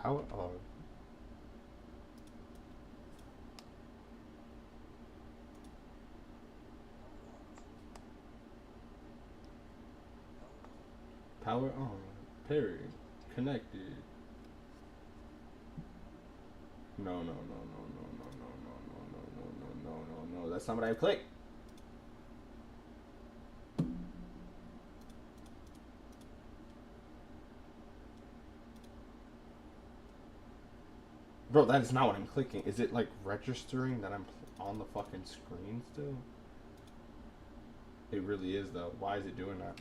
Power on. Power on. Pairing. Connected. No, no, no, no, no, no, no, no, no, no, no, no, no, no. That's not what I clicked. Bro, that is not what I'm clicking. Is it like registering that I'm on the fucking screen still? It really is though. Why is it doing that?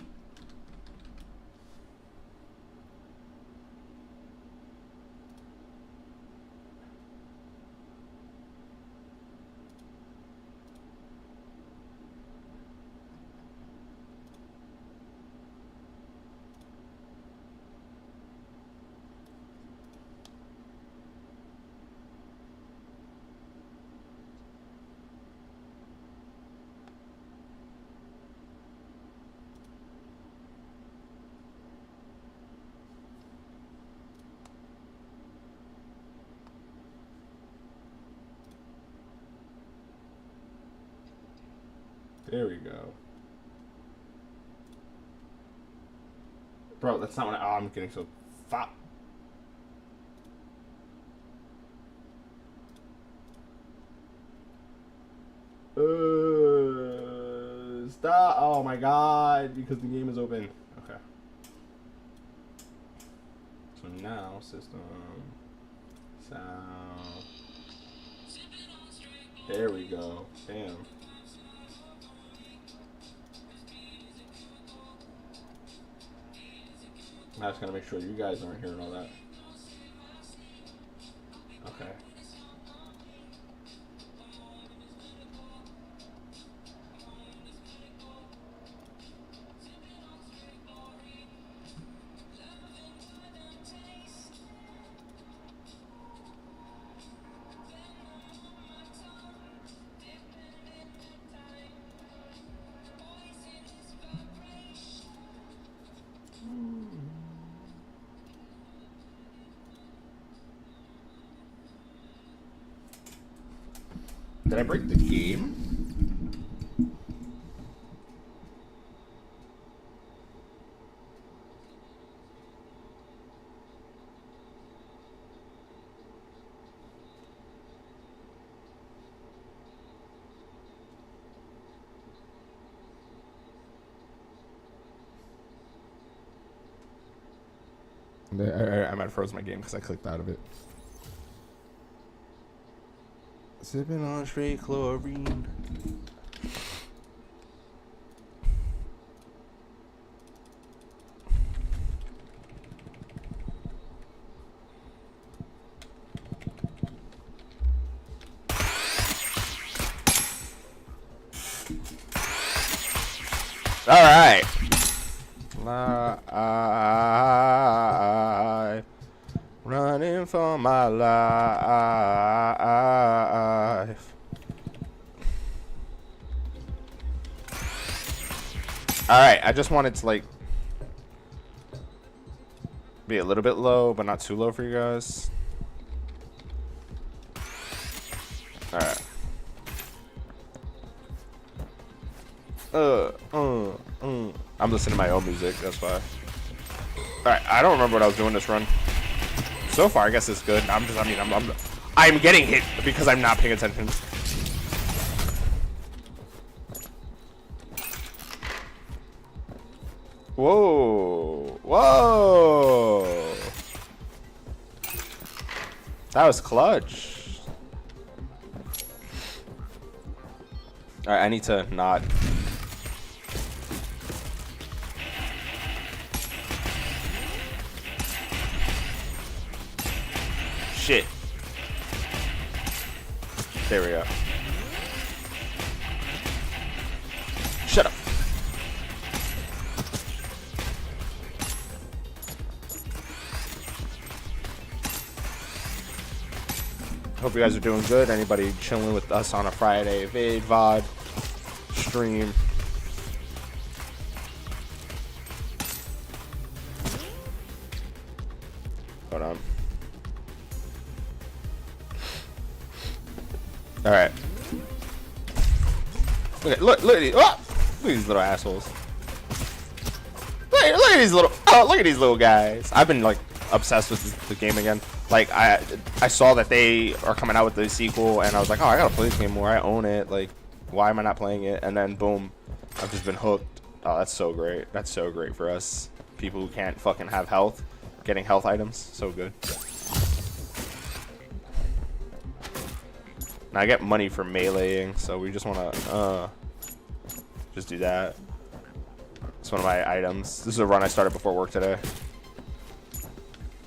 There we go. Bro, that's not what I'm getting so fat. Stop. Oh my god, because the game is open. Okay. So now, system, sound. There we go. Damn. I just gotta make sure you guys aren't hearing all that. Okay. Did I break the game? I might have froze my game because I clicked out of it. Sipping on straight chlorine. All right. Life. Running for my life. Alright, I just wanted to like be a little bit low, but not too low for you guys. Alright. I'm listening to my own music, that's why. Alright, I don't remember what I was doing this run. So far, I guess it's good. I'm getting hit because I'm not paying attention. Whoa. Whoa. That was clutch. Alright, I need to not. Shit. There we go. Shut up. Hope you guys are doing good. Anybody chilling with us on a Friday vid, VOD, stream. Hold on. All right. Look at these. Oh! Look at these little assholes. Look at these little. Oh, look at these little guys. I've been like obsessed with the game again. Like I saw that they are coming out with the sequel, and I was like, oh, I gotta play this game more. I own it. Like, why am I not playing it? And then boom, I've just been hooked. Oh, that's so great. That's so great for us people who can't fucking have health. Getting health items, so good. Now I get money for meleeing, so we just wanna just do that. It's one of my items. This is a run I started before work today.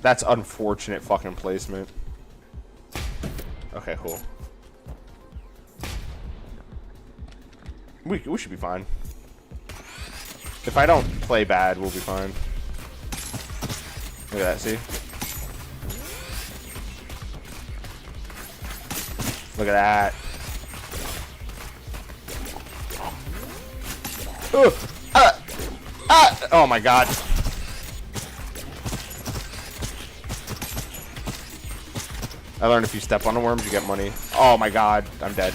That's unfortunate fucking placement. Okay, cool. We should be fine. If I don't play bad, we'll be fine. Look at that, see? Look at that. Ooh, oh my god. I learned if you step on the worms, you get money. Oh my god, I'm dead.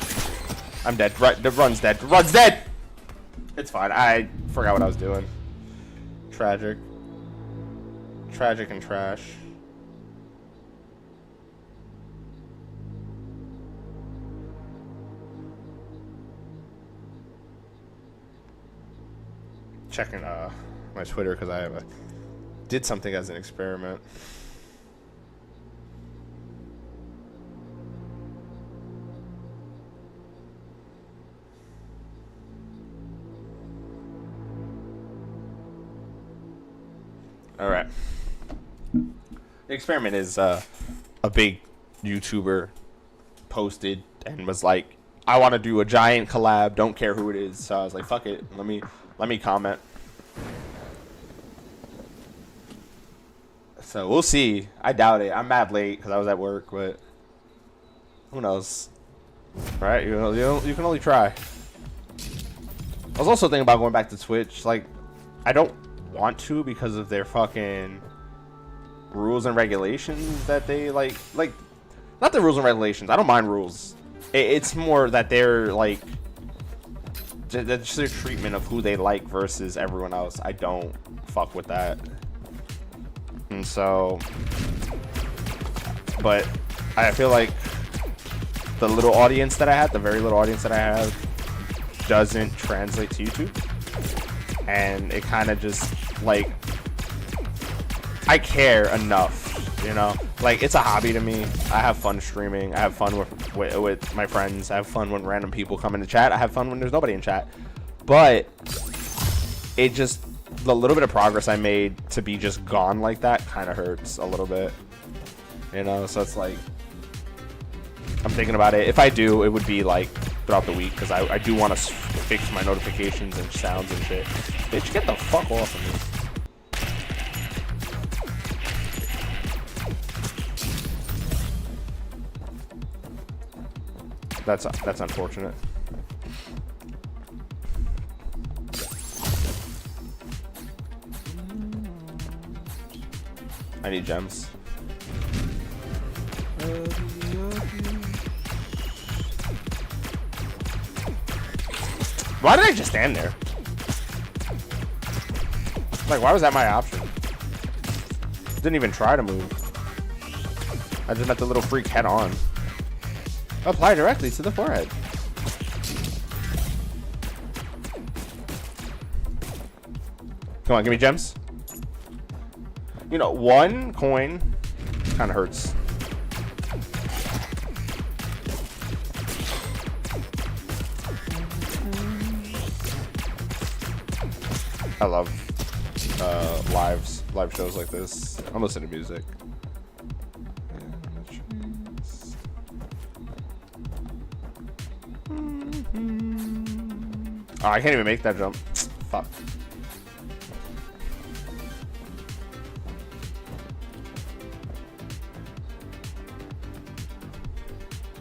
I'm dead. The run's dead. The run's dead! It's fine. I forgot what I was doing. Tragic. Tragic and trash. Checking my Twitter because I did something as an experiment. All right. The experiment is a big YouTuber posted and was like, I want to do a giant collab, don't care who it is. So I was like, fuck it, let me comment. So we'll see. I doubt it. I'm mad late because I was at work, but who knows? Right? You can only try. I was also thinking about going back to Twitch. Like, I don't want to because of their fucking rules and regulations that they like not the rules and regulations. I don't mind rules. It's more that they're like just their treatment of who they like versus everyone else. I don't fuck with that. And so, but I feel like the little audience that I have, the very little audience that I have, doesn't translate to YouTube. And it kind of just like, I care enough, you know, like it's a hobby to me. I have fun streaming. I have fun with my friends. I have fun when random people come into chat. I have fun when there's nobody in chat. But it just, the little bit of progress I made to be just gone like that kind of hurts a little bit, you know. So it's like, I'm thinking about it. If I do, it would be like throughout the week because I do want to fix my notifications and sounds and shit. Bitch, get the fuck off of me. That's unfortunate. I need gems. Why did I just stand there? Like, why was that my option? Didn't even try to move. I just met the little freak head on. Apply directly to the forehead. Come on, give me gems. You know, one coin kind of hurts. I love live shows like this. I'm listening to music. Oh, I can't even make that jump. Fuck.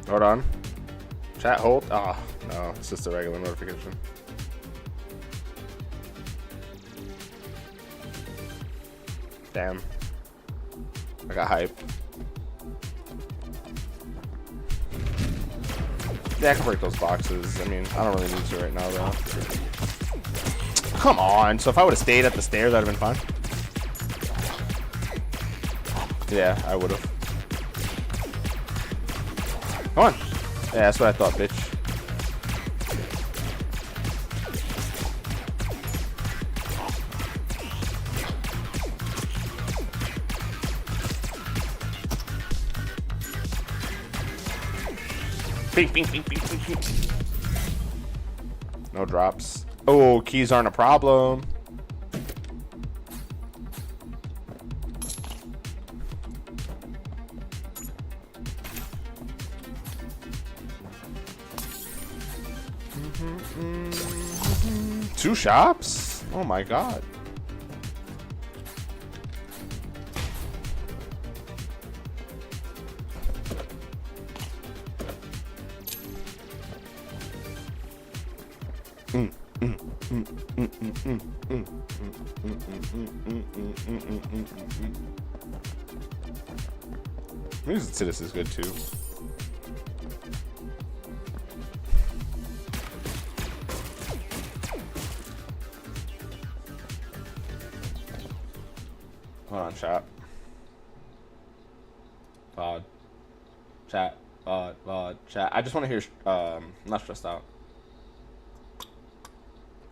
Hold on. Chat hold. Oh, no. It's just a regular notification. Damn. I got hype. Yeah, I can break those boxes. I mean, I don't really need to right now, though. Come on. So if I would have stayed at the stairs, that would have been fine. Yeah, I would have. Come on. Yeah, that's what I thought, bitch. Bing, bing, bing, bing, bing, bing. No drops. Oh, keys aren't a problem. Two shops? Oh my god. Music to this is good too. Hold on, chat. VOD. Chat. VOD. Chat. I just want to hear, Not Stressed Out.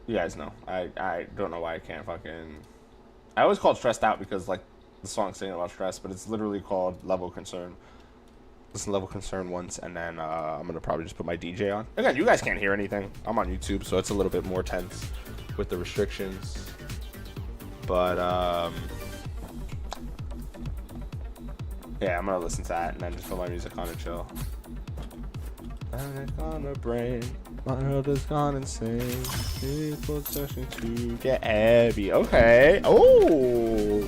You guys know. I don't know why I can't fucking... I always call it Stressed Out because, like, the song's saying about stress, but it's literally called Level Concern. Listen to Level Concern once, and then I'm going to probably just put my DJ on. Again, you guys can't hear anything. I'm on YouTube, so it's a little bit more tense with the restrictions. But, yeah, I'm going to listen to that and then just put my music on and chill. Panic on the brain. My world has gone insane. People searching to get heavy. Okay. Oh.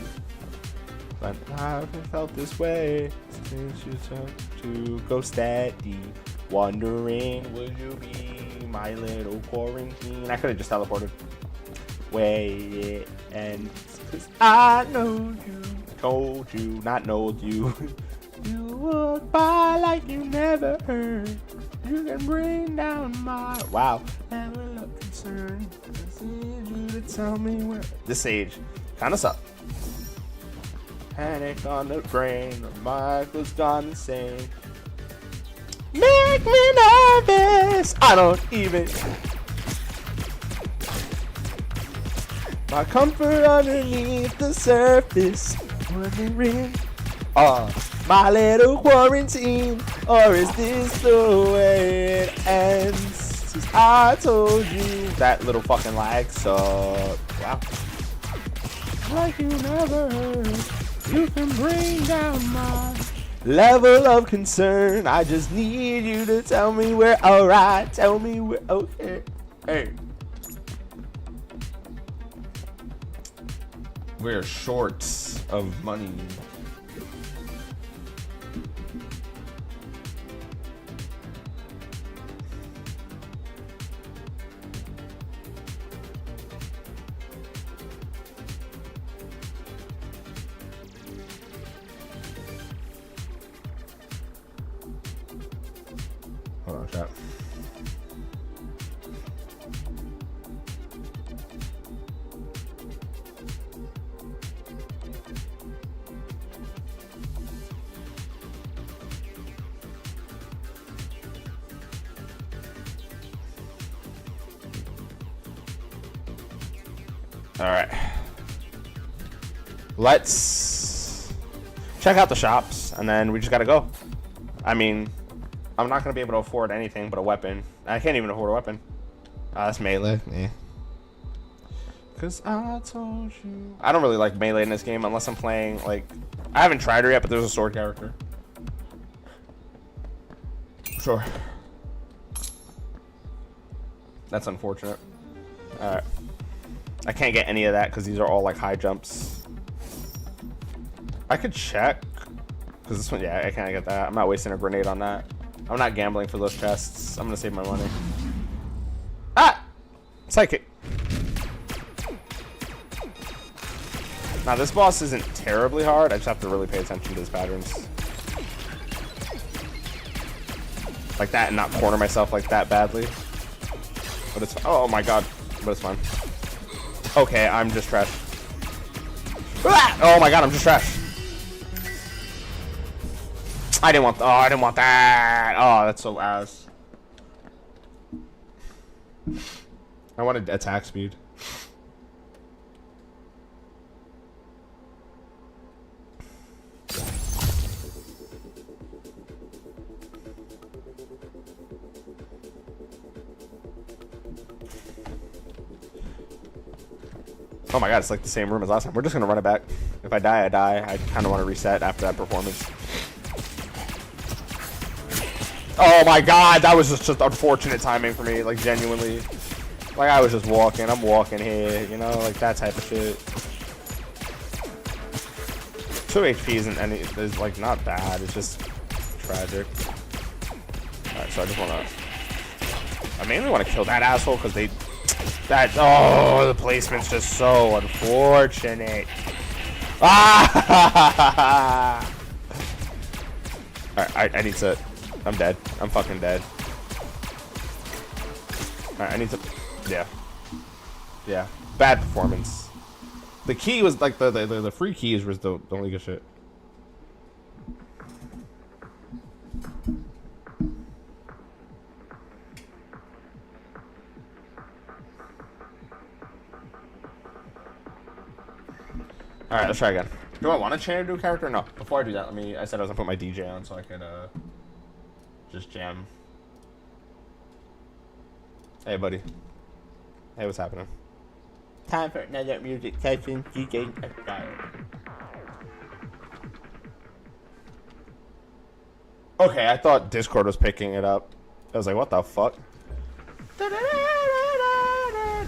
But I haven't felt this way since you turned to go steady. Wondering, would you be my little quarantine? I could have just teleported. Way and cause I know you, told you, not knowed you. You walk by like you never heard. You can bring down my level of concern. I need you to tell me where. This age kind of suck. Panic on the brain. Michael's gone insane. Make me nervous. I don't even. My comfort underneath the surface. Wondering. My little quarantine, or is this the way it ends? 'Cause I told you that little fucking lag, so wow. Like you never heard, you can bring down my level of concern. I just need you to tell me where. Alright, tell me where. Okay, hey. We're short of money. Hold on, chat. All right. Let's check out the shops, and then we just gotta go. I mean, I'm not gonna be able to afford anything but a weapon. I can't even afford a weapon. That's melee. Yeah. Cause I told you. I don't really like melee in this game unless I'm playing like. I haven't tried her yet, but there's a sword character. Sure. That's unfortunate. All right. I can't get any of that because these are all like high jumps. I could check because this one, yeah, I can't get that. I'm not wasting a grenade on that. I'm not gambling for those chests. I'm gonna save my money. Ah! Psychic. Now this boss isn't terribly hard. I just have to really pay attention to his patterns. like that and not corner myself like that badly. But it's, oh my god, but it's fine. Okay, I'm just trash. Ah! Oh my god, I'm just trash. I didn't want, oh, I didn't want that. Oh, that's so ass. I wanted attack speed. Oh my god, it's like the same room as last time. We're just gonna run it back. If I die, I die. I kind of want to reset after that performance. Oh my god, that was just unfortunate timing for me, like genuinely. Like I was just walking, I'm walking here, you know, like that type of shit. 2 HP isn't any, is like not bad, it's just tragic. Alright, so I just wanna, I mainly want to kill that asshole because they, oh, the placement's just so unfortunate. Ah! Alright, I need to, I'm dead. I'm fucking dead. Alright, I need to, yeah. Yeah, bad performance. The key was like the free keys was the only good shit. Alright, let's try again. Do I want to change a new character? No. Before I do that, I said I was gonna put my DJ on so I could just jam. Hey buddy. Hey, what's happening? Time for another music session. DJ Okay, I thought Discord was picking it up. I was like, what the fuck?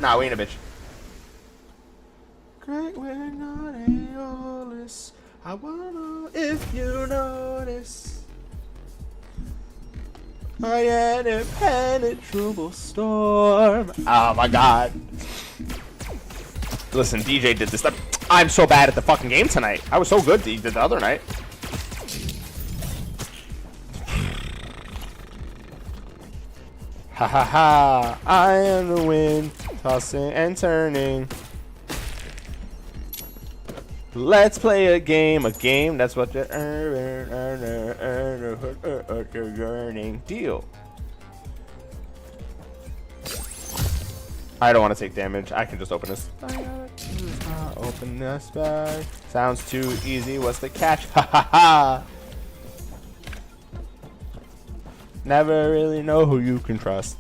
Nah, we ain't a bitch. Great when not aeolus. I wanna if you notice. I am an impenetrable storm. Oh my god. Listen, DJ did this stuff. I'm so bad at the fucking game tonight. I was so good he did the other night. Ha ha ha. I am the wind, tossing and turning. Let's play a game that's what you're earning. Deal. I don't want to take damage. I can just open this. Open this bag. Sounds too easy. What's the catch? Ha ha ha. Never really know who you can trust.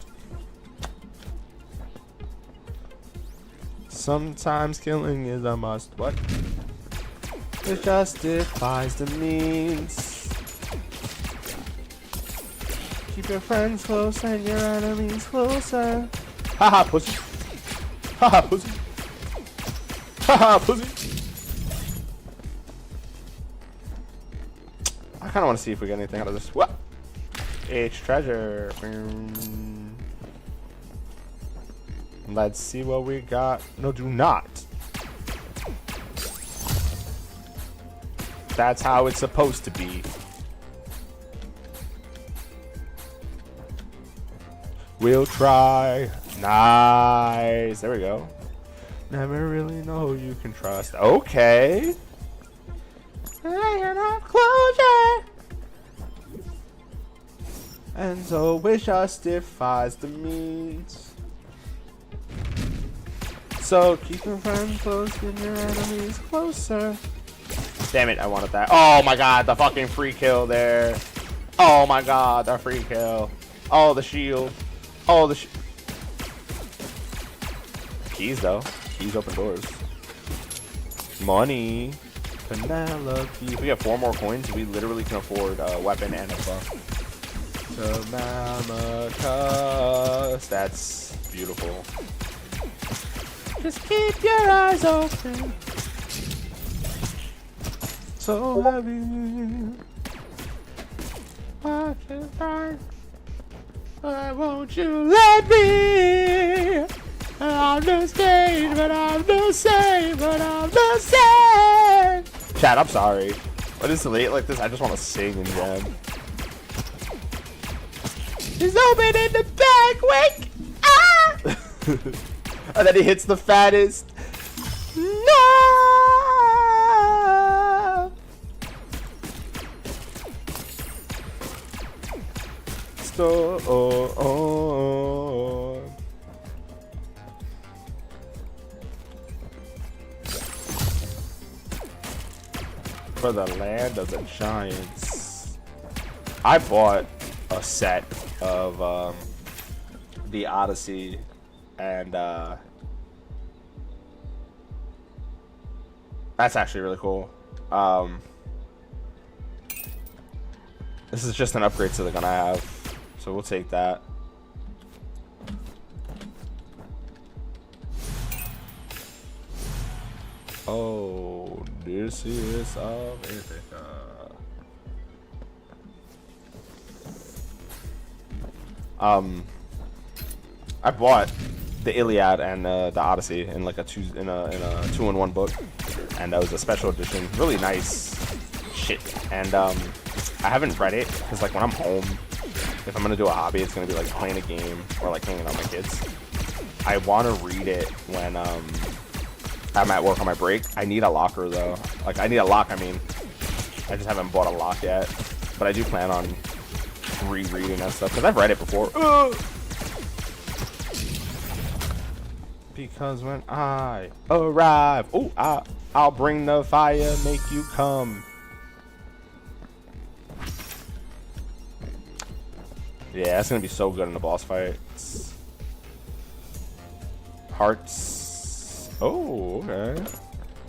Sometimes killing is a must. What? It justifies the means. Keep your friends close and your enemies closer. Haha, pussy. Haha, pussy. Haha, pussy. I kind of want to see if we get anything out of this. What? H treasure. Let's see what we got. No, do not. That's how it's supposed to be. We'll try. Nice. There we go. Never really know who you can trust. Okay. I have closure. And so which justifies the means. So keep your friends close and your enemies closer. Damn it, I wanted that. Oh my god, the fucking free kill there. Oh my god, the free kill. Oh, the shield. Oh, the keys, though. Keys open doors. Money. Penelope. If we have 4 more coins, we literally can afford a weapon and a buff. Telemachus. That's beautiful. Just keep your eyes open. So heavy. Watch it burn. Why won't you let me? I'm the same, but I'm the same, but I'm the same. Chat, I'm sorry. When it's late like this, I just want to sing and jam. He's open in the back. Wait. Ah! And then he hits the fattest. No. Store. For the land of the giants. I bought a set of the Odyssey and that's actually really cool. This is just an upgrade to the gun I have, so we'll take that. Oh, this is America. I bought the Iliad and the Odyssey in like a two-in-one book, and that was a special edition. Really nice shit. And I haven't read it because like when I'm home, if I'm gonna do a hobby, it's gonna be like playing a game or like hanging out with my kids. I want to read it when I'm at work on my break. I need a locker though. Like I need a lock. I mean, I just haven't bought a lock yet, but I do plan on rereading that stuff because I've read it before. Because when I arrive, oh, I'll bring the fire, make you come. Yeah, that's gonna be so good in the boss fights. Hearts. Oh, okay.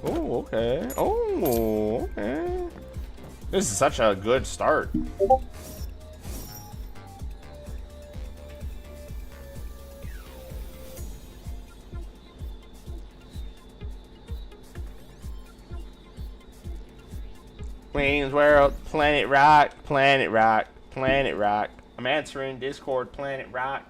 Oh, okay. Oh, okay. This is such a good start. Wayne's World, Planet Rock, Planet Rock, Planet Rock. I'm answering Discord, Planet Rock.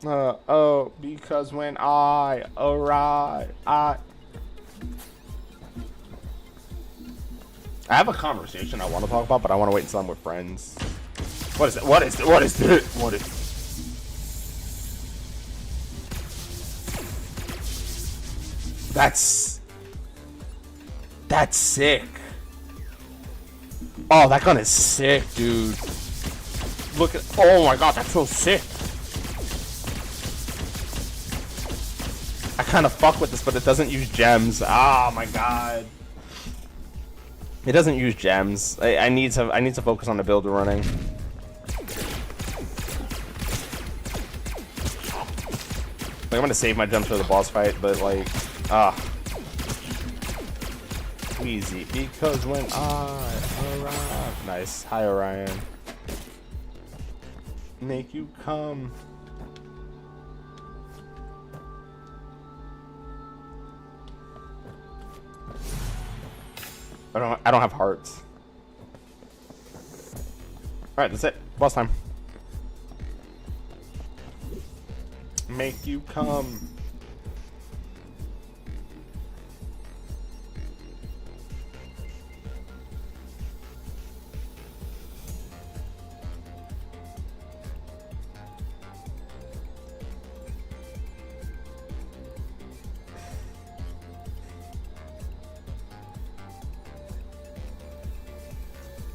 Oh, because when I arrive, I have a conversation I want to talk about, but I want to wait until I'm with friends. What is it? What is it? What is it? What is it? That's sick. Oh, that gun is sick, dude. Look at, oh my god, that's so sick. I kind of fuck with this, but it doesn't use gems. Oh my god. It doesn't use gems. I need to focus on the build we're running. Like, I'm gonna save my gems for the boss fight, but like, easy, because when I arrive. Nice. Hi, Orion. Make you come. I don't have hearts. Alright, that's it. Boss time. Make you come.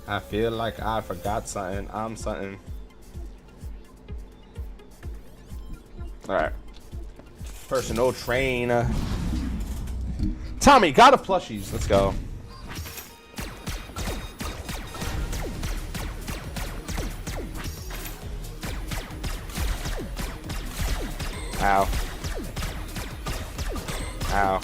I feel like I forgot something. I'm something. Alright. Personal trainer. Tommy, got a plushies. Let's go. Ow. Ow.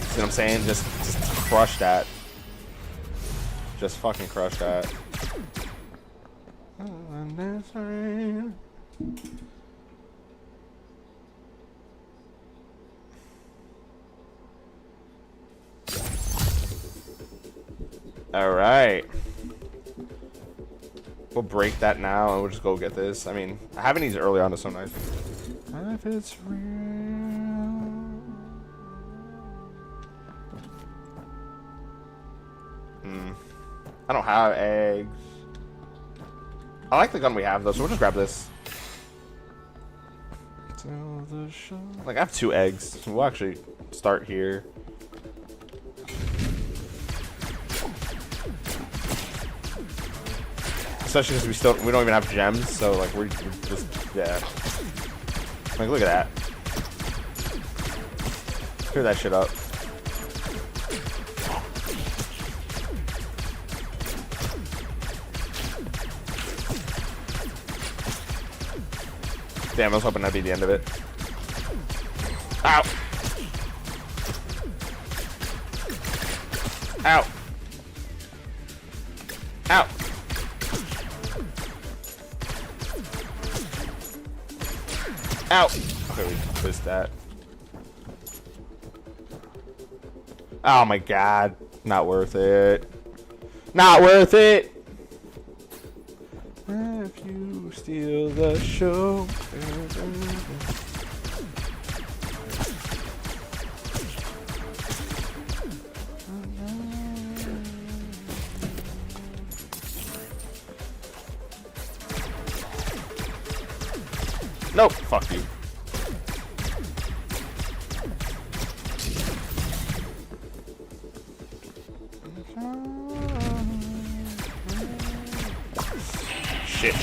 See what I'm saying? Just crush that. Just fucking crush that. All right. We'll break that now and we'll just go get this. I mean, having these early on is so nice. If it's real. I don't have eggs. I like the gun we have though, so we'll just grab this. Like I have 2 eggs. So we'll actually start here. Especially because we don't even have gems, so like we're just yeah. Like look at that. Clear that shit up. Damn, I was hoping that'd be the end of it. Ow! Ow! Ow! Ow! Okay, we missed that. Oh my god. Not worth it. Not worth it! If you steal the show. Nope, fuck you. Shit.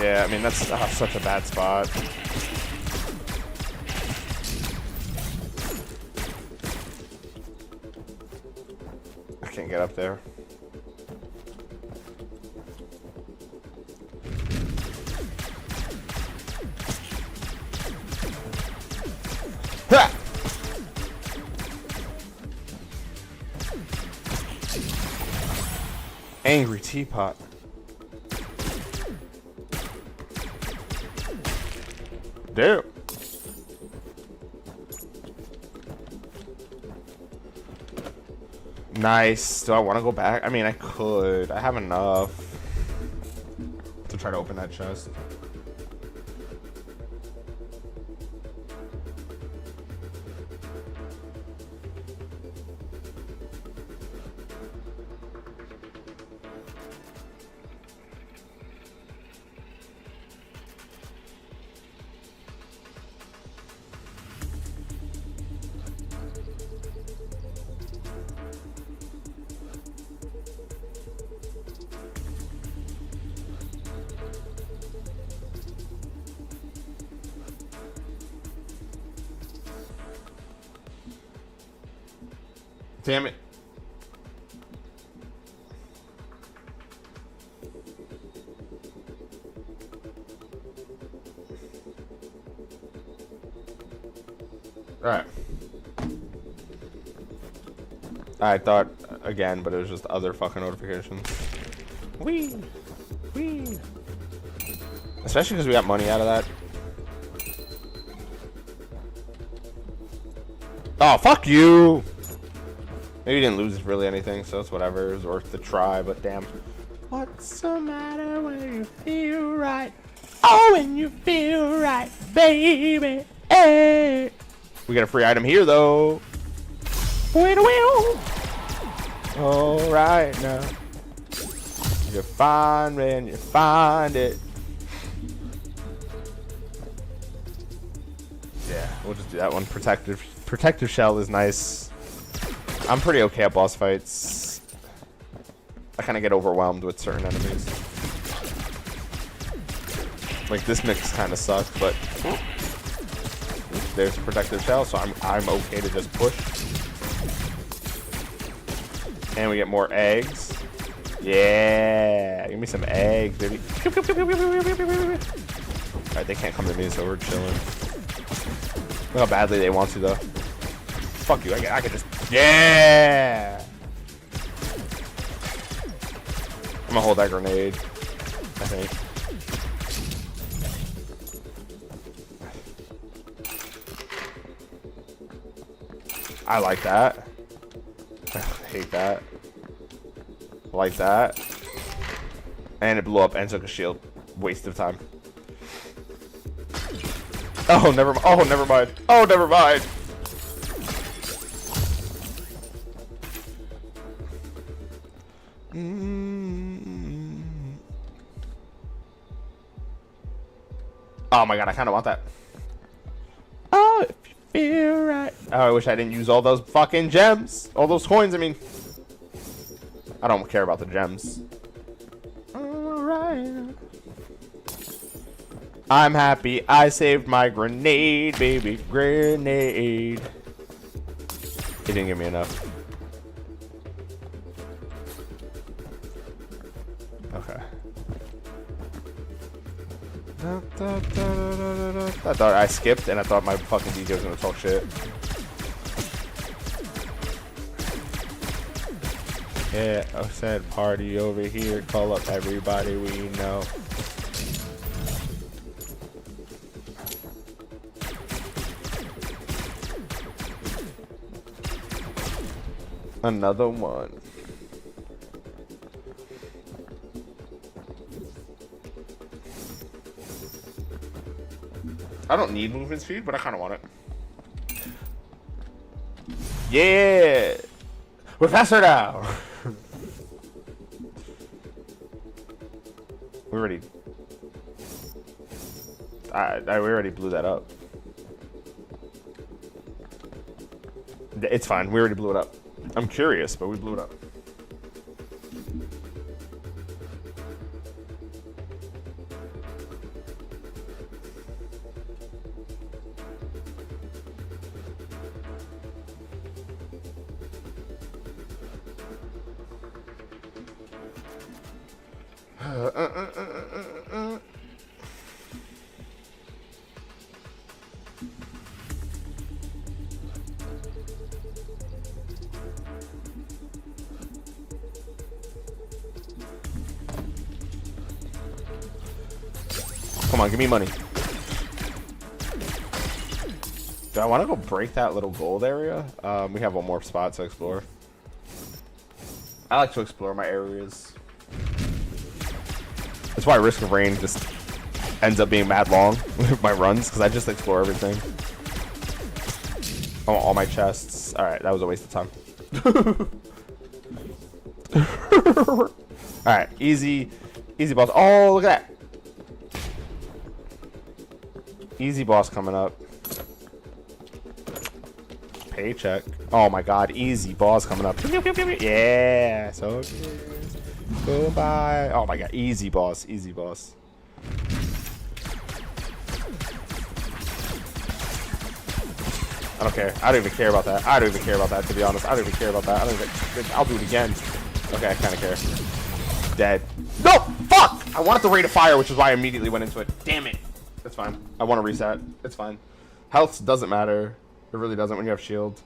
Yeah, I mean, that's such a bad spot. I can't get up there. Ha! Angry teapot. Damn. Nice. Do I want to go back? I mean, I could. I have enough to try to open that chest. Damn it. Alright. I thought again, but it was just other fucking notifications. Whee! Whee! Especially because we got money out of that. Oh, fuck you! Maybe you didn't lose really anything, so it's whatever. It was worth the try, but damn. What's the matter when you feel right? Oh, when you feel right, baby. Hey. We got a free item here, though. All right, now. You're fine when you find it. Yeah, we'll just do that one. Protective shell is nice. I'm pretty okay at boss fights. I kind of get overwhelmed with certain enemies. Like this mix kind of sucks, but there's protective shell, so I'm okay to just push. And we get more eggs. Yeah, give me some eggs, baby. Alright, they can't come to me, so we're chilling. Look how badly they want to, though. Fuck you, I can just... Yeah! I'm gonna hold that grenade, I think. I like that. I hate that. I like that. And it blew up and took a shield. Waste of time. Oh, never mind. Oh, never mind. Oh, never mind. Oh my god, I kind of want that. Oh, if you feel right. Oh, I wish I didn't use all those fucking gems. All those coins, I mean. I don't care about the gems. Alright. I'm happy I saved my grenade, baby. Grenade. He didn't give me enough. Okay. I thought I skipped and I thought my fucking DJ was gonna talk shit. Yeah, I said party over here. Call up everybody we know. Another one. I don't need movement speed, but I kind of want it. Yeah! We're faster now! We already... we already blew that up. It's fine. We already blew it up. I'm curious, but we blew it up. Come on, give me money. Do I want to go break that little gold area? We have one more spot to explore. I like to explore my areas. That's why Risk of Rain just ends up being mad long with my runs, because I just explore everything. I want all my chests. Alright, that was a waste of time. Alright, easy boss. Oh, look at that. Easy boss coming up. Paycheck. Oh my god, easy boss coming up. Yeah, so goodbye. Oh my god, easy boss, easy boss. I don't care. I don't even care about that. I don't even care about that, to be honest. I don't even care about that. I don't even, I'll do it again. Okay, I kind of care. Dead. No! Fuck! I wanted the rate of fire, which is why I immediately went into it. Damn it. It's fine. I want to reset. It's fine. Health doesn't matter. It really doesn't when you have shield.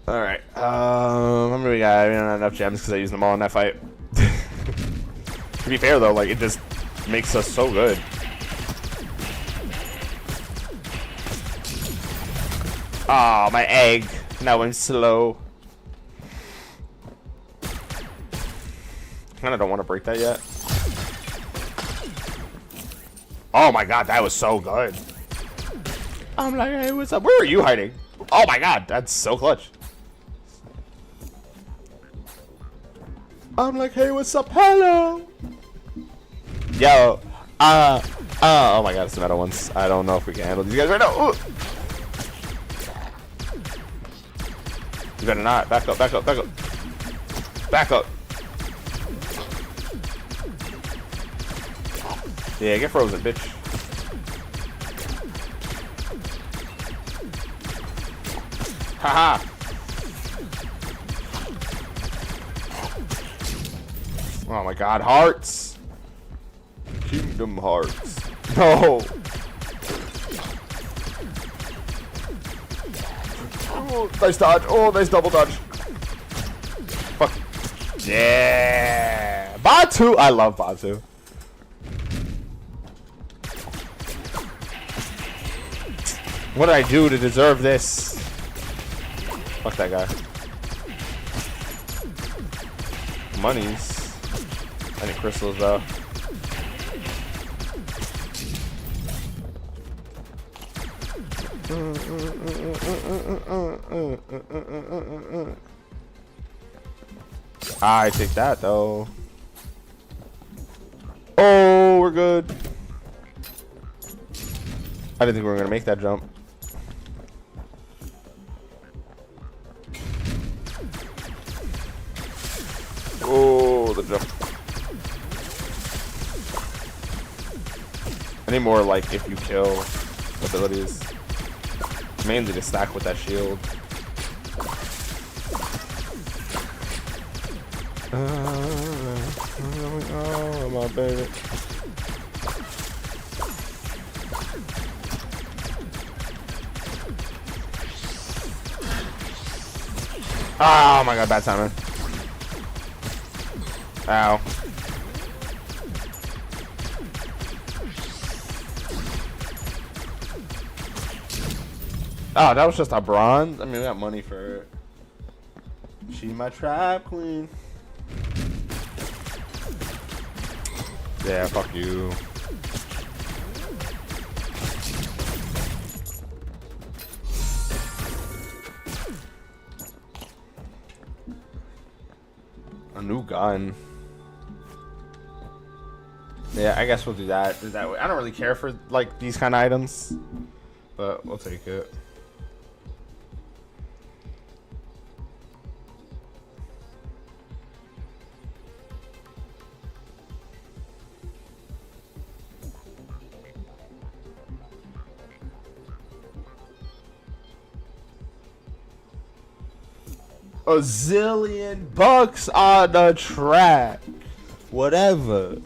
All right. How many we got? I don't have enough gems because I used them all in that fight. To be fair though, like it just makes us so good. Ah, my egg. Now I'm slow. Kind of don't want to break that yet. Oh my god, that was so good. I'm like, hey, what's up? Where are you hiding? Oh my god, that's so clutch. I'm like, hey, what's up? Hello. Yo. Oh my god, it's the meta ones. I don't know if we can handle these guys right now. Ooh. You better not. Back up, back up, back up. Back up. Yeah, get frozen, bitch. Haha. Oh my god, hearts. Kingdom Hearts. No. Oh, nice dodge. Oh, nice double dodge. Yeah. Batu. I love Batu. What did I do to deserve this? Fuck that guy. Monies. I need crystals though. I take that though. Oh, we're good. I didn't think we were gonna make that jump. Oh, the jump. I need more like if you kill abilities. Mainly to stack with that shield. Oh my baby. Oh my god, bad timing. Ow. Oh, that was just a bronze? I mean, we got money for it. She my trap queen. Yeah, fuck you. A new gun. Yeah, I guess we'll do that. Do that way. I don't really care for like these kind of items, but we'll take it. A zillion bucks on the track. Whatever.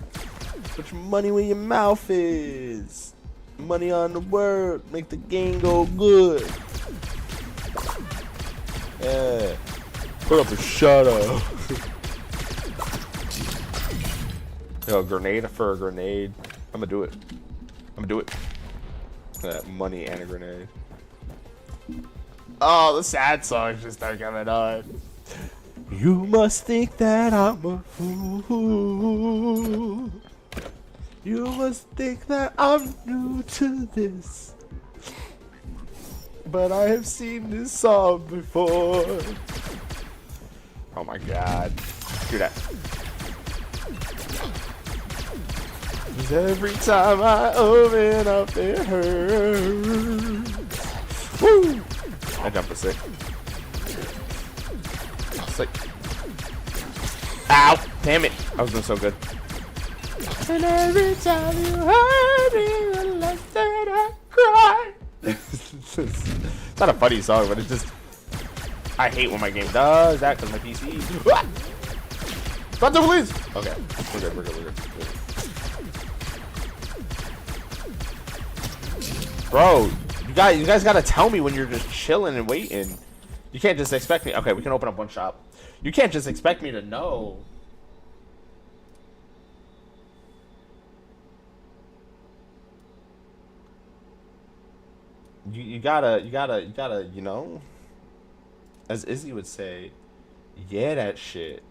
Put your money where your mouth is. Money on the word. Make the game go good. Yeah. Put up a shut up. Yo, grenade for a grenade. I'm gonna do it. I'm gonna do it. Money and a grenade. Oh, the sad songs just start coming on. You must think that I'm a fool. You must think that I'm new to this. But I have seen this song before. Oh my god. Do that. 'Cause every time I open up it hurts. Woo! I jumped a sick. Sick. Ow! Damn it! I was doing so good. And every time you hurt me, the less that I cry. It's not a funny song, but it's just. I hate when my game does that because my PC. Stop the please! Okay. We're good, we're good, we're good. Bro, you guys gotta tell me when you're just chilling and waiting. You can't just expect me. Okay, we can open up one shop. You can't just expect me to know. You gotta, you know, as Izzy would say, yeah, that shit.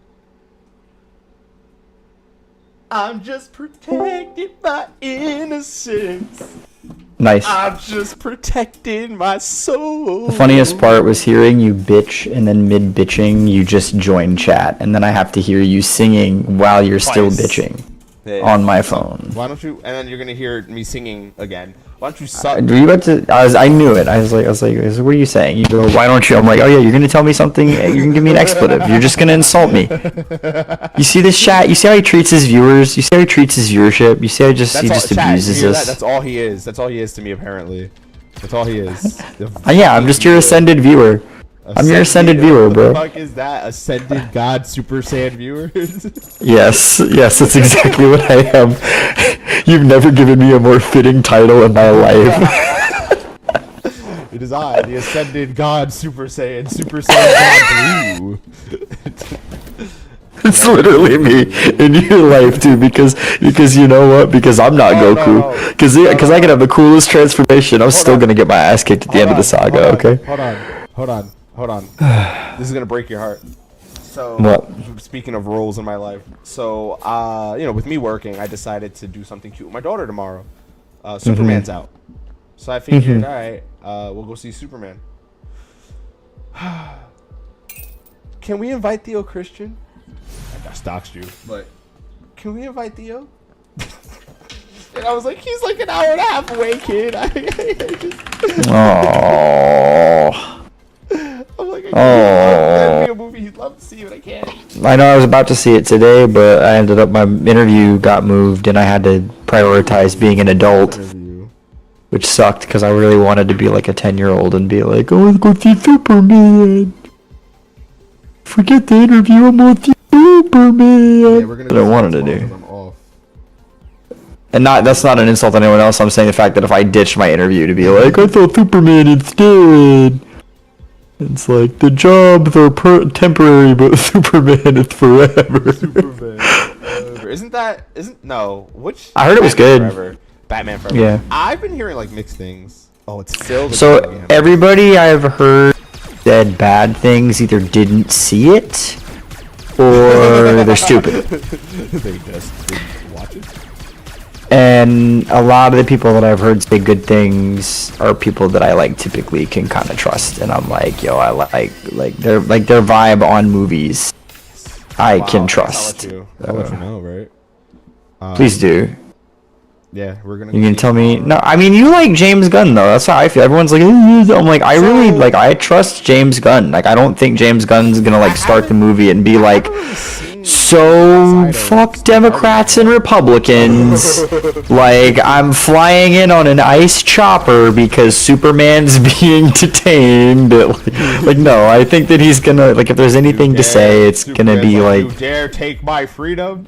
I'm just protecting my innocence. Nice. I'm just protecting my soul. The funniest part was hearing you bitch, and then mid-bitching, you just join chat, and then I have to hear you singing while you're still bitching on my phone. Why don't you? And then you're gonna hear me singing again. Why don't you suck? Were you about to? I knew it. I was like, what are you saying? You go, why don't you? I'm like, oh yeah, you're gonna tell me something. You're gonna give me an expletive. You're just gonna insult me. You see this chat? You see how he treats his viewers? You see how he treats his viewership? You see how he just abuses us? That's all he is. That's all he is to me, apparently. That's all he is. Yeah, I'm just your ascended viewer. I'm your ascended viewer, bro. What the fuck is that? Ascended God Super Saiyan viewers? Yes, that's exactly what I am. You've never given me a more fitting title in my life. It is I, the Ascended God Super Saiyan God Blue. It's literally me in your life too, because you know what? Because I'm not No, Goku. no. Because I can have the coolest transformation. I'm still on. gonna get my ass kicked at the end of the saga. Okay. Hold on. This is gonna break your heart. So, What? speaking of roles in my life, so with me working, I decided to do something cute with my daughter tomorrow. Superman's out, so I figured, all right, we'll go see Superman. Can we invite Theo Christian? I just doxed you, but can we invite Theo? And I was like, he's like an hour and a half away, kid. Oh. I'm like, I can't be a movie he'd love to see, but I can't. I know I was about to see it today, but I ended up my interview got moved, and I had to prioritize being an adult, which sucked because I really wanted to be like a 10-year-old and be like, oh, let's go see Superman. Forget the interview, I'm gonna see Superman. But I wanted to do. And that's not an insult to anyone else. I'm saying the fact that if I ditched my interview to be like, I thought Superman instead. It's like, the jobs are temporary, but Superman is forever. Which? I heard it was good. Batman Forever. Yeah. I've been hearing like mixed things. Oh, it's filled. So everybody I've heard said bad things either didn't see it or they're stupid. They just didn't watch it. And a lot of the people that I've heard say good things are people that I like typically can kind of trust, and I'm like, yo, I like their vibe on movies. I can trust. I'll let you know, right? Please do. Yeah, we're gonna. You can tell me. No, I mean, you like James Gunn though. That's how I feel. Everyone's like, I'm like, I really like. I trust James Gunn. Like, I don't think James Gunn's gonna like start the movie and be like, so fuck Democrats and Republicans. Like, I'm flying in on an ice chopper because Superman's being detained. Like, no, I think that he's gonna like. If there's anything to say, it's gonna be like, you dare take my freedom.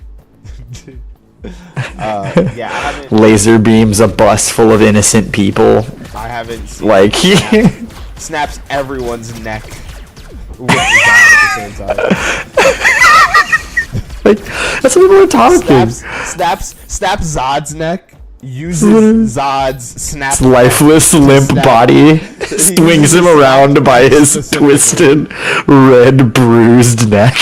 Yeah, I haven't. Laser beams a bus full of innocent people. I haven't seen Like, snaps everyone's neck with the gun at the same time. like, that's what we're talking. Snaps Zod's neck. Uses Zod's snap. Lifeless, limp body. Swings him around by his twisted, red, bruised neck.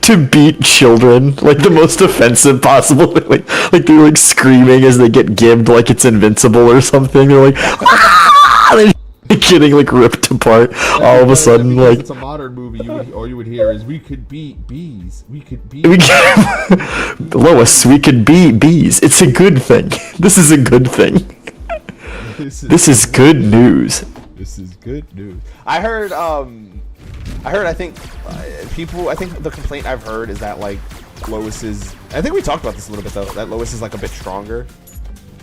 To beat children, like the most offensive possible, like they're like screaming as they get gibbed like it's invincible or something. They're like, ah! They're getting like ripped apart. All of a sudden, like it's a modern movie. All you would hear is, "We could beat bees. We could beat." Lois, we could beat bees. It's a good thing. This is a good thing. This is good news. This is good news. I heard. I think the complaint I've heard is that like Lois is. I think we talked about this a little bit though. That Lois is like a bit stronger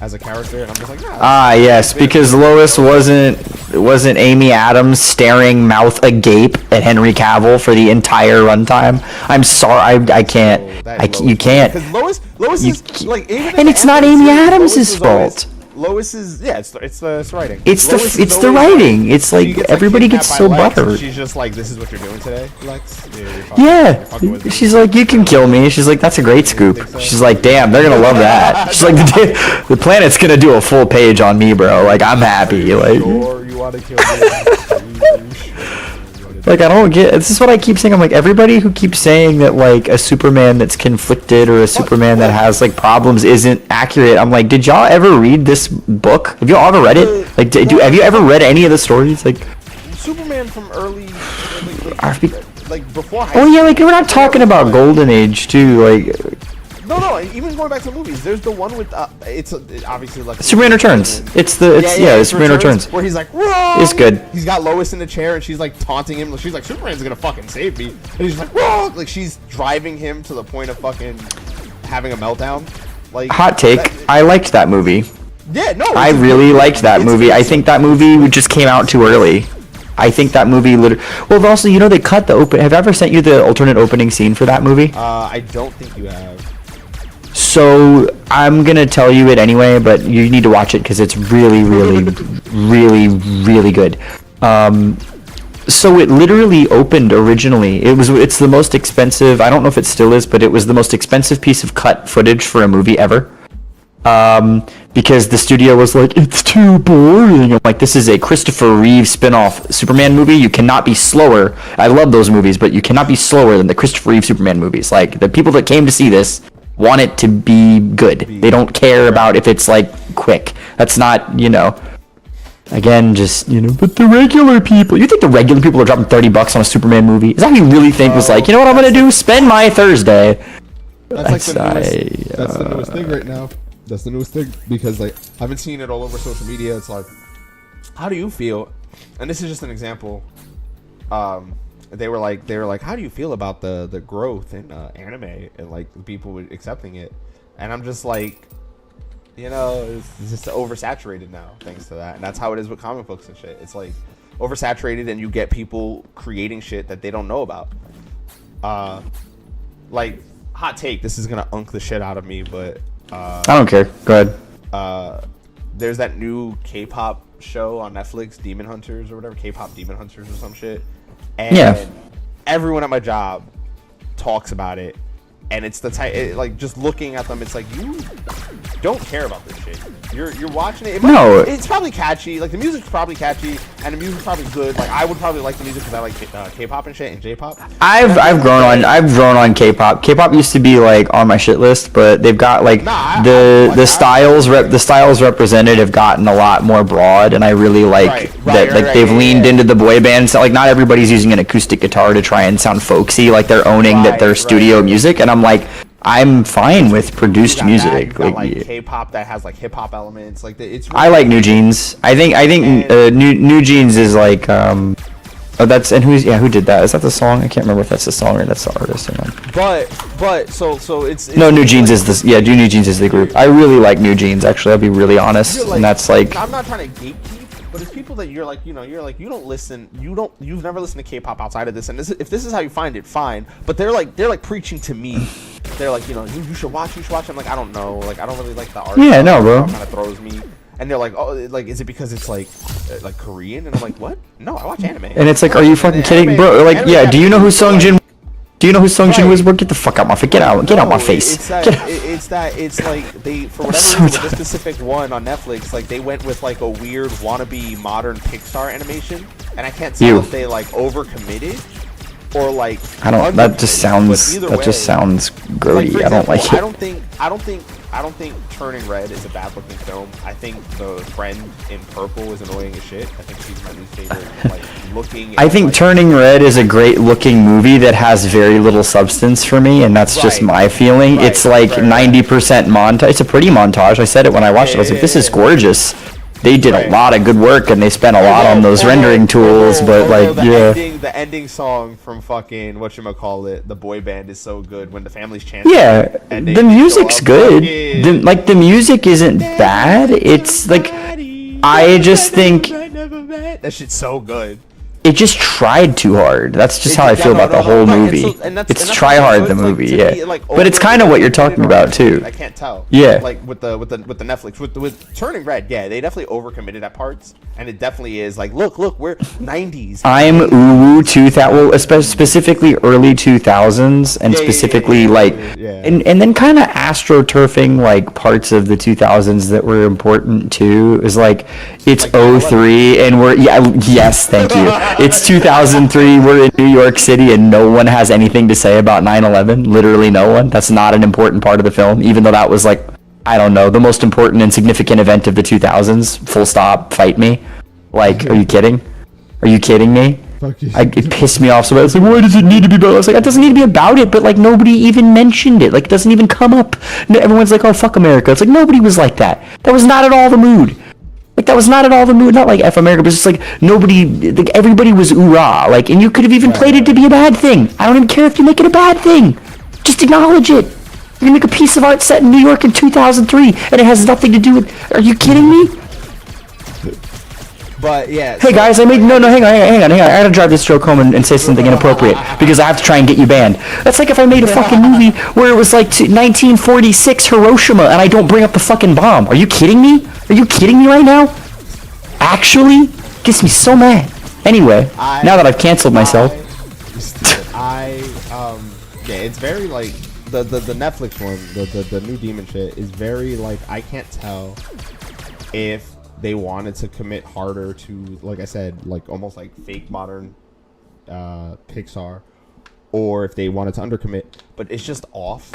as a character, and I'm just like, nah. Yes, because Lois wasn't Amy Adams staring mouth agape at Henry Cavill for the entire runtime. I'm sorry, I can't. You can't. Because Lois is like, even and it's not Amy Adams' fault. Lois is it's the writing. It's the writing. It's like everybody gets so buttered. She's just like, this is what you're doing today, Lex. Yeah. She's like, you can kill me. She's like, that's a great scoop. She's like, damn, they're gonna love that. She's like, the planet's gonna do a full page on me, bro. Like, I'm happy. Like, you want to kill me? like, I don't get. This is what I keep saying. I'm like, everybody who keeps saying that like a Superman that's conflicted or a Superman that has like problems isn't accurate. I'm like, did y'all ever read this book? Have y'all ever read it? Like, have you ever read any of the stories? Like, Superman from early like before. Oh yeah, like we're not talking about Golden Age too. Like, no. Even going back to the movies, there's the one with it's obviously like Superman Returns. It's Superman Returns. Where he's like, wrong. It's good. He's got Lois in the chair and she's like taunting him. She's like, Superman's gonna fucking save me, and he's like, wrong. Like, she's driving him to the point of fucking having a meltdown. Like, hot take. I liked that movie. Yeah, no. I really liked that movie. I think that movie just came out too early. I think that movie well, also, you know, they cut the open. Have I ever sent you the alternate opening scene for that movie? I don't think you have. So I'm gonna tell you it anyway, but you need to watch it because it's really, really, really, really good. So it literally opened originally. It's the most expensive. I don't know if it still is, but it was the most expensive piece of cut footage for a movie ever. Because the studio was like, it's too boring. I'm like, this is a Christopher Reeve spin-off Superman movie. You cannot be slower. I love those movies, but you cannot be slower than the Christopher Reeve Superman movies. Like, the people that came to see this want it to be good. They don't care about if it's like quick. That's not, again, just, but the regular people, you think the regular people are dropping $30 on a Superman movie? Is that what you really think was like, you know what I'm going to do? Spend my Thursday. That's the newest thing right now. That's the newest thing because like I've been seeing it all over social media. It's like, how do you feel? And this is just an example. They were like, how do you feel about the growth in anime and like the people accepting it? And I'm just like, it's just oversaturated now thanks to that. And that's how it is with comic books and shit. It's like oversaturated, and you get people creating shit that they don't know about. Like, hot take. This is gonna unk the shit out of me, but. I don't care. Go ahead. There's that new K-pop show on Netflix, Demon Hunters or whatever, K-pop Demon Hunters or some shit. And everyone at my job talks about it, and it's the type, like, just looking at them, it's like, you don't care about this shit. You're watching it. It's probably catchy. Like, the music's probably catchy, and the music's probably good. Like, I would probably like the music because I like K-pop and shit and J-pop. I've grown on K-pop. K-pop used to be like on my shit list, but they've got like the styles represented have gotten a lot more broad, and I really like they've leaned into the boy bands. So, like, not everybody's using an acoustic guitar to try and sound folksy. Like, they're owning that they're studio music, and I'm like, I'm fine with produced music. Like K-pop that has like hip hop elements. Like it's. Really, I like New Jeans. I think New Jeans is like who did that? Is that the song? I can't remember if that's the song or that's the artist. But so it's no, New Jeans is this. Yeah, New Jeans is the group. I really like New Jeans. Actually, I'll be really honest, and that's like. I'm not trying to gatekeep. But it's people that you're like, you don't listen, you've never listened to K-pop outside of this, and if this is how you find it, fine. But they're like preaching to me. They're like, you should watch. I'm like, I don't know, like, I don't really like the art. Yeah, no, bro. It kind of throws me. And they're like, oh, like, is it because it's like Korean? And I'm like, what? No, I watch anime. And it's like, are you fucking kidding, bro? Like, yeah. Do you know who Sung Jin? Do you know who Sung Jin was? Get the fuck out my face. Get out my face. It's like they, for whatever reason, with this specific one on Netflix, like they went with like a weird wannabe modern Pixar animation, and I can't tell if they like overcommitted or like. I don't. That just sounds grody. Like, I don't like it. I don't think Turning Red is a bad looking film. I think the friend in purple is annoying as shit. I think she's my least favorite. Like looking. I think Turning Red is a great looking movie that has very little substance for me, and that's just my feeling. It's like 90% montage. It's a pretty montage. I said it when I watched it. I was like, this is gorgeous. They did a lot of good work, and they spent a lot on those rendering tools, but like, the ending song from fucking whatchamacallit, the boy band is so good when the family's chanting. Yeah, the music's good. The music isn't bad. It's like, I just think that shit's so good. It just tried too hard. That's just how I feel about the whole movie. It's try hard the movie, yeah. But it's kind of what you're talking about too. I can't tell. Yeah. Like with the Netflix with Turning Red, yeah, they definitely overcommitted at parts, and it definitely is like, look, we're 90s. I'm uwu 2000, well, specifically early 2000s, and specifically like, and then kind of astroturfing like parts of the 2000s that were important too. Is like it's 03 and we're yes, thank you. It's 2003, we're in New York City, and no one has anything to say about 9/11. Literally no one. That's not an important part of the film, even though that was like, I don't know, the most important and significant event of the 2000s. Full stop. Fight me. Like, are you kidding? Are you kidding me? It pissed me off so bad. It's like, why does it need to be about it? I was like, it doesn't need to be about it, but like nobody even mentioned it. Like, it doesn't even come up. No, everyone's like, oh, fuck America. It's like, nobody was like that. That was not at all the mood. Like, that was not at all the mood. Not like F America, but it's just like nobody, like everybody was oorah. Like, and you could have even played it to be a bad thing. I don't even care if you make it a bad thing. Just acknowledge it. You're gonna make a piece of art set in New York in 2003, and it has nothing to do with. Are you kidding me? But yeah. Hey guys, I made hang on. I gotta drive this joke home and say something inappropriate because I have to try and get you banned. That's like if I made a fucking movie where it was like 1946 Hiroshima and I don't bring up the fucking bomb. Are you kidding me? Are you kidding me right now? Actually, gets me so mad. Anyway, I- now that I've canceled myself. Yeah, it's very like the Netflix one, the new demon shit is very like I can't tell if they wanted to commit harder to, like I said, like almost like fake modern Pixar, or if they wanted to undercommit, but it's just off.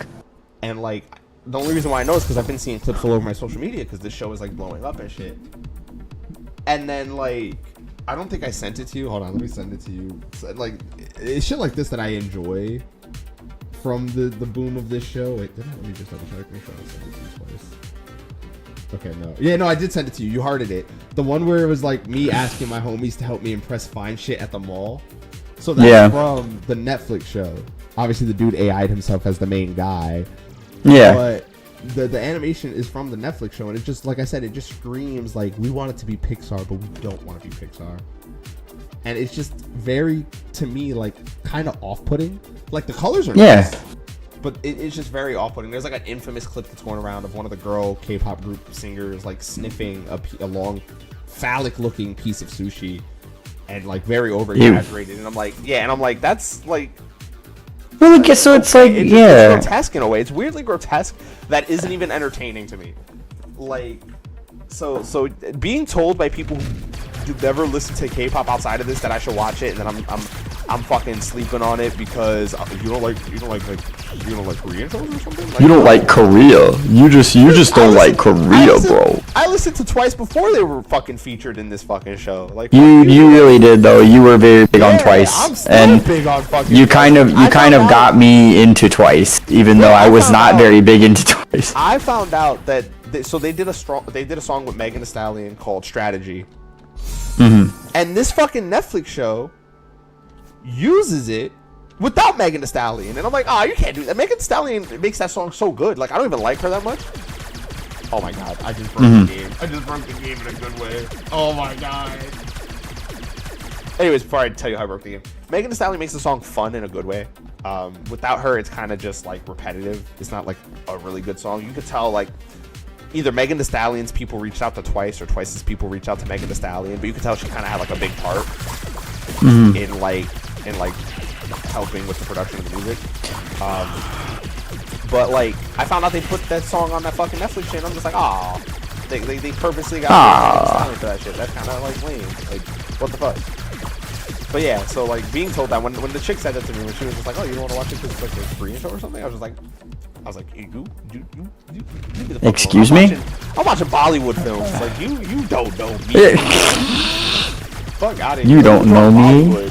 And like the only reason why I know is because I've been seeing clips all over my social media because this show is like blowing up and shit. And then like I don't think I sent it to you. Hold on, let me send it to you. So, like it's shit like this that I enjoy from the boom of this show. Wait, let me just double check. Make sure I sent it to you twice. Okay, no. Yeah, no, I did send it to you. You hearted it. The one where it was like me asking my homies to help me impress find shit at the mall. So that's from the Netflix show. Obviously, the dude AI'd himself as the main guy. Yeah. But the animation is from the Netflix show, and it just, like I said, it just screams like we want it to be Pixar, but we don't want to be Pixar. And it's just very, to me, like kind of off-putting. Like the colors are nice, but it's just very off-putting. There's like an infamous clip that's going around of one of the girl K-pop group singers like sniffing a long phallic-looking piece of sushi, and like very over-exaggerated. And I'm like, yeah, and I'm like, that's like. Well, I guess so. It's like, It's grotesque in a way. It's weirdly grotesque that isn't even entertaining to me. Like, so being told by people who never listen to K-pop outside of this that I should watch it, and then I'm fucking sleeping on it because you don't like Korean shows or something. Like, you don't like Korea. You just don't like Korea, bro. I listened to Twice before they were fucking featured in this fucking show. Like You really did though. You were very big on Twice, I'm still and big on fucking you Twice. kind of got me into Twice, even though I was not very big into Twice. I found out that they did a song with Megan Thee Stallion called Strategy. And this fucking Netflix show uses it without Megan Thee Stallion, and I'm like, oh, you can't do that. Megan Thee Stallion makes that song so good. Like I don't even like her that much. Oh my god, I just broke the game. I just broke the game in a good way. Oh my god. Anyways, before I tell you how I broke the game, Megan Thee Stallion makes the song fun in a good way. Without her, it's kind of just like repetitive. It's not like a really good song. You could tell like either Megan Thee Stallion's people reached out to Twice, or Twice's people reached out to Megan Thee Stallion, but you could tell she kind of had like a big part in like helping with the production of the music. But like I found out they put that song on that fucking Netflix shit, and I'm just like, oh, they purposely got Megan Thee Stallion for that shit. That's kind of like lame. Like what the fuck? But yeah, so like being told that when the chick said that to me, when she was just like, oh, you don't want to watch it because it's like a Korean show or something, I was like, you leave me the fuck Excuse alone. me? I'm watching Bollywood films. Like you don't know me. Fuck out of here. You don't know me.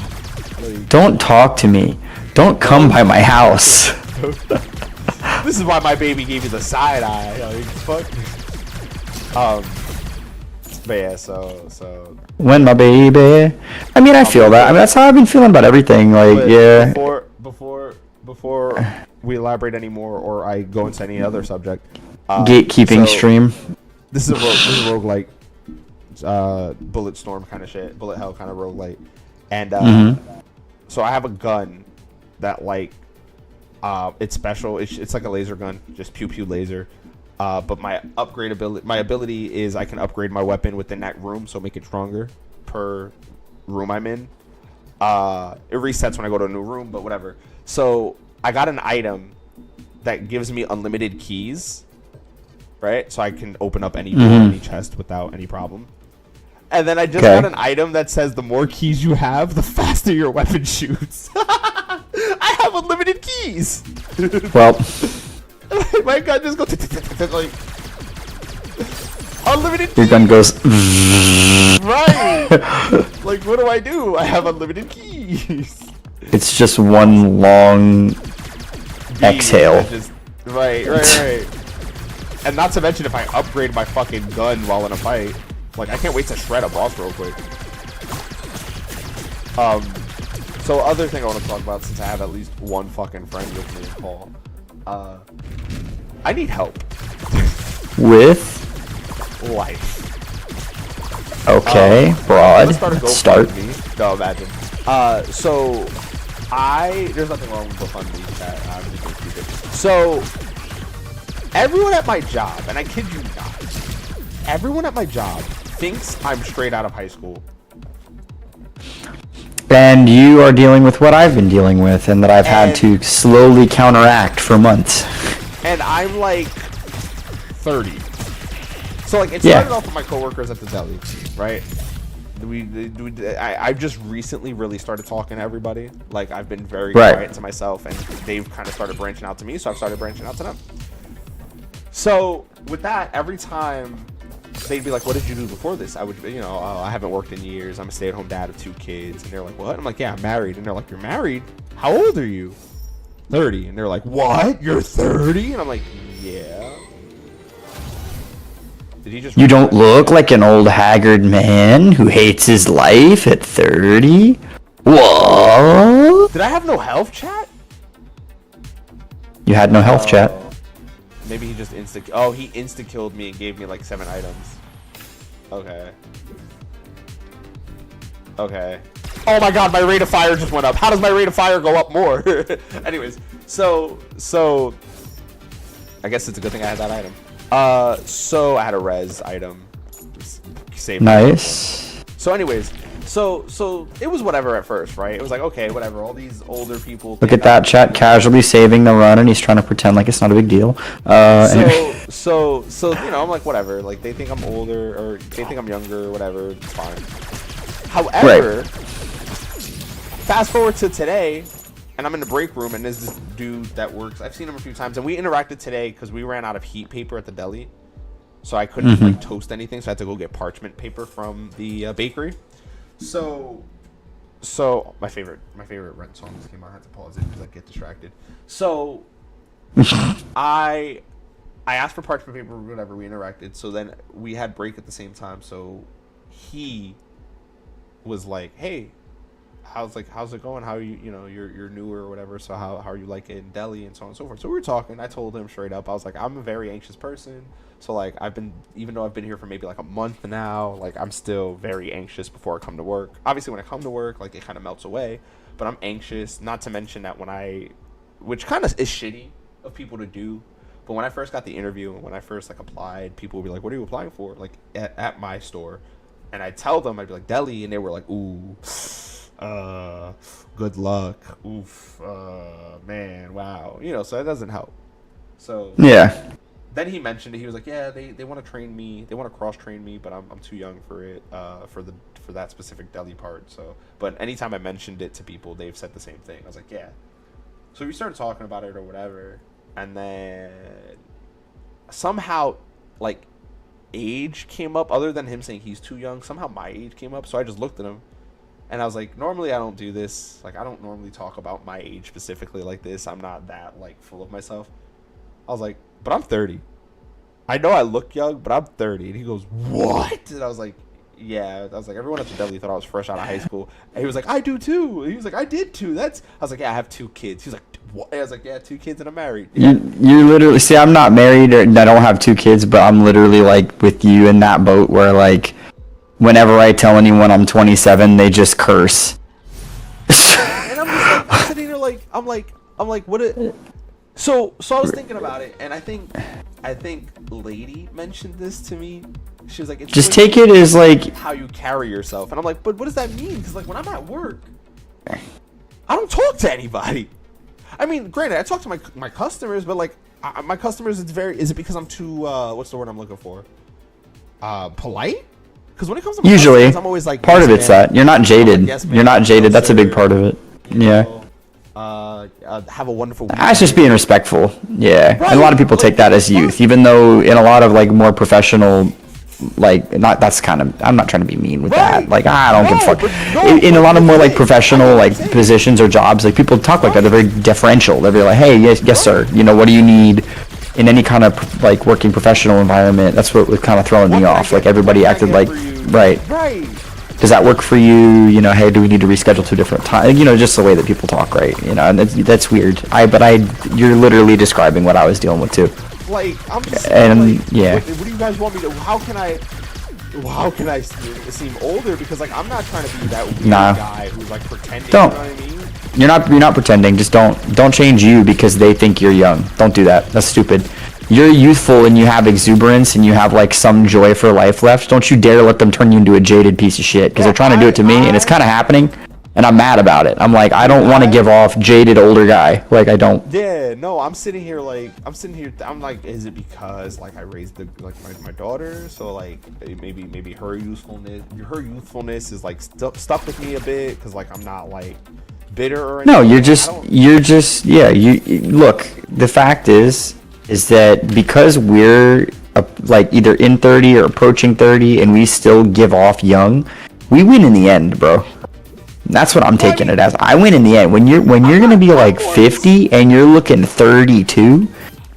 Like, Don't talk to me. Don't come by my house. this is why my baby gave you the side eye. Like, fuck. But yeah, so. When my baby. I mean, I feel that. I mean, that's how I've been feeling about everything. Like, But yeah. Before we elaborate anymore, or I go into any other subject. Gatekeeping stream. This is a roguelike, bullet storm kind of shit, bullet hell kind of roguelike, and so I have a gun that like, it's special. It's like a laser gun, just pew pew laser. But my ability is I can upgrade my weapon within that room, so make it stronger per room I'm in. It resets when I go to a new room, but whatever. So I got an item that gives me unlimited keys, right? So I can open up any door, any chest without any problem. And then I just got an item that says the more keys you have, the faster your weapon shoots. I have unlimited keys. Well, My gun just goes like unlimited keys. your gun goes. Right. Like what do? I have unlimited keys. It's just one long exhale. Right. And not to mention if I upgrade my fucking gun while in a fight, like I can't wait to shred a boss real quick. So other thing I want to talk about, since I have at least one fucking friend with me, Paul. I need help. With? Life. Okay, broad. Let's start. No, imagine. So there's nothing wrong with GoFundMe. I'm just gonna keep it. So everyone at my job, and I kid you not, everyone at my job thinks I'm straight out of high school. And you are dealing with what I've been dealing with, and that I've had And- to slowly counteract for months. And I'm like 30. So like it Yeah. started off with my coworkers at the deli, right? I've just recently really started talking to everybody. Like I've been very Right. quiet to myself, and they've kind of started branching out to me, so I've started branching out to them. So with that, every time they'd be like, "What did you do before this?" I would, oh, I haven't worked in years. I'm a stay-at-home dad of 2 kids, and they're like, "What?" I'm like, "Yeah, I'm married," and they're like, "You're married? How old are you?" 30, and they're like, "What? You're 30?" And I'm like, "Yeah." Did he just? You don't look like an old haggard man who hates his life at 30. What? Did I have no health chat? You had no health chat. Maybe he just he insta-killed me and gave me like 7 items. Okay. Okay. Oh my god, my rate of fire just went up. How does my rate of fire go up more? Anyways, so I guess it's a good thing I had that item. So I had a res item. Save Nice. So anyways, so it was whatever at first, right? It was like, okay, whatever. All these older people. Look think at that I'm- chat casually saving the run, and he's trying to pretend like it's not a big deal. Anyway. So I'm like, whatever. Like they think I'm older or they think I'm younger, whatever. It's fine. However, fast forward to today, and I'm in the break room, and there's this dude that works. I've seen him a few times, and we interacted today because we ran out of heat paper at the deli, so I couldn't like toast anything. So I had to go get parchment paper from the bakery. So my favorite Rent song just came on. I had to pause it because I get distracted. So I asked for parchment paper, whatever. We interacted. So then we had break at the same time. So he was like, "Hey, how's it going? How are you? You're newer or whatever. So how are you like in Delhi and so on and so forth." So we were talking. I told him straight up. I was like, "I'm a very anxious person. So like even though I've been here for maybe like a month now, like I'm still very anxious before I come to work. Obviously when I come to work, like it kind of melts away, but I'm anxious. Not to mention that which kind of is shitty of people to do, but when I first got the interview and when I first like applied, people would be like, "What are you applying for?" Like at my store, and I'd tell them, I'd be like, "Delhi," and they were like, "Ooh, good luck. Oof, man, wow." So that doesn't help. So Yeah. then he mentioned it. He was like, "Yeah, they want to train me. They want to cross train me, but I'm too young for it. For that specific deli part." So, but anytime I mentioned it to people, they've said the same thing. I was like, "Yeah." So we started talking about it or whatever, and then somehow, like, age came up. Other than him saying he's too young, somehow my age came up. So I just looked at him, and I was like, "Normally I don't do this. Like, I don't normally talk about my age specifically like this. I'm not that like full of myself." I was like, "But I'm 30. I know I look young, but I'm 30. And he goes, "What?" And I was like, "Yeah." I was like, "Everyone at the deli thought I was fresh out of high school." And he was like, "I do too." And he was like, "I did too." I was like, "Yeah, I have 2 kids." He was like, "What?" And I was like, "Yeah, 2 kids and I'm married." Yeah. You literally see. I'm not married, or I don't have 2 kids, but I'm literally like with you in that boat where like, whenever I tell anyone I'm 27, they just curse. And I'm just like, I'm sitting there like, I'm like, what it. So I was thinking about it, and I think Lady mentioned this to me. She was like, "It's Just what take it as like, how you carry yourself," and I'm like, "But what does that mean?" Because like when I'm at work, I don't talk to anybody. I mean, granted, I talk to my customers, but like my customers, is it because I'm too what's the word I'm looking for? Polite? Because when it comes to my usually customers, I'm always like, part of "Yes, it's ma'am." that you're not jaded. Yes, ma'am. You're not jaded. No, That's a big sir. part of it. You Yeah. know, have a wonderful week. That's just being respectful. Yeah. And a lot of people Right. take that as youth, even though in a lot of like more professional, like not that's kind of I'm not trying to be mean with Right. that. Like I don't give a No, fuck. but no, In a lot of more like right. professional I know what like I'm saying. positions or jobs, like people talk like that. They're very deferential. They're like, hey, yes, sir. You know, what do you need? In any kind of like working professional environment, that's what was kind of throwing What me can I off. get- Like everybody what acted can I like, get for you? right. Right. Does that work for you? You know, hey, do we need to reschedule to a different time? You know, just the way that people talk, right? You know, and that's weird. You're literally describing what I was dealing with too. Like I'm just And, like, yeah. What do you guys want me to? How can I seem older? Because like I'm not trying to be that weird Nah. guy who's like pretending. Don't. You know what I mean? You're not pretending. Just don't change you because they think you're young. Don't do that. That's stupid. You're youthful and you have exuberance and you have like some joy for life left. Don't you dare let them turn you into a jaded piece of shit because they're trying to do it to me and it's kind of happening. and I'm mad about it. I'm like, I don't want to give off jaded older guy. Like, I don't. Yeah, no, I'm sitting here, I'm like, is it because, like, I raised my daughter, so, like, maybe her youthfulness is, like, stuck with me a bit, because, like, I'm not, like, bitter or anything. No, yeah, you look, the fact is that because we're, like, either in 30 or approaching 30, and we still give off young, we win in the end, bro. That's what I'm taking it as. I win in the end. When you're gonna be like 50 and you're looking 32,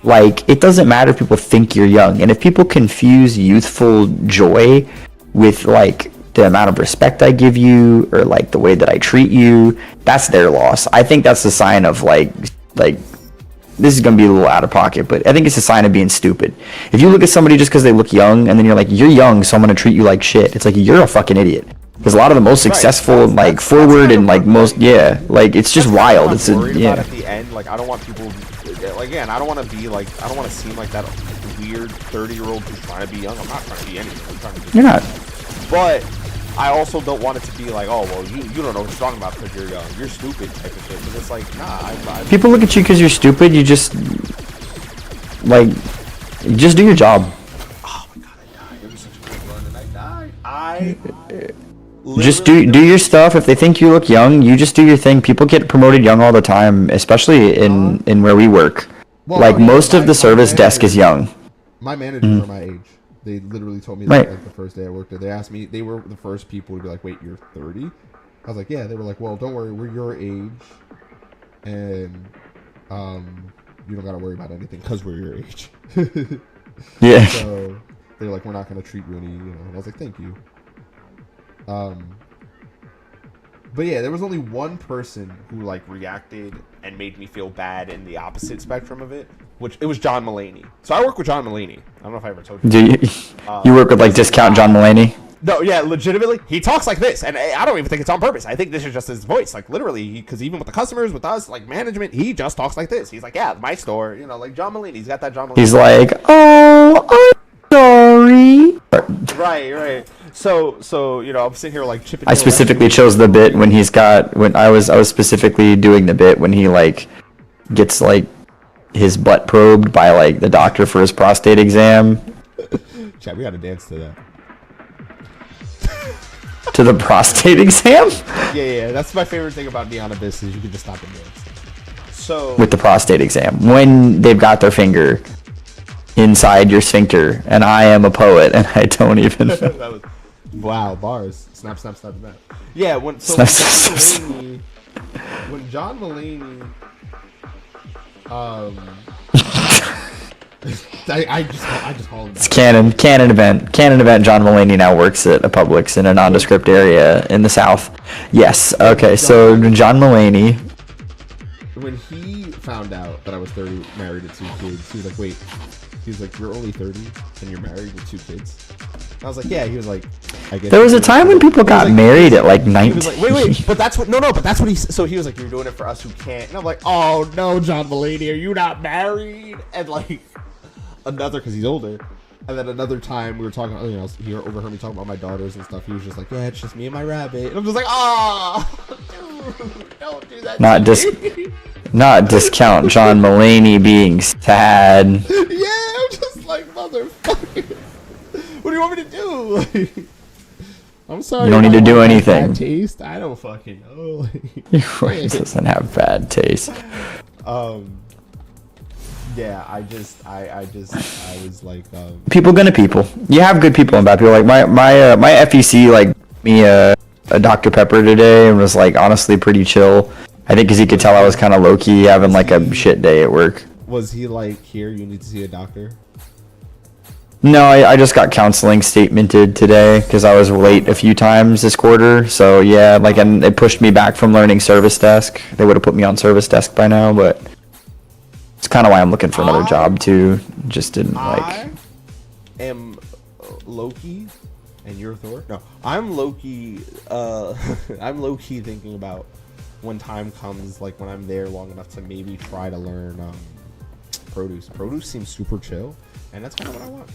like, it doesn't matter if people think you're young. And if people confuse youthful joy with, like, the amount of respect I give you or, like, the way that I treat you, that's their loss. I think that's a sign of like this is gonna be a little out of pocket, but I think it's a sign of being stupid. If you look at somebody just because they look young and then you're like, you're young, so I'm gonna treat you like shit, it's like, you're a fucking idiot. Because a lot of the most successful, like, forward and, like, most, yeah, like, it's just wild. It's yeah. At the end, like, I don't want people, like, again, I don't want to be like, I don't want to seem like that weird 30-year-old who's trying to be young. I'm not trying to be anything. I'm trying to be. You're not. But I also don't want it to be like, oh, well, you don't know what you're talking about because you're young. You're stupid type of shit. Because it's like, nah. People look at you because you're stupid. You just, like, just do your job. Oh my god, I died. It was such a good run, and I died. Just do your stuff. If they think you look young, you just do your thing. People get promoted young all the time, especially in where we work. Well, like, no, most of the service manager, desk is young. My managers are my age. They literally told me that, like, the first day I worked there. They asked me, they were the first people to be like, wait, you're 30? I was like, yeah. They were like, well, don't worry, we're your age, and you don't gotta worry about anything because we're your age. Yeah. So they're like, we're not gonna treat you any, And I was like, thank you. But yeah, there was only one person who, like, reacted and made me feel bad in the opposite spectrum of it, which it was John Mulaney. So I work with John Mulaney. I don't know if I ever told you. Do you? You work with, like, discount John Mulaney? No, yeah, legitimately, he talks like this, and I don't even think it's on purpose. I think this is just his voice, like, literally, because even with the customers, with us, like, management, he just talks like this. He's like, yeah, my store, like John Mulaney. He's got that John Mulaney. He's like, oh, I'm sorry. Right. So I'm sitting here like chipping. I specifically chose the bit when I was specifically doing the bit when he, like, gets, like, his butt probed by, like, the doctor for his prostate exam. Chat, we gotta dance to that. To the prostate exam? Yeah. That's my favorite thing about Neon Abyss is you can just stop and dance. So With the prostate exam, when they've got their finger inside your sphincter, and I am a poet, and I don't even know. That was, wow, bars. Snap. Yeah, when John Mulaney, I just hauled him. It's canon event. John Mulaney now works at a Publix in a nondescript area in the South. Yes. Okay. So John Mulaney. When he found out that I was 30, married with 2 kids, he was like, "Wait." He was like, "You're only 30 and you're married with 2 kids." And I was like, "Yeah." He was like, "I guess." There was a time when people got married at like 19. He was like, wait, but that's what he. So he was like, "You're doing it for us who can't." And I'm like, "Oh no, John Mulaney, are you not married?" And like another, because he's older. And then another time we were talking, he overheard me talking about my daughters and stuff. He was just like, "Yeah, it's just me and my rabbit." And I'm just like, dude, don't do that. Not discount John Mulaney being sad. Yeah, I'm just like, motherfucker. What do you want me to do? Like, I'm sorry. You don't need to do anything. Bad taste. I don't fucking know. Your voice doesn't have bad taste. Yeah, I was like, people gonna people. You have good people and bad people. Like my FEC, like, me a Dr. Pepper today, and was, like, honestly pretty chill. I think because he could tell I was kind of low key having, like, a shit day at work. Was he like, "Here, you need to see a doctor"? No, I just got counseling statemented today because I was late a few times this quarter. So yeah, like, and it pushed me back from learning service desk. They would have put me on service desk by now, but it's kind of why I'm looking for another job too. Just didn't like. I am Loki, and you're Thor. No, I'm Loki. I'm Loki thinking about when time comes, like when I'm there long enough to maybe try to learn produce. Produce seems super chill, and that's kind of what I want.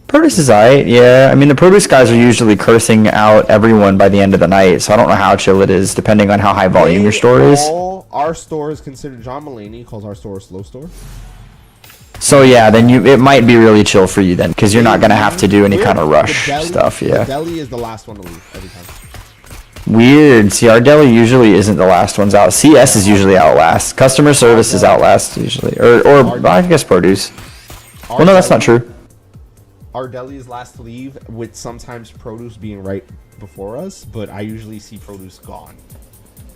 Produce is alright, yeah. I mean, the produce guys are usually cursing out everyone by the end of the night, so I don't know how chill it is, depending on how high volume your store is. Our store is considered. John Mulaney calls our store a slow store. So yeah, then it might be really chill for you then, because you're not gonna have to do any kind of rush stuff, The yeah. deli is the last one to leave every time. Weird. See, our deli usually isn't the last ones out. CS is usually out last. Customer service is out last usually, or I guess produce. Our Well, no, that's deli- not true. Our deli is last to leave, with sometimes produce being right before us, but I usually see produce gone.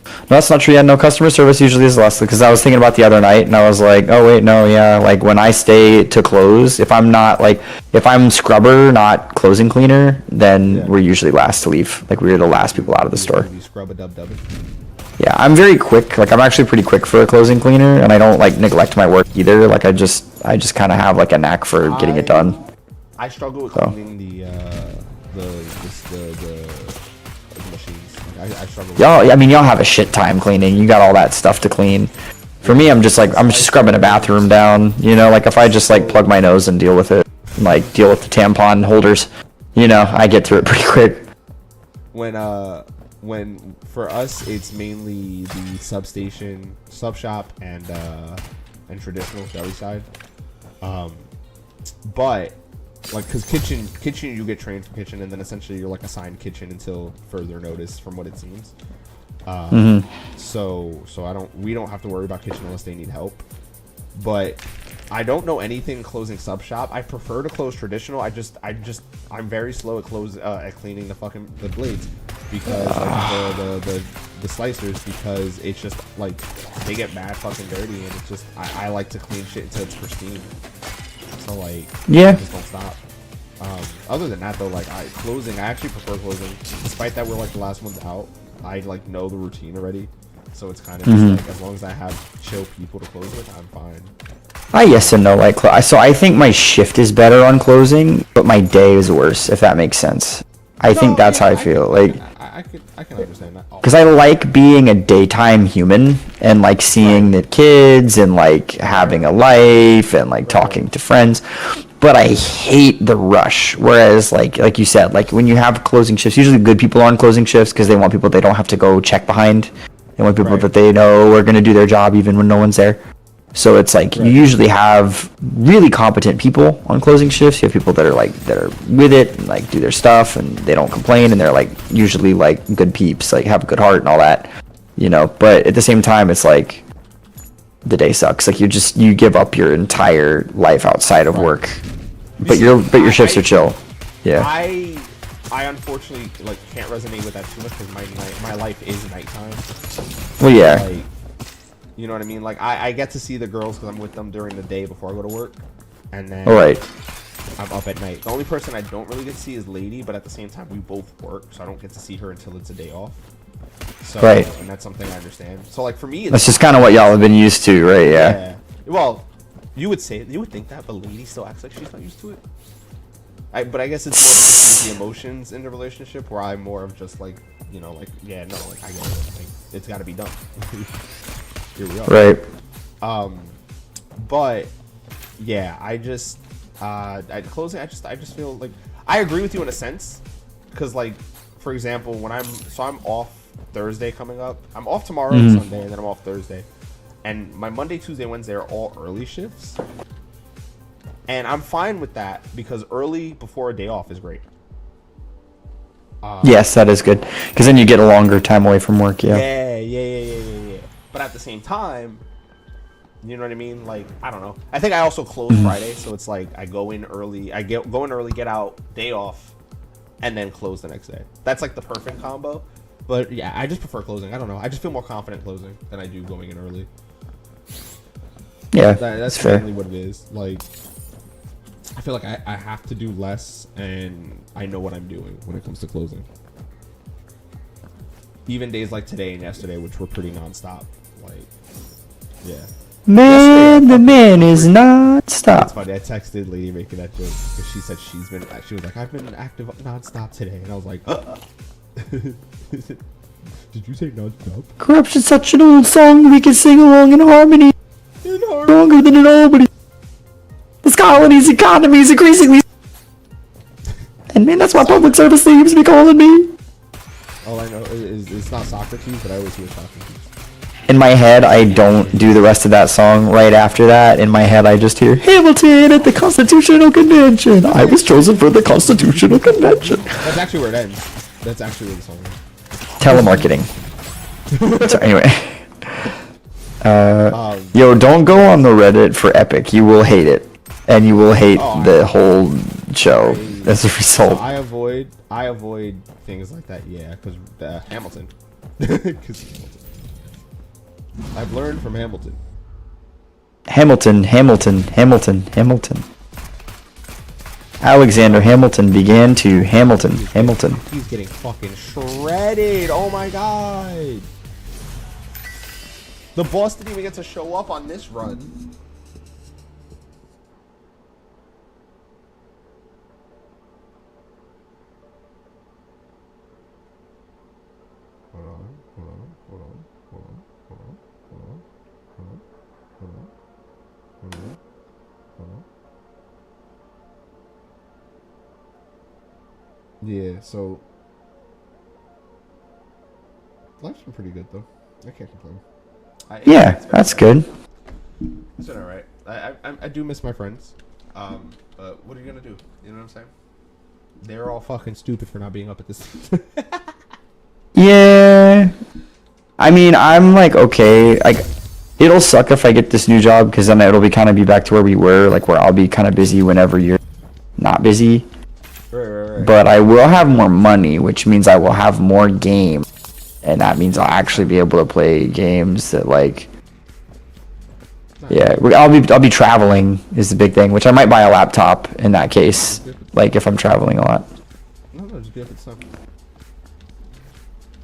No, that's not true. Yeah, no, customer service usually is last because I was thinking about the other night and I was like, oh wait, no, yeah, like when I stay to close, if I'm scrubber, not closing cleaner, then Yeah. we're usually last to leave. Like we're the last people out of the store. You scrub a dub. Yeah, I'm very quick. Like I'm actually pretty quick for a closing cleaner, and I don't like neglect my work either. Like I just kind of have like a knack for getting it done. I struggle with So. cleaning the machines. Like, I struggle. With Y'all, I mean, y'all have a shit time cleaning. You got all that stuff to clean. For me, I'm just scrubbing a bathroom down. You know, like if I just like plug my nose and deal with it, like deal with the tampon holders, you know, I get through it pretty quick. When for us it's mainly the substation, sub shop, and traditional deli side. But like, cause kitchen you get trained for kitchen, and then essentially you're like assigned kitchen until further notice, from what it seems. So we don't have to worry about kitchen unless they need help. But I don't know anything closing sub shop. I prefer to close traditional. I'm very slow at cleaning the blades, because like, the slicers, because it's just like they get mad fucking dirty, and it's just I like to clean shit until it's pristine. So like, Yeah. I just don't stop. Other than that though, like I actually prefer closing, despite that we're like the last ones out. I like know the routine already, so it's kind of just like, as long as I have chill people to close with, I'm fine. Yes and no. Like, so I think my shift is better on closing, but my day is worse, if that makes sense. I think that's how I feel. Like, I can understand that. because I like being a daytime human and like seeing the kids and like having a life and like talking to friends, but I hate the rush. Whereas like you said, like when you have closing shifts, usually good people are on closing shifts because they want people they don't have to go check behind. They want people that they know are going to do their job even when no one's there. So it's like you usually have really competent people on closing shifts. You have people that are with it and like do their stuff and they don't complain, and they're like usually like good peeps, like have a good heart and all that, you know. But at the same time, it's like the day sucks. Like you give up your entire life outside of work, but your shifts are chill. Yeah. I unfortunately like can't resonate with that too much, because my life is nighttime. Well, yeah. Like, you know what I mean? Like I get to see the girls because I'm with them during the day before I go to work, and then All right. I'm up at night. The only person I don't really get to see is Lady, but at the same time we both work, so I don't get to see her until it's a day off. So, Right. And that's something I understand. So like for me, it's That's just kind of what y'all have been used to, right? Yeah. yeah. Well, you would think that, but Lady still acts like she's not used to it. But I guess it's more just the emotions in the relationship, where I'm more of just like, you know, like, yeah, no, like I get it. Like, it's got to be done. Here we are. Right. But yeah, I just closing. I just feel like I agree with you in a sense, because like, for example, when I'm off Thursday coming up. I'm off tomorrow and Sunday, and then I'm off Thursday. And my Monday, Tuesday, Wednesday are all early shifts. And I'm fine with that, because early before a day off is great. Yes, that is good, because then you get a longer time away from work. Yeah. Yeah. But at the same time, you know what I mean? Like, I don't know. I think I also close Friday, so it's like I go in early. I go in early, get out, day off, and then close the next day. That's like the perfect combo. But yeah, I just prefer closing. I don't know. I just feel more confident closing than I do going in early. Yeah, That's fair. mainly what it is. Like, I feel like I have to do less, and I know what I'm doing when it comes to closing. Even days like today and yesterday, which were pretty nonstop. Like, yeah. Man, the man is not It's stop. funny. I texted Lady making that joke because she said she was like, I've been active nonstop today, and I was like, did you say nonstop? Corruption's such an old song we can sing along in harmony. Stronger than nobody. This colony's economy is increasingly. And man, that's why public service seems to be calling me. All I know is it's not Socrates, but I always hear Socrates. In my head, I don't do the rest of that song right after that. In my head, I just hear Hamilton at the Constitutional Convention. I was chosen for the Constitutional Convention. That's actually where it ends. That's actually where the song ends. Telemarketing. So anyway. Yo, don't go on the Reddit for Epic. You will hate it. And you will hate the whole show as a result. I avoid things like that, yeah, because Hamilton. 'Cause Hamilton. I've learned from Hamilton. Hamilton. Alexander Hamilton began to Hamilton. He's getting fucking shredded. Oh my god. The boss didn't even get to show up on this run. Yeah, so life's been pretty good though. I can't complain. Yeah, that's good. It's been alright. I do miss my friends. But what are you gonna do? You know what I'm saying? They're all fucking stupid for not being up at this. Yeah. I mean, I'm like, okay, like, it'll suck if I get this new job, because then it'll be kind of be back to where we were, like, where I'll be kind of busy whenever you're not busy. Right. But I will have more money, which means I will have more game, and that means I'll actually be able to play games that, like, yeah, I'll be traveling is the big thing, which I might buy a laptop in that case, like if I'm traveling a lot. No, just be up at this time.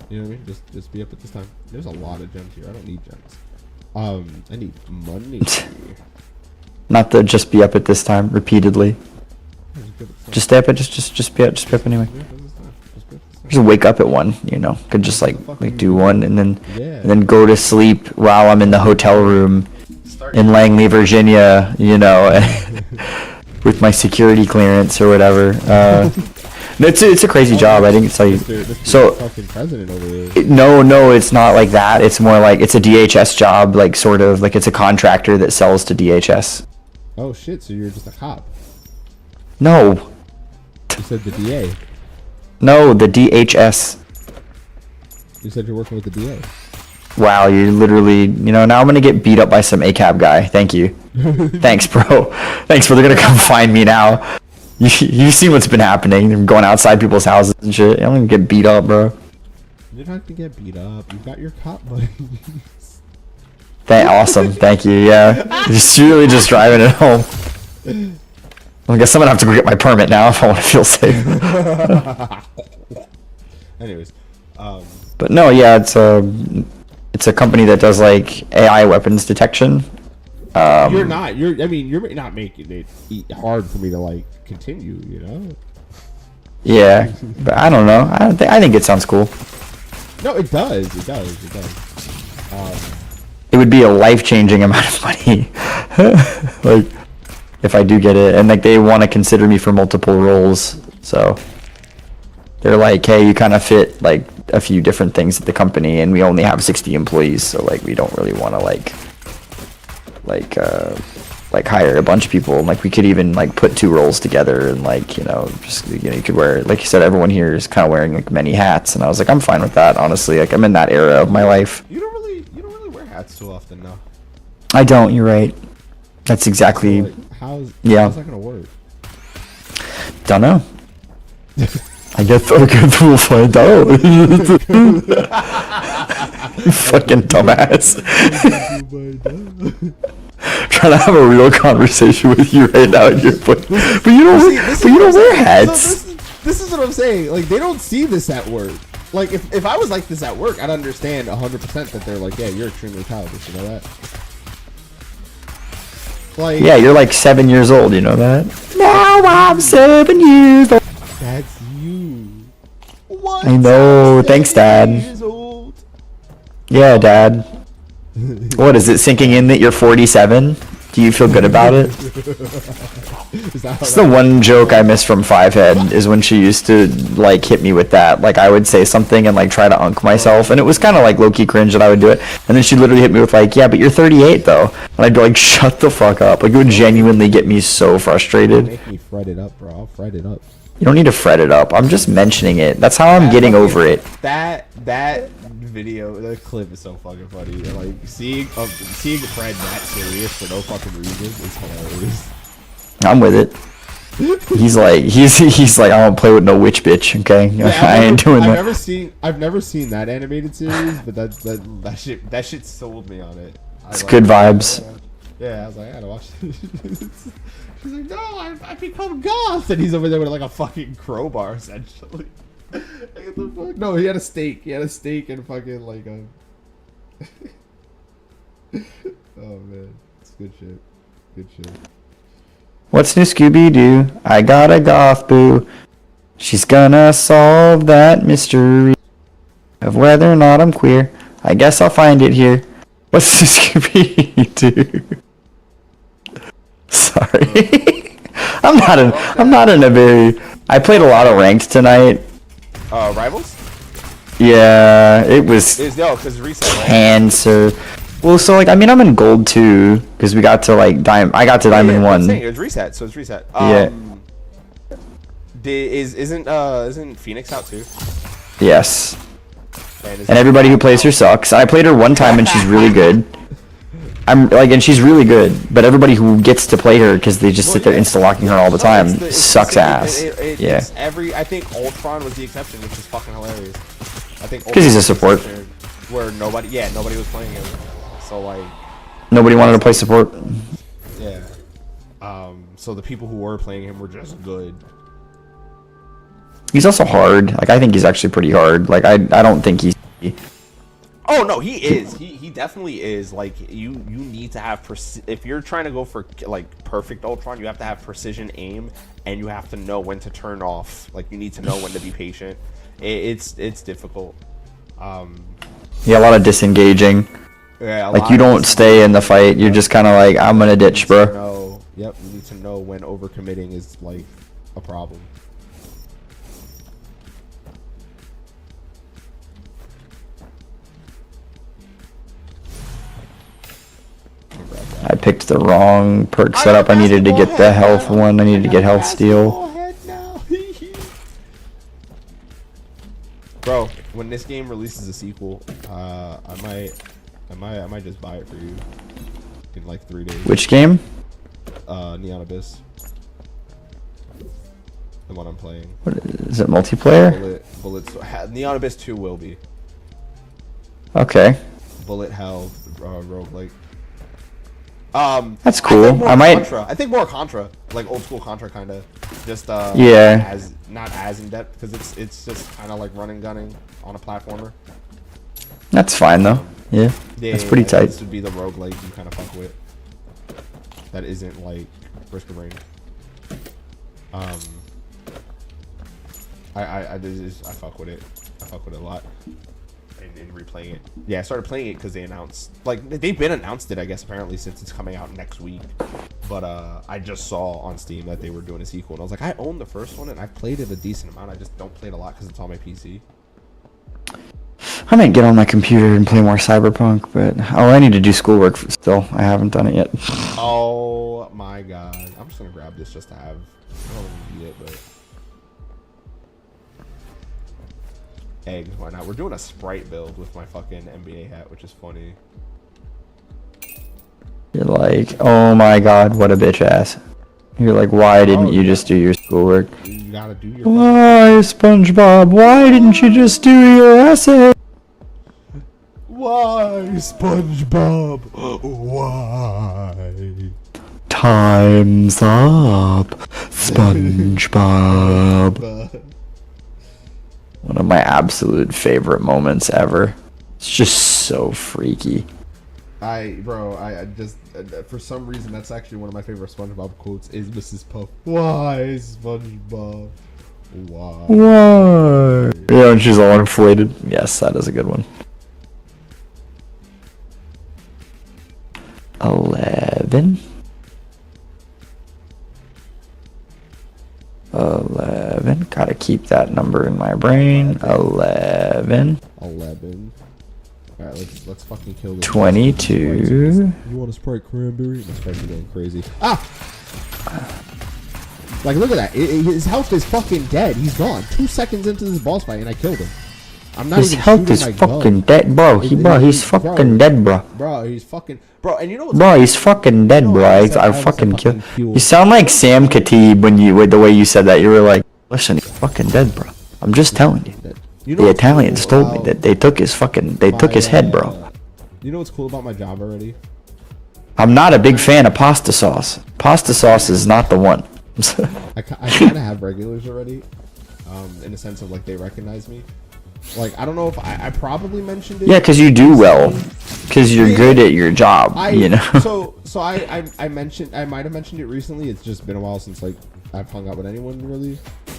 You know what I mean? Just be up at this time. There's a lot of gems here. I don't need gems. I need money. Not to just be up at this time repeatedly. Just stay up at just be up anyway. Just wake up at 1, you know. Could just like do one and then go to sleep while I'm in the hotel room in Langley, Virginia, you know, with my security clearance or whatever. It's a crazy job. I didn't tell you. So fucking president over there. no, it's not like that. It's more like it's a DHS job, like sort of like it's a contractor that sells to DHS. Oh shit! So you're just a cop? No. You said the DA. No, the DHS. You said you're working with the DA. Wow, you literally, you know, now I'm gonna get beat up by some ACAB guy. Thank you. Thanks, bro. Thanks, bro. They're gonna come find me now. You've seen what's been happening. They're going outside people's houses and shit. I'm gonna get beat up, bro. You don't have to get beat up. You got your cop buddies. Awesome. Thank you. Yeah. Just really just driving it home. I guess I'm gonna have to go get my permit now if I want to feel safe. Anyways, but no, yeah, it's a company that does like AI weapons detection. you're not making it hard for me to like continue, you know? Yeah, but I don't know. I think it sounds cool. No, it does. It would be a life-changing amount of money, like if I do get it, and like they want to consider me for multiple roles, so they're like, hey, you kind of fit like a few different things at the company, and we only have 60 employees, so like we don't really want to like hire a bunch of people. Like we could even like put 2 roles together, and like, you know, just, you know, you could wear, like you said, everyone here is kind of wearing like many hats, and I was like, I'm fine with that, honestly. Like I'm in that era of my life. You don't really wear hats too often, though. I don't. You're right. That's exactly. So, like, how's that gonna work? Don't know. I guess we'll find out. You fucking dumbass. Trying to have a real conversation with you right now. But you don't wear hats. This is what I'm saying. Like, they don't see this at work. Like, if I was like this at work, I'd understand 100% that they're like, yeah, you're extremely childish. You know that? Like, yeah, you're like 7 years old. You know that? Now I'm 7 years old. That's you. What? I know. Thanks, Dad. Years old. Yeah, Dad. What is it sinking in that you're 47? Do you feel good about it? Is that how It's that- the one joke I miss from Fivehead is when she used to like hit me with that. Like I would say something and like try to unk myself, and it was kind of like low-key cringe that I would do it. And then she'd literally hit me with like, "Yeah, but you're 38 though," and I'd be like, "Shut the fuck up!" Like it would genuinely get me so frustrated. Make me fret it up, bro. I'll fret it up. You don't need to fret it up. I'm just mentioning it. That's how I'm getting over it. That video, that clip is so fucking funny. Like seeing Fred that serious for no fucking reason is hilarious. I'm with it. He's like, I don't play with no witch bitch. Okay, I ain't doing that. I've never seen that animated series, but that shit sold me on it. It's good vibes. Yeah, I was like, I gotta watch this. She's like, no, I've become goth, and he's over there with like a fucking crowbar, essentially. Like, what the fuck? No, he had a stake. He had a stake and fucking like a. Oh man, it's good shit. Good shit. What's new, Scooby-Doo? I got a goth boo. She's gonna solve that mystery of whether or not I'm queer. I guess I'll find it here. What's new, Scooby-Doo? Sorry. I'm not in a very... I played a lot of ranked tonight. Rivals? Yeah, it was Because reset, right? cancer. Well, so like, I mean, I'm in gold 2 because we got to like I got to diamond 1. It was reset, so it's reset. Yeah. Isn't Phoenix out too? Yes. And Everybody who plays her sucks. I played her one time and she's really good. And she's really good, but everybody who gets to play her because they just sit there insta-locking her all the time sucks ass. Yeah. I think Ultron was the exception, which is fucking hilarious. I think 'Cause he's a support. Where nobody was playing him. So like, Nobody wanted to play support. yeah. So the people who were playing him were just good. He's also hard. Like I think he's actually pretty hard. Like I don't think he's. Oh no, he is. He definitely is. Like you need to have if you're trying to go for like perfect Ultron, you have to have precision aim, and you have to know when to turn off. Like you need to know when to be patient. It's difficult. Yeah, a lot of disengaging. Yeah, Like you don't stay in the fight. You're just kind of like, I'm gonna ditch, bro. No. Yep. You need to know when overcommitting is like a problem. I picked the wrong perk setup. I needed to get the health one. I needed to get health steal. Bro, when this game releases a sequel, I might just buy it for you in like 3 days. Which game? Neon Abyss. The one I'm playing. What is it? Multiplayer? Neon Abyss 2 will be. Okay. Bullet Hell roguelike. That's cool. I might. Contra. I think more Contra, like old school Contra, kind of. Just Yeah. Not as in depth because it's just kind of like running gunning on a platformer. That's fine though. Yeah. That's pretty tight. This would be the roguelike you kind of fuck with. That isn't like Risk of Rain. I fuck with it. I fuck with it a lot. In replaying it. Yeah, I started playing it because they announced, like, they've been announced it, I guess, apparently, since it's coming out next week. But I just saw on Steam that they were doing a sequel, and I was like, I own the first one, and I've played it a decent amount. I just don't play it a lot because it's on my PC. I might get on my computer and play more Cyberpunk, but I need to do schoolwork still. I haven't done it yet. Oh my god. I'm just gonna grab this just to have. I don't really need it, but. Eggs, why not? We're doing a Sprite build with my fucking NBA hat, which is funny. You're like, oh my god, what a bitch ass. You're like, why didn't you just do your schoolwork? You gotta do your. Why, SpongeBob? Why didn't you just do your essay? Why, SpongeBob? Why? Time's up, SpongeBob. One of my absolute favorite moments ever. It's just so freaky. I just for some reason that's actually one of my favorite SpongeBob quotes is Mrs. Puff. Why, SpongeBob? Why? Why? Yeah, and she's all inflated. Yes, that is a good one. 11. Gotta keep that number in my brain. 11. 11. All right, let's fucking kill this. 22. You want a Sprite cranberry? My Sprite's going crazy. Ah! Like, look at that. His health is fucking dead. He's gone. 2 seconds into this boss fight, and I killed him. I'm not His even health shooting is my fucking gun. dead, bro. He's fucking dead, bro. Bro, he's fucking... Bro, and you know what's... Bro, he's fucking dead, You know bro. what I I, said? I was fucking fucking killed. fuel. You sound like Sam Khatib when you, with the way you said that. You were like, listen, he's fucking dead, bro. I'm just telling you. You know The what's Italians cool told me about that they took his fucking, they took his my, head, bro. You know what's cool about my job already? I'm not a big fan of pasta sauce. Pasta sauce is not the one. I kind of have regulars already, in the sense of like they recognize me. Like I don't know if I probably mentioned it. Yeah, because you do well. Because you're good at your job, you know? So I mentioned, I might have mentioned it recently. It's just been a while since like I've hung out with anyone really,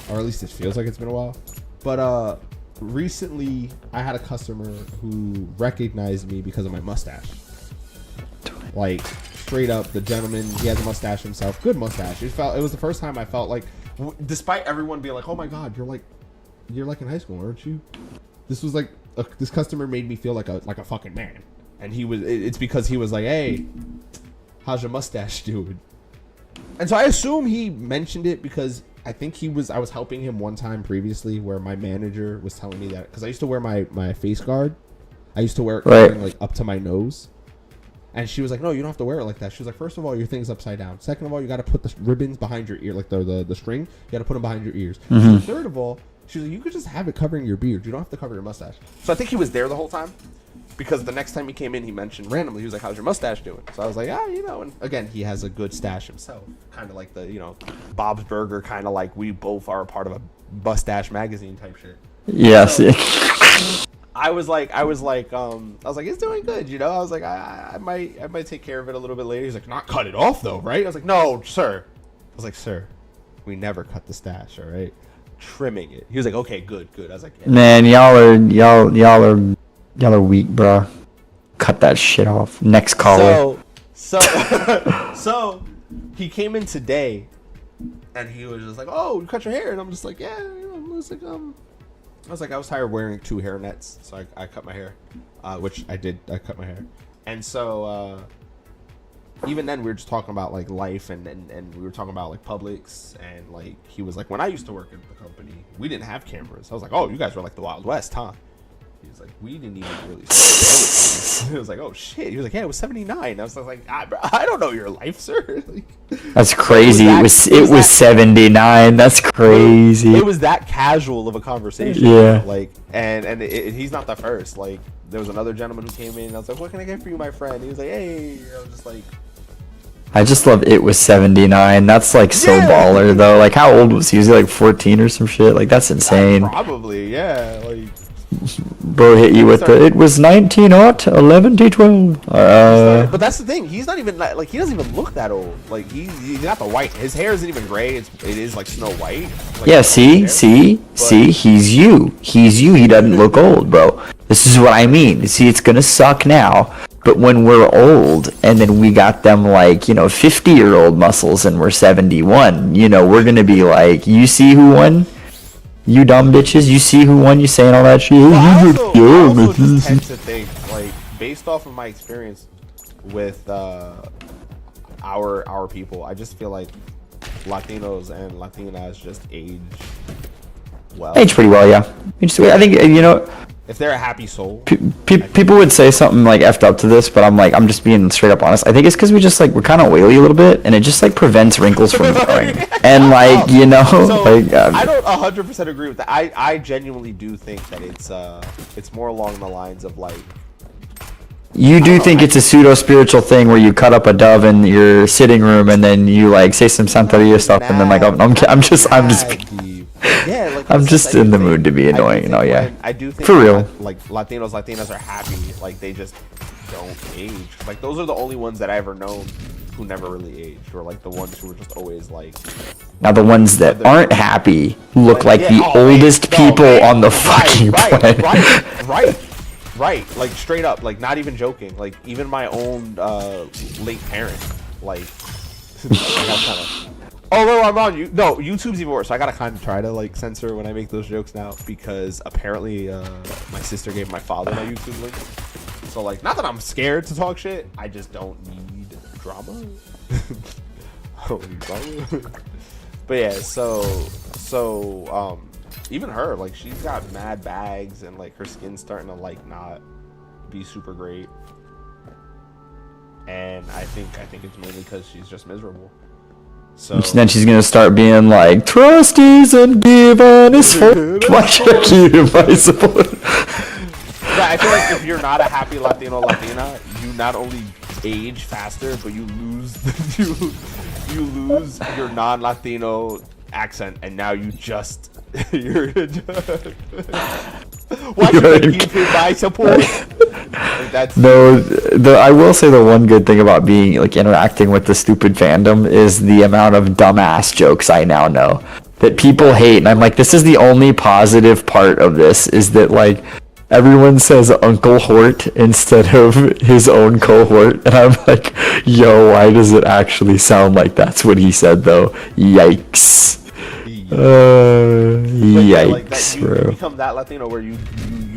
or at least it feels like it's been a while. But recently I had a customer who recognized me because of my mustache. Like straight up, the gentleman, he has a mustache himself, good mustache. It was the first time I felt like, despite everyone being like, "Oh my God, you're like in high school, aren't you?" This was like this customer made me feel like a fucking man, and it's because he was like, "Hey, how's your mustache doing?" And so I assume he mentioned it because I think I was helping him one time previously where my manager was telling me that, because I used to wear my face guard, I used to wear it covering, like up to my nose. And she was like, "No, you don't have to wear it like that." She was like, "First of all, your thing's upside down. Second of all, you got to put the ribbons behind your ear, like the string. You got to put them behind your ears. Mm-hmm. Third of all, she was like, you could just have it covering your beard. You don't have to cover your mustache." So I think he was there the whole time, because the next time he came in, he mentioned randomly, he was like, "How's your mustache doing?" So I was like, "Ah, you know." And again, he has a good stash himself, kind of like the Bob's Burger, kind of like we both are a part of a mustache magazine type shit. Yes. I was like, it's doing good, you know. I was like, I might take care of it a little bit later. He's like, "Not cut it off though, right?" I was like, "No, sir." I was like, "Sir, we never cut the stash, all right? Trimming it." He was like, "Okay, good." I was like, yeah. Man, y'all are weak, bro. Cut that shit off. Next caller. So he came in today, and he was just like, "Oh, you cut your hair," and I'm just like, "Yeah." I was like, I was tired of wearing 2 hair nets, so I cut my hair, which I did. I cut my hair, and so even then we were just talking about like life, and we were talking about like Publix, and like he was like, when I used to work at the company, we didn't have cameras. I was like, "Oh, you guys were like the Wild West, huh?" He was like, "We didn't even really." He was like, "Oh shit." He was like, "Yeah, it was 79." I was like, I don't know your life, sir." Like, That's crazy. It was 79. That's crazy. It was that casual of a conversation. Yeah. Like, and he's not the first. Like, there was another gentleman who came in, and I was like, "What can I get for you, my friend?" He was like, "Hey." I was just like, I just love it was 79. That's like so Yeah. baller though. Like how old was he? Was he like 14 or some shit? Like that's insane. Probably, yeah. Like, Bro hit you with the, it was 1911 to 12. but that's the thing. He's not even like, he doesn't even look that old. Like he's got the white. His hair isn't even gray. It is like Snow White. Like, Yeah, hair. see, he's you. He doesn't look old, bro. This is what I mean. See, it's gonna suck now, but when we're old, and then we got them like, 50-year-old muscles, and we're 71, we're gonna be like, you see who won? You dumb bitches, you see who won? You saying all that shit? I also just tend to think, like, based off of my experience with our people, I just feel like Latinos and Latinas just age well. Age pretty well, yeah. I think, If they're a happy soul. people would say something like effed up to this, but I'm just being straight up honest. I think it's because we're kind of oily a little bit, and it just like prevents wrinkles from growing. And like, So, like I don't 100% agree with that. I genuinely do think that it's more along the lines of like, you do think it's a pseudo spiritual thing where you cut up a dove in your sitting room and then you like say some Santeria stuff and then like I'm just yeah, like, I'm just in the mood to be annoying. No, yeah. I do think For real. like Latinas are happy. Like they just don't age. Like those are the only ones that I ever known who never really aged, or like the ones who were just always like. Now the ones that aren't happy look like the oldest people on the fucking planet. Right. Like straight up. Like not even joking. Like even my own late parent. Like Although I'm on you, no, YouTube's even worse. So I gotta kind of try to like censor when I make those jokes now because apparently my sister gave my father my YouTube link. So like, not that I'm scared to talk shit, I just don't need drama. I don't need drama. But yeah, so even her, like, she's got mad bags and like her skin's starting to like not be super great. And I think it's mainly because she's just miserable. So then she's gonna start being like, trust isn't given, it's for why should I keep advisable? yeah, I feel like if you're not a happy Latina, you not only age faster, but you lose you lose your non-Latino accent, and now you just you're why should I keep my support? Like, that's No, I will say the one good thing about being like interacting with the stupid fandom is the amount of dumbass jokes I now know that people hate, and I'm like, this is the only positive part of this is that like everyone says Uncle Hort instead of his own cohort, and I'm like, yo, why does it actually sound like that's what he said though? Yikes. yeah, like that, Yikes, you bro. become that Latino where you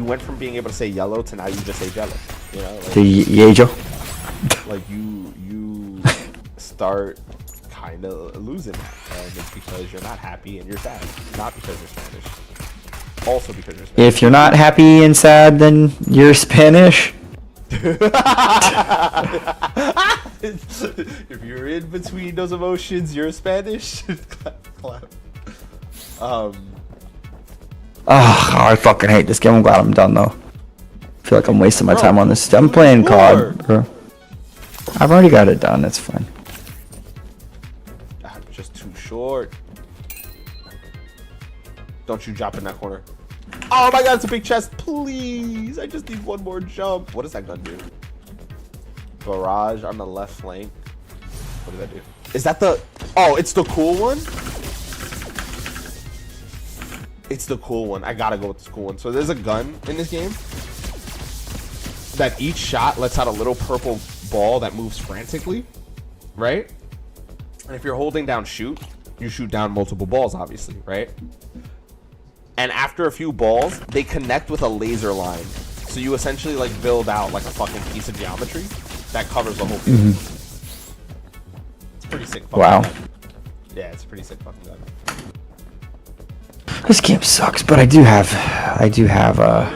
went from being able to say yellow to now you just say jello. You know, like, The Yejo. like you start kind of losing that, and it's because you're not happy and you're sad, not because you're Spanish. Also because you're Spanish. If you're not happy and sad, then you're Spanish. If you're in between those emotions, you're Spanish. Clap. I fucking hate this game. I'm glad I'm done though. I feel like I'm wasting my Bro, time on this. I'm playing Lord. COD, bro. I've already got it done. It's fine. I'm just too short. Don't you drop in that corner. Oh my god, it's a big chest. Please. I just need one more jump. What does that gun do? Barrage on the left flank. What does that do? Is that the... Oh, it's the cool one? It's the cool one. I gotta go with this cool one. So there's a gun in this game that each shot lets out a little purple ball that moves frantically, right? And if you're holding down shoot, you shoot down multiple balls, obviously, right? And after a few balls, they connect with a laser line. So you essentially like build out like a fucking piece of geometry that covers the whole field. It's pretty sick fucking Wow. gun. Yeah, it's a pretty sick fucking gun. This game sucks, but I do have Call of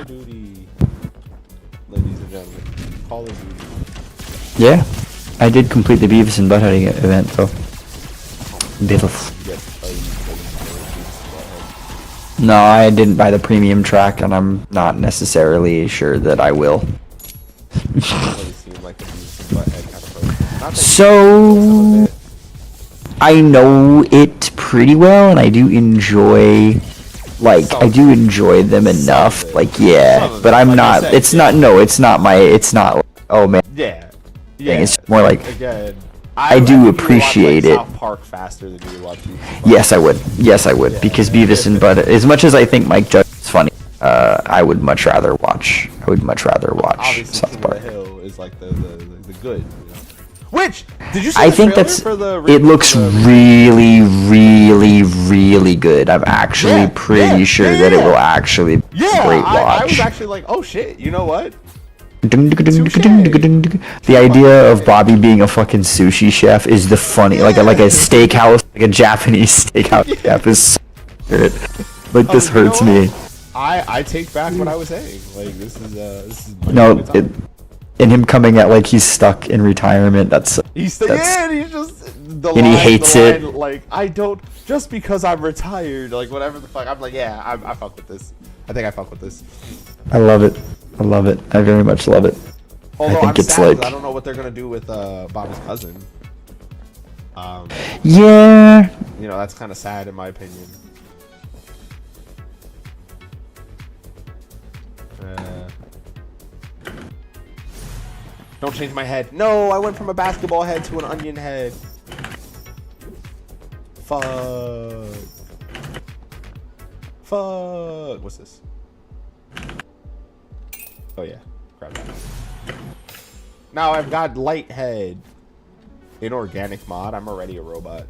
Duty, ladies and gentlemen. Call of Duty. yeah. I did complete the Beavis and Butthead event though. Beavis. No, I didn't buy the premium track, and I'm not necessarily sure that I will. So I know it pretty well, and I do enjoy, like, I do enjoy them enough. Like, yeah, but I'm not. It's not. No, it's not my. It's not. Like, oh man. Yeah. It's more like. Again, I do think you would appreciate watch, it. like, South Park faster than you would watch Beavis. Yes, I would. Yes, I would. Yeah. Because Beavis and Butthead, as much as I think Mike Judge is funny, I would much rather watch. I would much rather watch Obviously, South King Park. of the Hill is like the good. You know? Which did you see? I the think trailer that's. for the It looks really, really, really good. I'm actually Yeah, pretty yeah, sure yeah, that it yeah. will actually be a great watch. I was actually like, oh shit, you know what? The idea of Bobby being a fucking sushi chef is the funny, like a steakhouse, like a Japanese steakhouse chef is so good. Like, this You know hurts what? me. I take back what I was saying. Like this is my No, favorite time. and him coming out like he's stuck in retirement. That's He's that's- and he's just the And he line, hates the it. line, like I don't just because I'm retired, like whatever the fuck. I'm like, yeah, I fuck with this. I think I fuck with this. I love it. I love it. I very much love it. Although think I'm it's sad 'cause like- I don't know what they're gonna do with Bobby's cousin. Yeah. You know, that's kind of sad in my opinion. Don't change my head. No, I went from a basketball head to an onion head. Fuck. Fuck. What's this? Oh yeah, grab that. Now I've got light head. Inorganic mod. I'm already a robot.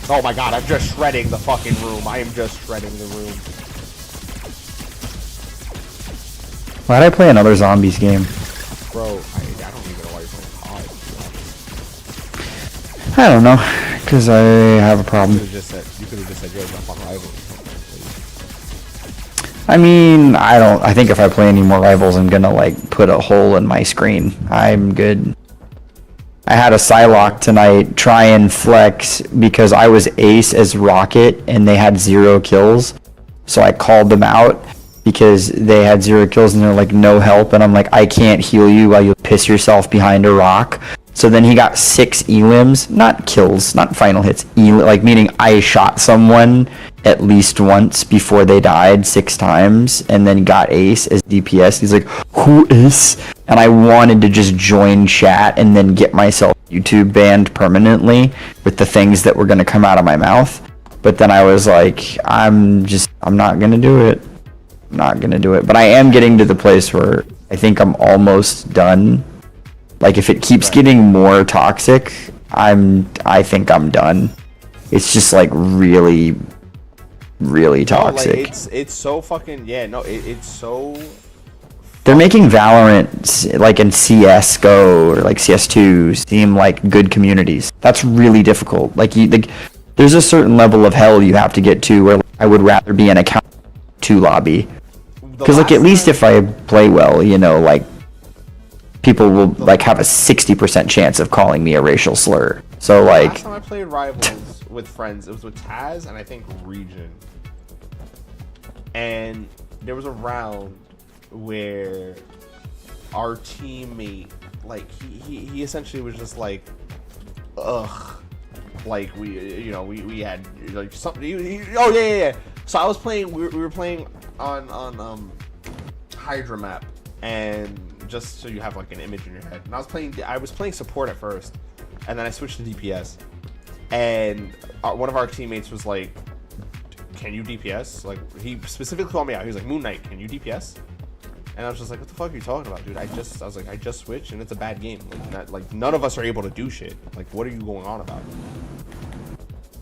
Oh my god, I'm just shredding the fucking room. I am just shredding the room. Why'd I play another zombies game? Bro, I don't even know why you're playing COD. I don't know, because I have a problem. You could have just said, yo, jump on Rivals. I mean, I think if I play any more Rivals, I'm gonna, like, put a hole in my screen. I'm good. I had a Psylocke tonight try and flex because I was ace as Rocket and they had 0 kills. So I called them out because they had 0 kills and they're like, no help. And I'm like, I can't heal you while you piss yourself behind a rock. So then he got 6 elims, not kills, not final hits, like meaning I shot someone at least once before they died 6 times and then got ace as DPS. He's like, who is? And I wanted to just join chat and then get myself YouTube banned permanently with the things that were going to come out of my mouth. But then I was like, I'm not going to do it. I'm not going to do it. But I am getting to the place where I think I'm almost done. Like if it keeps getting more toxic, I think I'm done. It's just like really toxic. No, like, it's so fucking, yeah, no, it's so... They're making Valorant, like in CS:GO or like CS2, seem like good communities. That's really difficult. Like there's a certain level of hell you have to get to where like, I would rather be in a count 2 lobby. Because like at least if I play well, you know, like people will like have a 60% chance of calling me a racial slur. So like... Last time I played Rivals with friends, it was with Taz and I think Region. And there was a round where our teammate, like, he essentially was just like, ugh. Like, we had, like, something, oh, yeah. So I was playing, we were playing on Hydra map, and just so you have, like, an image in your head. And I was playing support at first, and then I switched to DPS. And one of our teammates was like, can you DPS? Like, he specifically called me out. He was like, Moon Knight, can you DPS? And I was just like, what the fuck are you talking about, dude? I was like, I just switched and it's a bad game. Like, none of us are able to do shit. Like, what are you going on about?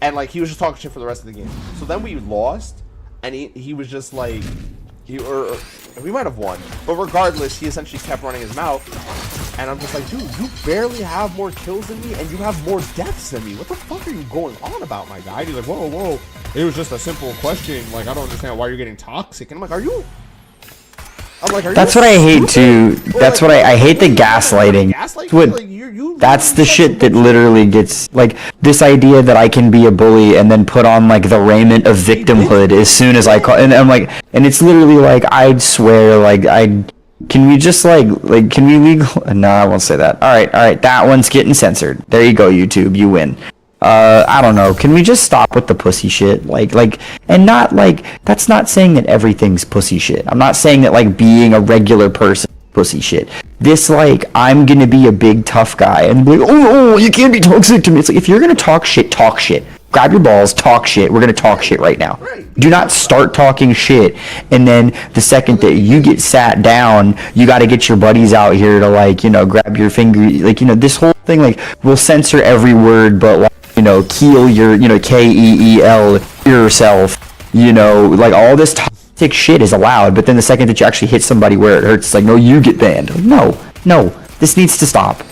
And like, he was just talking shit for the rest of the game. So then we lost, and he was just like, or we might have won, but regardless, he essentially kept running his mouth. And I'm just like, dude, you barely have more kills than me, and you have more deaths than me. What the fuck are you going on about, my guy? And he's like, whoa. It was just a simple question. Like, I don't understand why you're getting toxic. And I'm like, are you? That's what I hate too. That's what I hate, the gaslighting. That's the shit that literally gets, like, this idea that I can be a bully and then put on like the raiment of victimhood as soon as I call, and I'm like, and it's literally like, I'd swear, like, can we just like can we legal? No, I won't say that. All right, that one's getting censored. There you go, YouTube, you win. I don't know. Can we just stop with the pussy shit? And not like, that's not saying that everything's pussy shit. I'm not saying that like being a regular person is pussy shit. This like, I'm gonna be a big tough guy and be like, oh, you can't be toxic to me. It's like, if you're gonna talk shit, talk shit. Grab your balls, talk shit. We're gonna talk shit right now. Do not start talking shit, and then the second that you get sat down, you gotta get your buddies out here to like, you know, grab your finger. Like, you know, this whole thing, like, we'll censor every word, but like, you know, keel your, you know, KEEL yourself, you know, like all this toxic shit is allowed, but then the second that you actually hit somebody where it hurts, it's like, no, you get banned. Like, no, this needs to stop.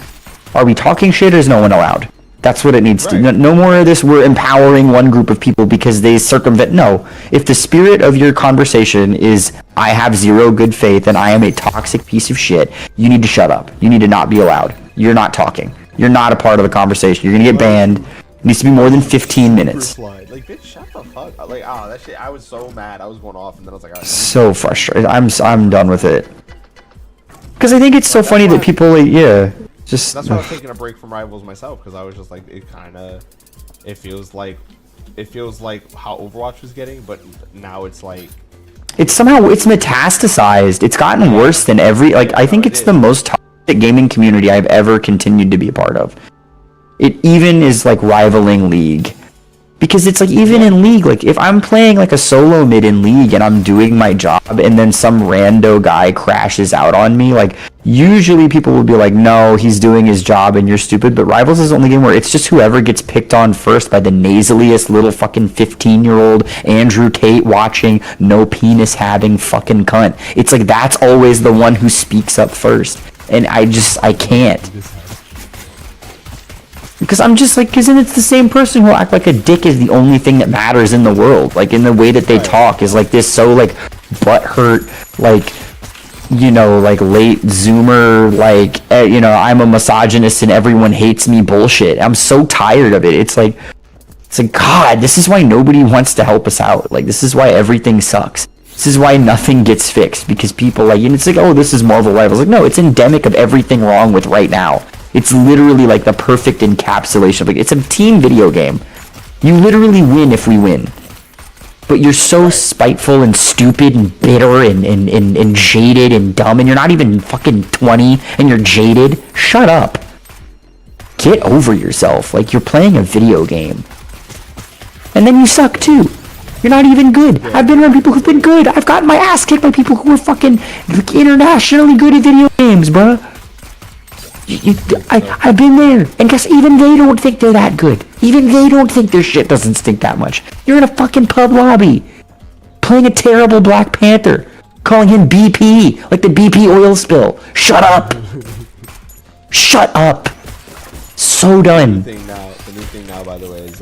Are we talking shit or is no one allowed? That's what it needs to. No more of this, we're empowering one group of people because they circumvent. No. If the spirit of your conversation is, I have 0 good faith and I am a toxic piece of shit, you need to shut up. You need to not be allowed. You're not talking. You're not a part of the conversation. You're going to get banned. It needs to be more than 15 minutes. Like, bitch, shut the fuck up. Like, that shit, I was so mad. I was going off, and then I was like, all right. So frustrated. I'm done with it. Because I think it's so funny that people, like, yeah, just... That's why I was taking a break from Rivals myself, because I was just like, it feels like how Overwatch was getting, but now it's like... It's metastasized. It's gotten worse than I think it's the most toxic gaming community I've ever continued to be a part of. It even is like rivaling League. Because it's like, even in League, like if I'm playing like a solo mid in League and I'm doing my job and then some rando guy crashes out on me, like usually people will be like, no, he's doing his job and you're stupid. But Rivals is the only game where it's just whoever gets picked on first by the nasaliest little fucking 15-year-old Andrew Tate watching, no penis having fucking cunt. It's like, that's always the one who speaks up first. And I can't. Because I'm just like, because then it's the same person who'll act like a dick is the only thing that matters in the world. Like, in the way that they talk is like this so, like, butthurt, like, you know, like, late Zoomer, like, you know, I'm a misogynist and everyone hates me bullshit. I'm so tired of it. It's like, God, this is why nobody wants to help us out. Like, this is why everything sucks. This is why nothing gets fixed. Because people, like, and it's like, oh, this is Marvel Rivals. Like, no, it's endemic of everything wrong with right now. It's literally like the perfect encapsulation. Like, it's a team video game. You literally win if we win. But you're so spiteful and stupid and bitter and jaded and dumb, and you're not even fucking 20 and you're jaded. Shut up. Get over yourself. Like, you're playing a video game. And then you suck too. You're not even good. I've been around people who've been good. I've gotten my ass kicked by people who are fucking internationally good at video games, bruh. I've been there, and guess even they don't think they're that good. Even they don't think their shit doesn't stink that much. You're in a fucking pub lobby, playing a terrible Black Panther, calling him BP, like the BP oil spill. Shut up. Shut up. So done. The new thing now, by the way, is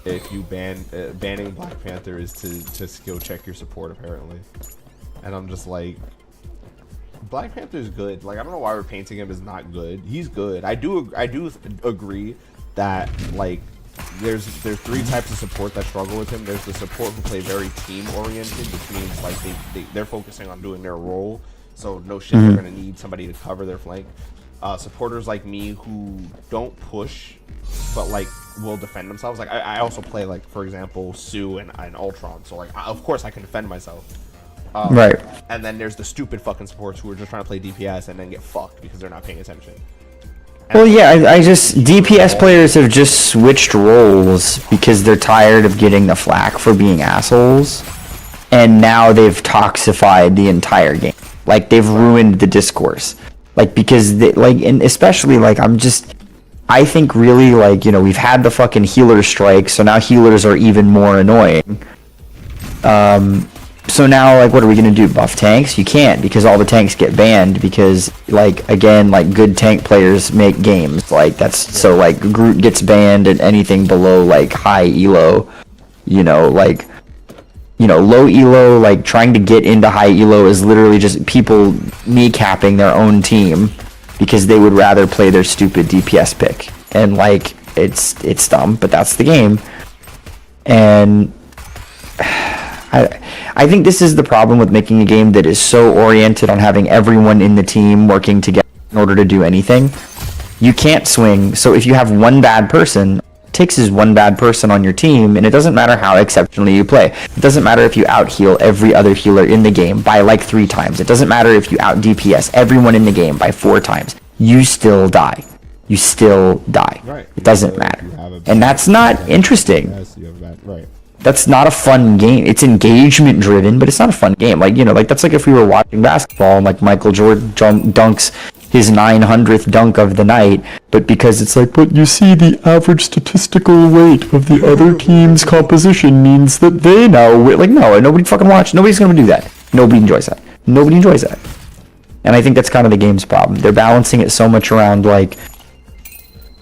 if you banning Black Panther is to skill check your support, apparently. And I'm just like, Black Panther's good. Like, I don't know why we're painting him as not good. He's good. I do agree that, like, there's three types of support that struggle with him. There's the support who play very team oriented, which means like they're focusing on doing their role. So no shit, they're gonna need somebody to cover their flank. Supporters like me who don't push, but like will defend themselves. Like I also play, like, for example, Sue and Ultron. So like of course I can defend myself. Right. And then there's the stupid fucking supports who are just trying to play DPS and then get fucked because they're not paying attention. Well, yeah, I just, DPS players have just switched roles because they're tired of getting the flack for being assholes, and now they've toxified the entire game. Like, they've ruined the discourse. Like, because they, like, and especially, like, I think really, like, you know, we've had the fucking healer strike, so now healers are even more annoying. So now, like, what are we gonna do? Buff tanks? You can't, because all the tanks get banned, because, like, again, like, good tank players make games. Like, that's, so, like, Groot gets banned, and anything below, like, high elo, you know, like, you know, low elo, like, trying to get into high elo is literally just people kneecapping their own team, because they would rather play their stupid DPS pick. And, like, it's dumb, but that's the game. And I think this is the problem with making a game that is so oriented on having everyone in the team working together in order to do anything. You can't swing, so if you have one bad person, it takes is one bad person on your team, and it doesn't matter how exceptionally you play. It doesn't matter if you out-heal every other healer in the game by like 3 times. It doesn't matter if you out-DPS everyone in the game by 4 times. You still die. You still die. Right. It doesn't matter. And that's not interesting. Yes, you have that. Right. That's not a fun game. It's engagement driven, but it's not a fun game. Like, you know, like, that's like if we were watching basketball and like Michael Jordan dunks his 900th dunk of the night, but because it's like, but you see, the average statistical weight of the other team's composition means that they now win. Like, no, nobody fucking watch. Nobody's gonna do that. Nobody enjoys that. Nobody enjoys that. And I think that's kind of the game's problem. They're balancing it so much around, like,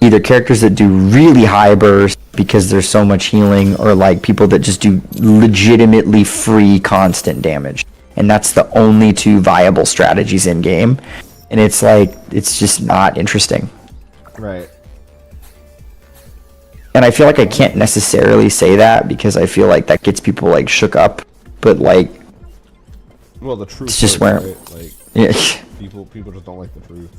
either characters that do really high burst because there's so much healing, or like people that just do legitimately free constant damage. And that's the only 2 viable strategies in game. And it's like, it's just not interesting. Right. And I feel like I can't necessarily say that because I feel like that gets people like shook up. But like, well, the truth it's just is, where, right? Like, yeah. people just don't like the truth.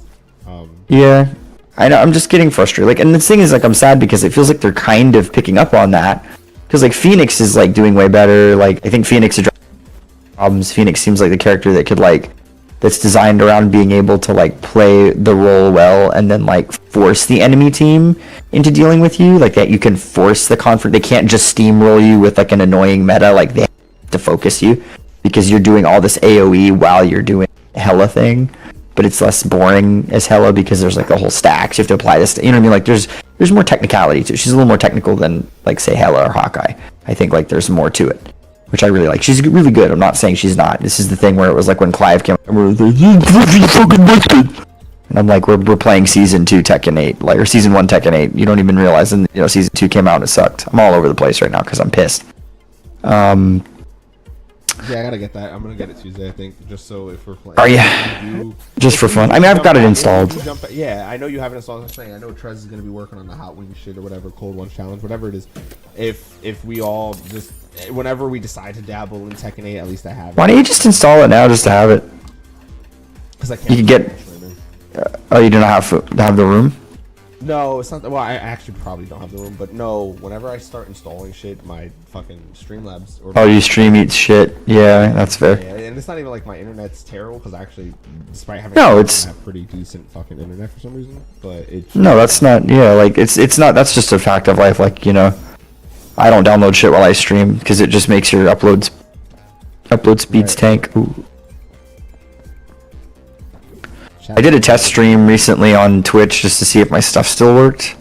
Yeah. I know, I'm just getting frustrated. Like, and the thing is, like, I'm sad because it feels like they're kind of picking up on that. Because, like, Phoenix is, like, doing way better. Like, I think Phoenix addressed problems. Phoenix seems like the character that could, like, that's designed around being able to like play the role well and then like force the enemy team into dealing with you, like that you can force the conflict. They can't just steamroll you with like an annoying meta, like they have to focus you because you're doing all this AoE while you're doing Hela thing, but it's less boring as Hela because there's like a whole stack, so you have to apply this, you know what I mean? Like there's more technicality to it. She's a little more technical than like say Hela or Hawkeye. I think like there's more to it, which I really like. She's really good. I'm not saying she's not. This is the thing where it was like when Clive came and we were like, you fucking wasted. And I'm like, we're playing season 2 Tekken 8, like, or season 1 Tekken 8. You don't even realize, and you know, season 2 came out and it sucked. I'm all over the place right now because I'm pissed. Yeah, I gotta get that. I'm gonna get it Tuesday, I think, just so if we're playing. Are you? Just for fun. I mean, I've got it installed. Yeah, I know you have it installed. I'm saying, I know Trez is gonna be working on the Hot Wings shit or whatever, Cold One Challenge, whatever it is. If we all just, whenever we decide to dabble in Tekken 8, at least I have it. Why don't you just install it now just to have it? Because I can't. You can get. Oh, you do not have the room? No, it's not. Well, I actually probably don't have the room, but no. Whenever I start installing shit, my fucking Streamlabs. Or Oh, you stream eat shit. Yeah, that's fair. Yeah, and it's not even like my internet's terrible because actually, despite having No, it's I have pretty decent fucking internet for some reason. But it's no, that's not. Yeah, like it's not. That's just a fact of life. Like, you know, I don't download shit while I stream because it just makes your upload speeds tank. Ooh. I did a test stream recently on Twitch just to see if my stuff still worked.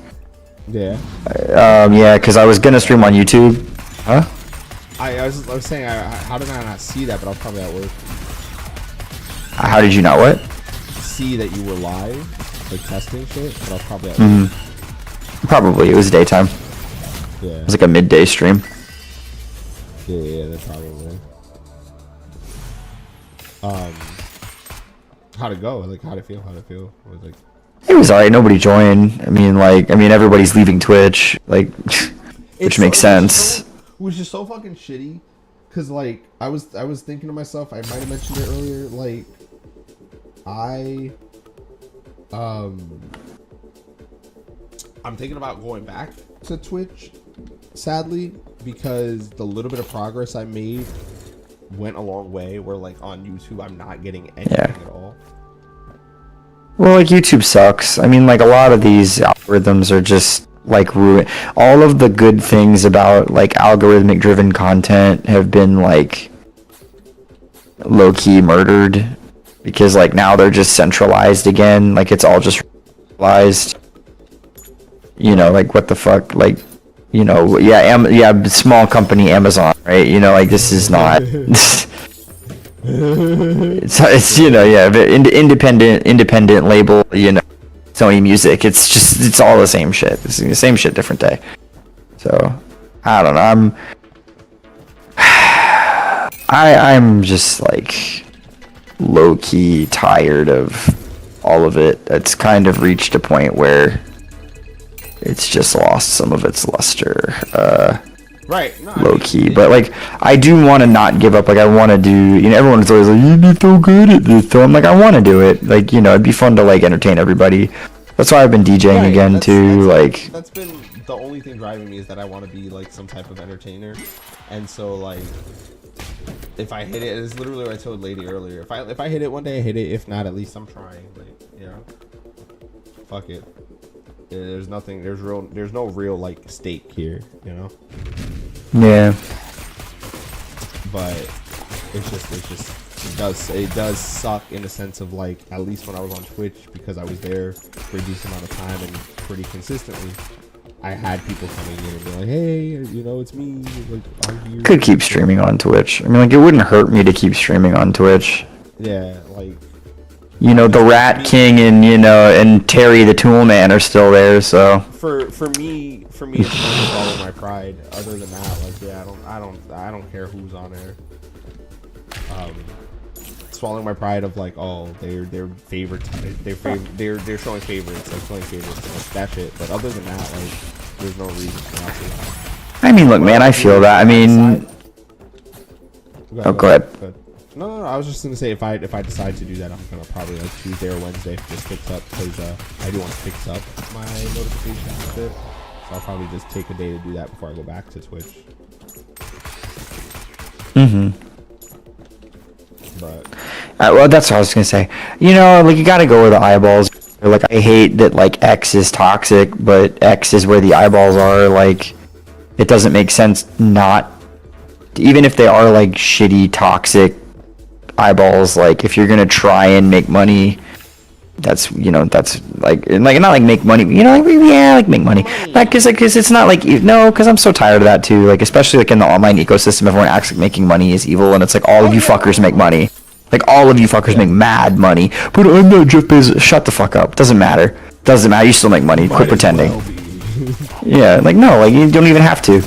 Yeah. Yeah, because I was gonna stream on YouTube. Huh? I was saying, how did I not see that? But I was probably at work. How did you not what? See that you were live, like testing shit, but I was probably at work. Probably. It was daytime. Yeah. It was like a midday stream. Yeah, that's probably. How'd it go? Like, how'd it feel? How'd it feel? It was like. It was alright. Nobody joined. I mean, everybody's leaving Twitch, like, which makes sense. It was just so fucking shitty, cause like I was thinking to myself, I might have mentioned it earlier, like I'm thinking about going back to Twitch, sadly, because the little bit of progress I made went a long way. Where like on YouTube, I'm not getting anything at all. Well, like YouTube sucks. I mean, like a lot of these algorithms are just like ruin. All of the good things about like algorithmic driven content have been like low key murdered because like now they're just centralized again. Like it's all just centralized. You know, like what the fuck, like, you know, yeah, small company Amazon, right? You know, like this is not. It's you know, yeah, independent label, you know, Sony Music. It's all the same shit. It's the same shit, different day. So I don't know. I'm just like low key tired of all of it. It's kind of reached a point where it's just lost some of its luster. Right. No, low key, but like I do want to not give up. Like I want to do, you know, everyone's always like, you'd be so good at this. So I'm like, I want to do it. Like, you know, it'd be fun to like entertain everybody. That's why I've been DJing again too. That's been the only thing driving me, is that I want to be like some type of entertainer. And so like, if I hit it, it's literally what I told Lady earlier. If I hit it one day, I hit it. If not, at least I'm trying. Like, you know, fuck it. There's no real like stake here, you know. Yeah. But it does suck in the sense of like, at least when I was on Twitch, because I was there for a decent amount of time and pretty consistently, I had people coming in and be like, hey, you know, it's me. Like, I'm here. Could keep streaming on Twitch. I mean, like it wouldn't hurt me to keep streaming on Twitch. Yeah, like. You know, the Rat King and, you know, and Terry the Toolman are still there, so. For me, it's kind of swallowing my pride. Other than that, like, yeah, I don't care who's on there. Swallowing my pride of like, oh, they're favorite, they're showing favorites, like playing favorites, like that shit. But other than that, like, there's no reason for not to. I mean, look, man, I feel that. I mean, go ahead. No, I was just gonna say, if I decide to do that, I'm gonna probably like Tuesday or Wednesday if this picks up, because I do want to fix up my notifications a bit. So I'll probably just take a day to do that before I go back to Twitch. Mm-hmm. But Well, that's what I was gonna say. You know, like you gotta go where the eyeballs. Like I hate that like X is toxic, but X is where the eyeballs are. Like it doesn't make sense not, even if they are like shitty toxic eyeballs. Like if you're gonna try and make money, that's that's like not like make money. You know, like yeah, like make money. Like cause it's not like no, cause I'm so tired of that too. Like especially like in the online ecosystem, everyone acts like making money is evil, and it's like all of you fuckers make money. Like all of you fuckers make mad money, but I'm not Jeff Bezos. Shut the fuck up. Doesn't matter. Doesn't matter. You still make money. Quit pretending. Yeah, like no, like you don't even have to.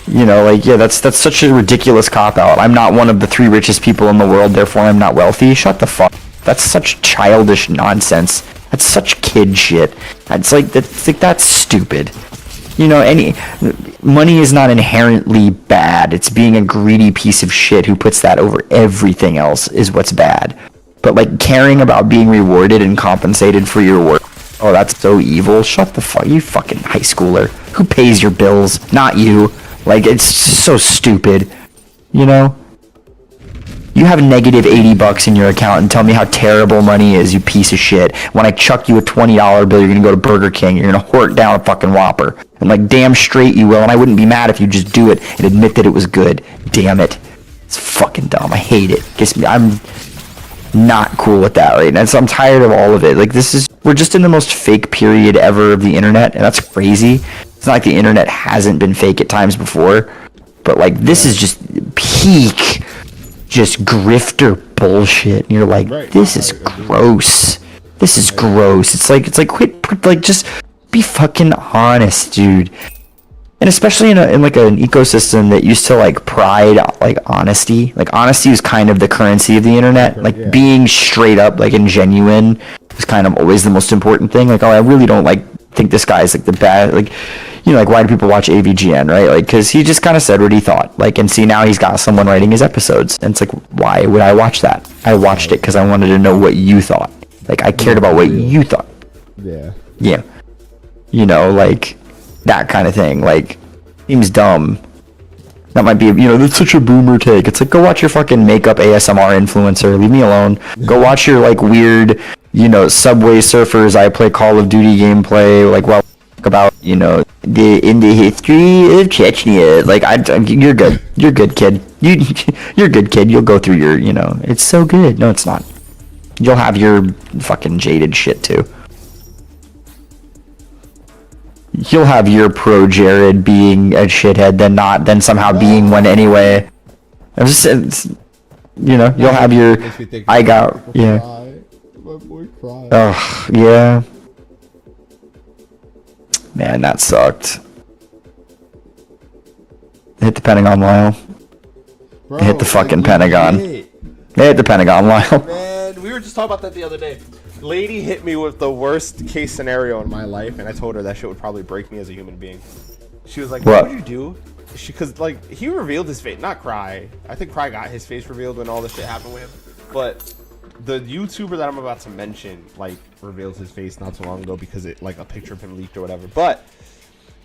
You know, like yeah, that's such a ridiculous cop out. I'm not one of the 3 richest people in the world, therefore I'm not wealthy. Shut the fuck. That's such childish nonsense. That's such kid shit. That's stupid. You know, money is not inherently bad. It's being a greedy piece of shit who puts that over everything else is what's bad. But like caring about being rewarded and compensated for your work, oh, that's so evil. Shut the fuck, you fucking high schooler. Who pays your bills? Not you. Like it's so stupid. You know? You have negative $80 in your account and tell me how terrible money is, you piece of shit. When I chuck you a $20 bill, you're gonna go to Burger King, you're gonna hork down a fucking Whopper. And like damn straight you will, and I wouldn't be mad if you just do it and admit that it was good. Damn it. It's fucking dumb. I hate it. I'm not cool with that right now. So I'm tired of all of it. Like we're just in the most fake period ever of the internet, and that's crazy. It's not like the internet hasn't been fake at times before, but like this is just peak just grifter bullshit, and you're like, this is gross. This is gross. It's like quit, like just be fucking honest, dude. And especially in like an ecosystem that used to like pride like honesty. Like honesty was kind of the currency of the internet. Like being straight up like and genuine was kind of always the most important thing. Like, oh, I really don't like think this guy's like the bad, like, you know, like why do people watch AVGN, right? Like because he just kind of said what he thought. Like, and see, now he's got someone writing his episodes, and it's like, why would I watch that? I watched it because I wanted to know what you thought. Like I cared about what you thought. Yeah, you know, like that kind of thing. Like seems dumb. That might be, you know, that's such a boomer take. It's like, go watch your fucking makeup ASMR influencer. Leave me alone. Go watch your like weird, you know, Subway Surfers I play Call of Duty gameplay, like while about, you know, in the history of Chechnya. Like you're good. You're good, kid. You're good, kid. You'll go through your, you know, it's so good. No, it's not. You'll have your fucking jaded shit too. You'll have your pro Jared being a shithead, then somehow being one anyway. I'm just, you know, you'll have your. I got yeah. My boy cried. Oh yeah. Man, that sucked. Hit the Pentagon, Lyle. Bro, Hit the fucking Pentagon. Hit. Hit the Pentagon, Lyle. Man, we were just talking about that the other day. Lady hit me with the worst case scenario in my life, and I told her that shit would probably break me as a human being. She was like, what would you do? Because, like, he revealed his face. Not Cry. I think Cry got his face revealed when all this shit happened with him. But the YouTuber that I'm about to mention, like, revealed his face not too long ago because it, like, a picture of him leaked or whatever. But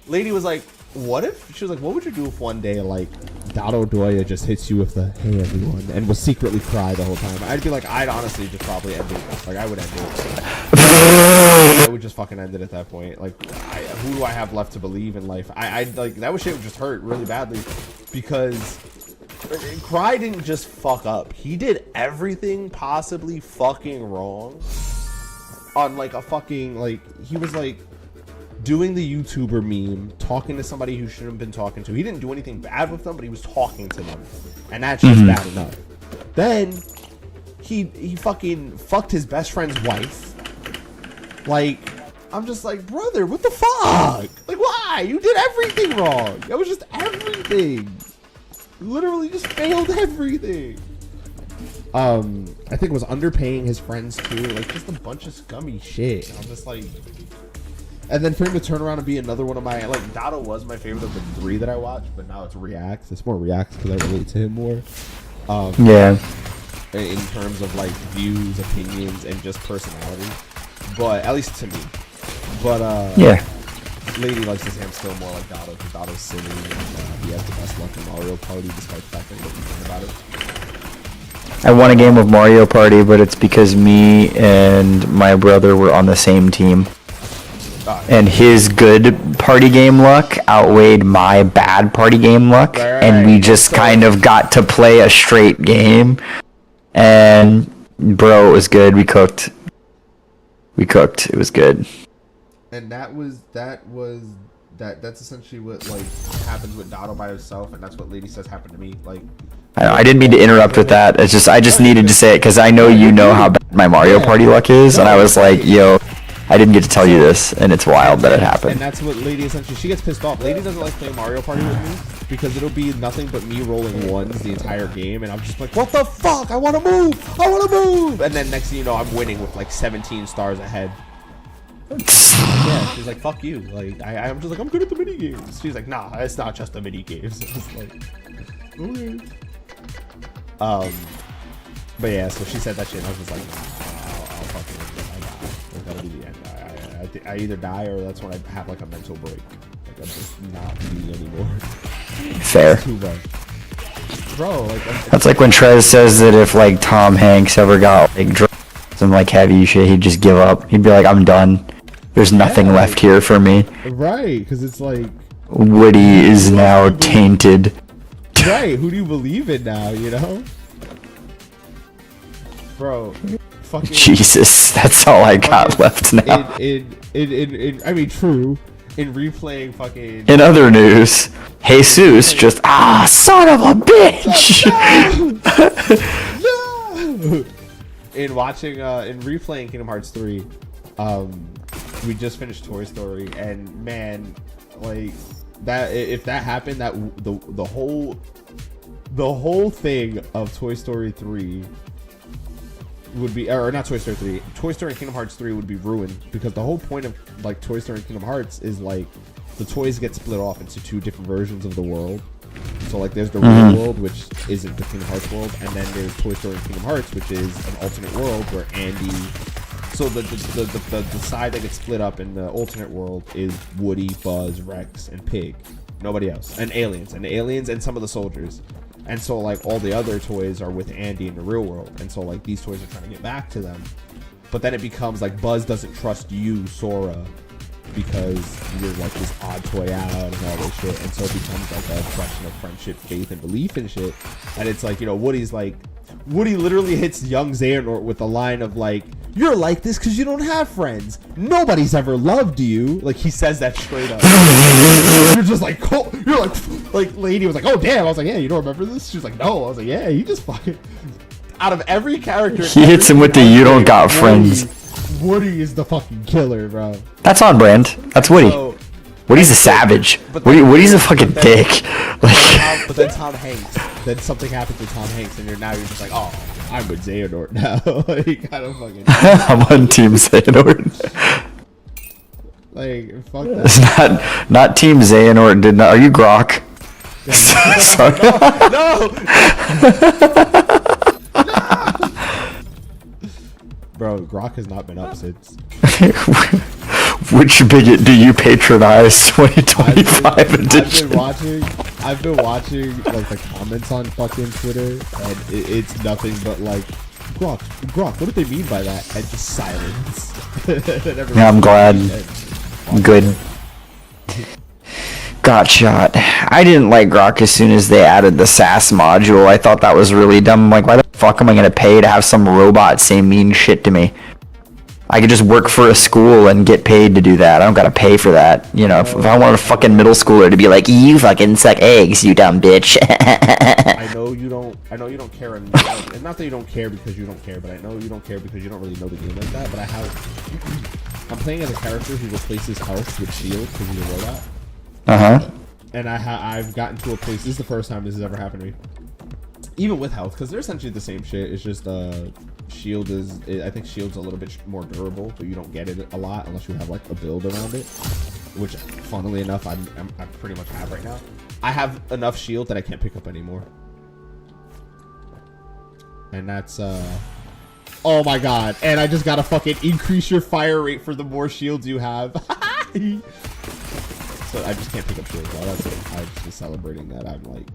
lady was like, what if? She was like, what would you do if one day, like, Dado Doya just hits you with the, hey, everyone, and will secretly cry the whole time? I'd be like, I'd honestly just probably end it. Like, I would end it. I would just fucking end it at that point. Like, who do I have left to believe in life? I like, that shit would just hurt really badly because Cry didn't just fuck up. He did everything possibly fucking wrong on, like, a fucking, like, he was, like, doing the YouTuber meme, talking to somebody who shouldn't have been talking to. He didn't do anything bad with them, but he was talking to them. And that's just bad enough. Then, he fucking fucked his best friend's wife. Like, I'm just like, brother, what the fuck? Like, why? You did everything wrong. That was just everything. You literally just failed everything. I think it was underpaying his friends too. Like, just a bunch of scummy shit. I'm just like... And then for him to turn around and be another one of my, like, Dado was my favorite of the 3 that I watched, but now it's Reacts. It's more Reacts because I relate to him more. Yeah. In terms of, like, views, opinions, and just personality. But, at least to me. But, yeah. Lady likes his ham still more like Dado because Dado's silly and he has the best luck in Mario Party despite the fact that he doesn't think about it. I won a game of Mario Party, but it's because me and my brother were on the same team. And his good party game luck outweighed my bad party game luck. And we just kind of got to play a straight game. And, bro, it was good. We cooked. It was good. And that's essentially what like happens with Dotto by herself, and that's what Lady says happened to me. Like, I didn't mean to interrupt with that. It's just I just needed to say it because I know you know how bad my Mario Party luck is, and I was like, yo, I didn't get to tell you this, and it's wild that it happened. And that's what Lady essentially, she gets pissed off. Lady doesn't like playing Mario Party with me because it'll be nothing but me rolling ones the entire game, and I'm just like, what the fuck? I want to move! And then next thing you know, I'm winning with like 17 stars ahead. Yeah, she's like, fuck you. Like, I'm just like, I'm good at the mini games. She's like, nah, it's not just the mini games. It's like, okay. But yeah, so she said that shit, and I was just like, I'll fucking that'll be the end. I either die or that's when I have like a mental break. Like, I'm just not me anymore. Fair. Too much. Bro, like, That's like when Trez says that if like Tom Hanks ever got like drugs and like heavy shit, he'd just give up. He'd be like, I'm done. There's nothing left here for me. Right, because it's like, Woody is now tainted. right, who do you believe in now, you know? Bro, fucking Jesus, that's all I got left now. I mean, true. In replaying fucking In other news, Jesus just son of a bitch. No! In replaying Kingdom Hearts 3, we just finished Toy Story, and man, like that, if that happened, that the whole thing of Toy Story 3 would be, or not Toy Story 3, Toy Story and Kingdom Hearts 3 would be ruined, because the whole point of like Toy Story and Kingdom Hearts is like the toys get split off into two different versions of the world. So like there's the real world, which isn't the Kingdom Hearts world, and then there's Toy Story and Kingdom Hearts, which is an alternate world where Andy. So the side that gets split up in the alternate world is Woody, Buzz, Rex, and Pig. Nobody else, and aliens, and some of the soldiers. And so like all the other toys are with Andy in the real world, and so like these toys are trying to get back to them. But then it becomes like Buzz doesn't trust you, Sora, because you're like this odd toy out and all this shit, and so it becomes like a question of friendship, faith, and belief and shit. And it's like, you know, Woody literally hits young Xehanort with a line of like, you're like this because you don't have friends. Nobody's ever loved you. Like, he says that straight up. You're just like, cool. You're like Lady was like, oh damn. I was like, yeah, you don't remember this? She was like, no. I was like, yeah, he just fucking, out of every character, He hits him with the you don't got friends. Woody is the fucking killer, bro. That's on brand. That's Woody. So, Woody's a savage. Woody's a fucking dick. Like, but then Tom Hanks. Then something happens to Tom Hanks, and you're just like, oh, I'm with Xehanort now. Like, kind of fucking. I'm on Team Xehanort. Like, fuck that. It's not Team Xehanort. Did not. Are you Grok? Sorry. No. Bro, Grok has not been up since. Which bigot do you patronize? 2025 edition. I've been watching like the comments on fucking Twitter, and it's nothing but like, Grok, what do they mean by that? And just silence. Yeah, I'm glad. Good. Got shot. I didn't like Grok as soon as they added the SAS module. I thought that was really dumb. I'm like, why the fuck am I gonna pay to have some robot say mean shit to me? I could just work for a school and get paid to do that. I don't gotta pay for that. You know, if I wanted a fucking middle schooler to be like, you fucking suck eggs, you dumb bitch. I know you don't care, and not that you don't care because you don't care, but I know you don't care because you don't really know the game like that. But I'm playing as a character who replaces health with shield because he's a robot. And I've gotten to a place. This is the first time this has ever happened to me. Even with health, because they're essentially the same shit. It's just shield is. I think shield's a little bit more durable, but you don't get it a lot unless you have like a build around it. Which, funnily enough, I pretty much have right now. I have enough shield that I can't pick up anymore. And that's oh my god! And I just gotta fucking increase your fire rate for the more shields you have. So I just can't pick up shields. That's it. I'm just celebrating that I'm like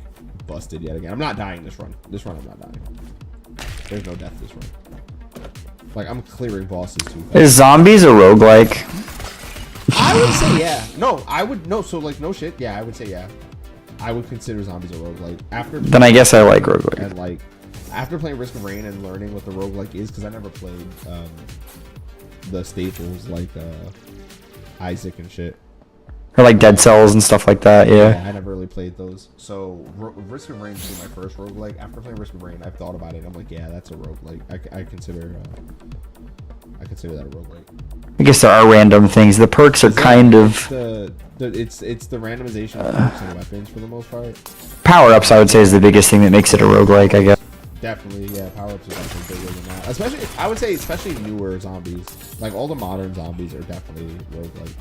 busted yet again. I'm not dying this run. This run I'm not dying. There's no death this run. Like, I'm clearing bosses too fast. Is zombies a roguelike? I would say yeah. No, I would no. So like no shit. Yeah, I would say yeah. I would consider zombies a roguelike after. Then I guess I like roguelike. And like after playing Risk of Rain and learning what the roguelike is, because I never played the staples like Isaac and shit. Or like Dead Cells and stuff like that, yeah. I never really played those. So Risk of Rain is my first roguelike. After playing Risk of Rain, I've thought about it. I'm like, yeah, that's a roguelike. I consider that a roguelike. I guess there are random things. The perks are kind of It's the randomization of perks and weapons for the most part. power-ups. I would say is the biggest thing that makes it a roguelike, I guess. Definitely, yeah. Power-ups are definitely bigger than that. Especially, I would say, especially newer zombies. Like all the modern zombies are definitely roguelike.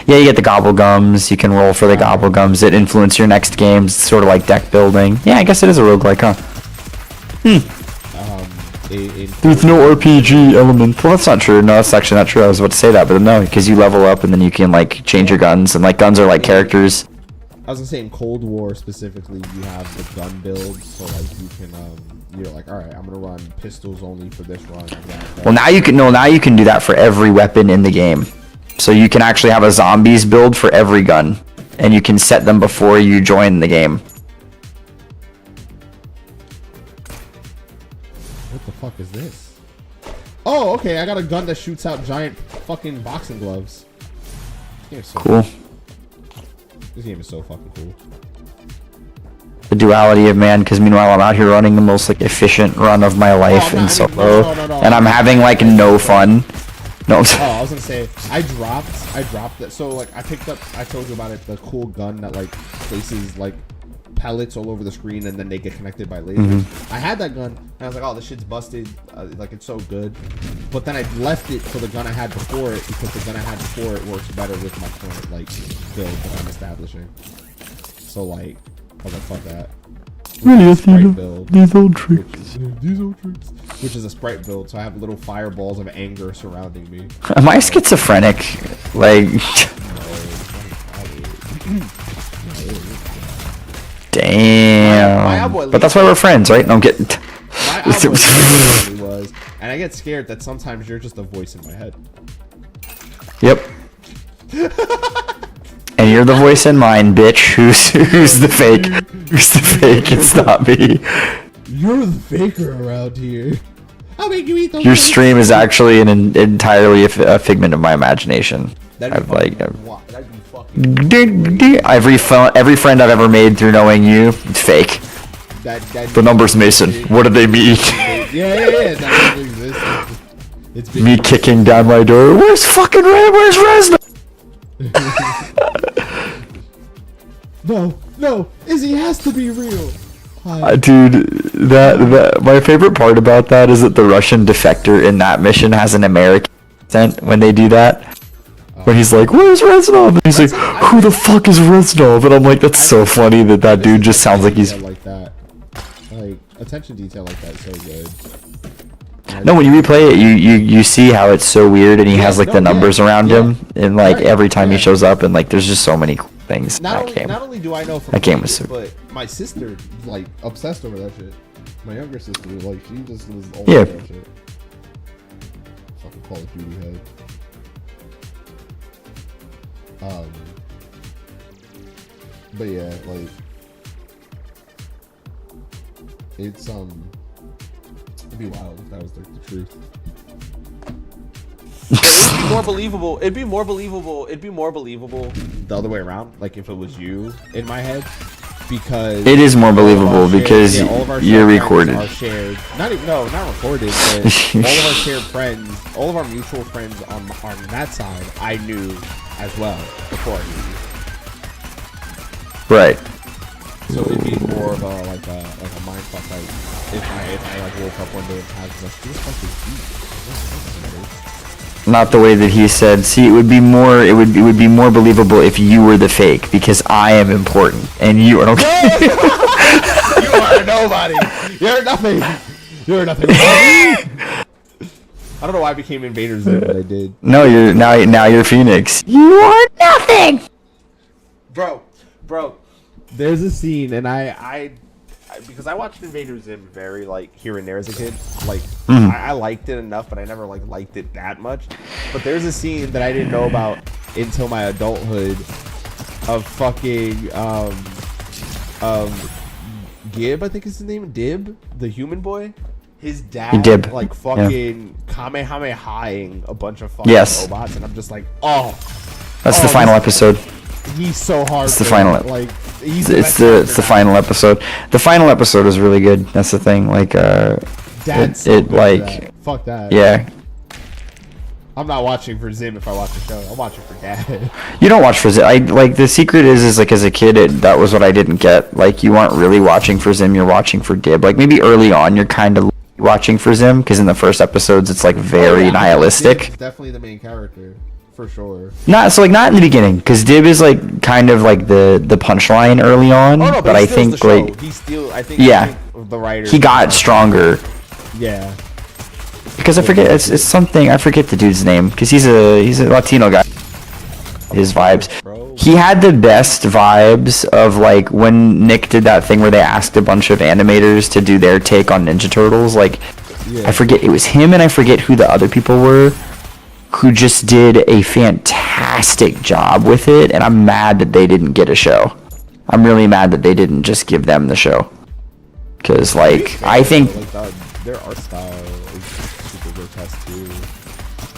Yeah, you get the gobble gums. You can roll for the gobble gums that influence your next games. It's sort of like deck building. Yeah, I guess it is a roguelike, huh? With no RPG element. Well, that's not true. No, that's actually not true. I was about to say that, but no, because you level up and then you can like change your guns, and like guns are like characters. I was gonna say in Cold War specifically, you have the gun build, so like you can you're like, all right, I'm gonna run pistols only for this run. Well, now you can do that for every weapon in the game. So you can actually have a zombies build for every gun, and you can set them before you join the game. What the fuck is this? Oh, okay, I got a gun that shoots out giant fucking boxing gloves. This game is so fucking cool. The duality of man, because meanwhile I'm out here running the most like efficient run of my life in solo, and I'm having like no fun. No. Oh, I was gonna say I dropped that. So like I picked up. I told you about it. The cool gun that like places like pellets all over the screen and then they get connected by lasers. I had that gun and I was like, oh, this shit's busted. Like it's so good. But then I left it for the gun I had before it because the gun I had before it works better with my current like build that I'm establishing. So like, I was like, fuck that. These old tricks. Which is a sprite build, so I have little fireballs of anger surrounding me. Am I schizophrenic? Like, damn. But that's why we're friends, right? No, I'm getting. My album was, and I get scared that sometimes you're just a voice in my head. Yep. And you're the voice in mine, bitch. Who's the fake? Who's the fake? It's not me. You're the faker around here. I'll make you eat those. Your stream is actually entirely a figment of my imagination. I've like every friend I've ever made through knowing you, it's fake. The numbers, Mason. What do they mean? Yeah. That exists. It's me kicking down my door. Where's fucking Red? Where's Resna? No, Izzy has to be real. Dude, that my favorite part about that is that the Russian defector in that mission has an American accent when they do that. When he's like, "Where's Reznov?" And he's like, "Who the fuck is Reznov?" And I'm like, that's so funny that dude just sounds like he's like that. Like attention detail like that is so good. No, when you replay it, you see how it's so weird, and he has like the numbers around him, and like every time he shows up, and like there's just so many cool things. Not only do I know from that game was super. But my sister like obsessed over that shit. My younger sister, like she just was all over that shit. Fucking Call of Duty head. But yeah, like it's it'd be wild if that was like the truth. It'd be more believable. It'd be more believable the other way around. Like if it was you in my head, because it is more believable because you're recorded. Are shared. Not recorded. But all of our shared friends, all of our mutual friends on that side, I knew as well before I knew you. Right. So it'd be more of a mindfuck. Like if I like woke up one day and had like this fucking deep. Not the way that he said. See, it would be more believable if you were the fake, because I am important and you are okay. You are nobody. You're nothing. You're nothing. I don't know why I became Invader Zim, but I did. No, now you're Phoenix. You are nothing. Bro. There's a scene, and I because I watched Invader Zim very like here and there as a kid. Like Mhm. I liked it enough, but I never like liked it that much. But there's a scene that I didn't know about until my adulthood of fucking Gib, I think is his name, Dib, the human boy. His dad, Dib, like yeah. fucking Kamehameha-ing a bunch of fucking Yes. robots, and I'm just like, oh, That's the Oh, final this- episode. he's so hard. It's the for final that. ep- Like he's It's best the actor now. final episode. The final episode is really good. That's the thing. Like Dad's so it good for like that. Fuck that. yeah. I'm not watching for Zim if I watch the show. I'm watching for Dad. You don't watch for Zim. I like the secret is like as a kid that was what I didn't get. Like you aren't really watching for Zim. You're watching for Dib. Like maybe early on you're kind of watching for Zim because in the first episodes it's like very Oh, yeah, nihilistic. Zim's definitely the main character for sure. Not in the beginning because Dib is like kind of like the punchline early on. Oh no, but he I steals think the show. like He steal. I think. Yeah. I think the writer. he got stronger Yeah. because I forget it's something I forget the dude's name because he's a Latino guy. His vibes. Bro. He had the best vibes of like when Nick did that thing where they asked a bunch of animators to do their take on Ninja Turtles. Like Yeah. I forget it was him and I forget who the other people were who just did a fantastic job with it, and I'm mad that they didn't get a show. I'm really mad that they didn't just give them the show. Cause like I think like their art style is super grotesque too.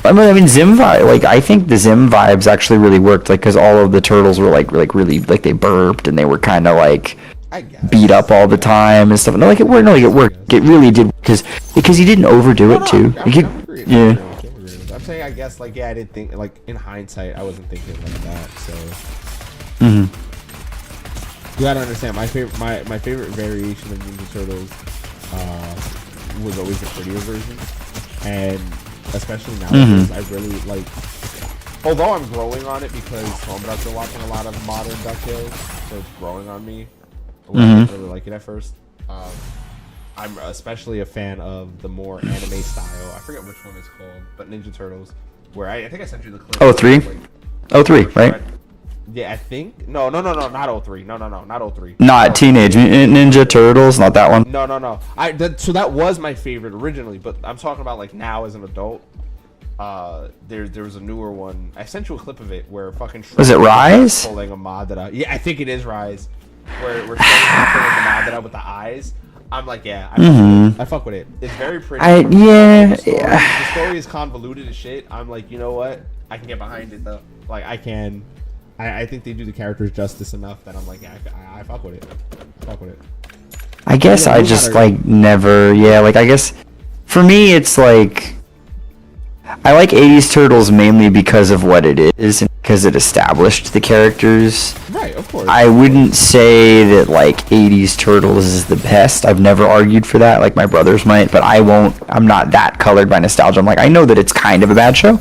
I mean Zim vibe, like I think the Zim vibes actually really worked, like because all of the turtles were like really like they burped and they were kind of like I guess. beat up all the time and stuff. No, like it worked. No, like it worked. It really did because he didn't overdo it too. I'm, Like, he- I'm agreeing, yeah. I'm agreeing with you. I'm saying I guess like yeah I didn't think like in hindsight I wasn't thinking like that so Mhm. you gotta understand my favorite variation of Ninja Turtles was always the prettier version, and especially nowadays I really like. Although I'm growing on it because Homeduck's been watching a lot of modern DuckTales, so it's growing on me. I didn't really like it at first. I'm especially a fan of the more anime style. I forget which one it's called, but Ninja Turtles, where I think I sent you the clip. Oh, 03? Like, 03, right? yeah, I think. No, not 03. No, not 03. Not No. Teenage Mutant Ninja Turtles, not that one. No. So that was my favorite originally, but I'm talking about like now as an adult. There was a newer one. I sent you a clip of it where fucking Was it Rise? pulling a Madara. Yeah, I think it is Rise. Where we're pulling the Madara with the eyes. I'm like, yeah, I fuck with it. It's very pretty. The story is convoluted as shit. I'm like, you know what? I can get behind it though. Like I can. I think they do the characters justice enough that I'm like, yeah, I fuck with it. Fuck with it. I guess Yeah, I no just matter- like never. Yeah, like I guess for me it's like I like 80s Turtles mainly because of what it is and because it established the characters. Right, of course. I wouldn't say that like 80s Turtles is the best. I've never argued for that, like my brothers might, but I won't. I'm not that colored by nostalgia. I'm like, I know that it's kind of a bad show.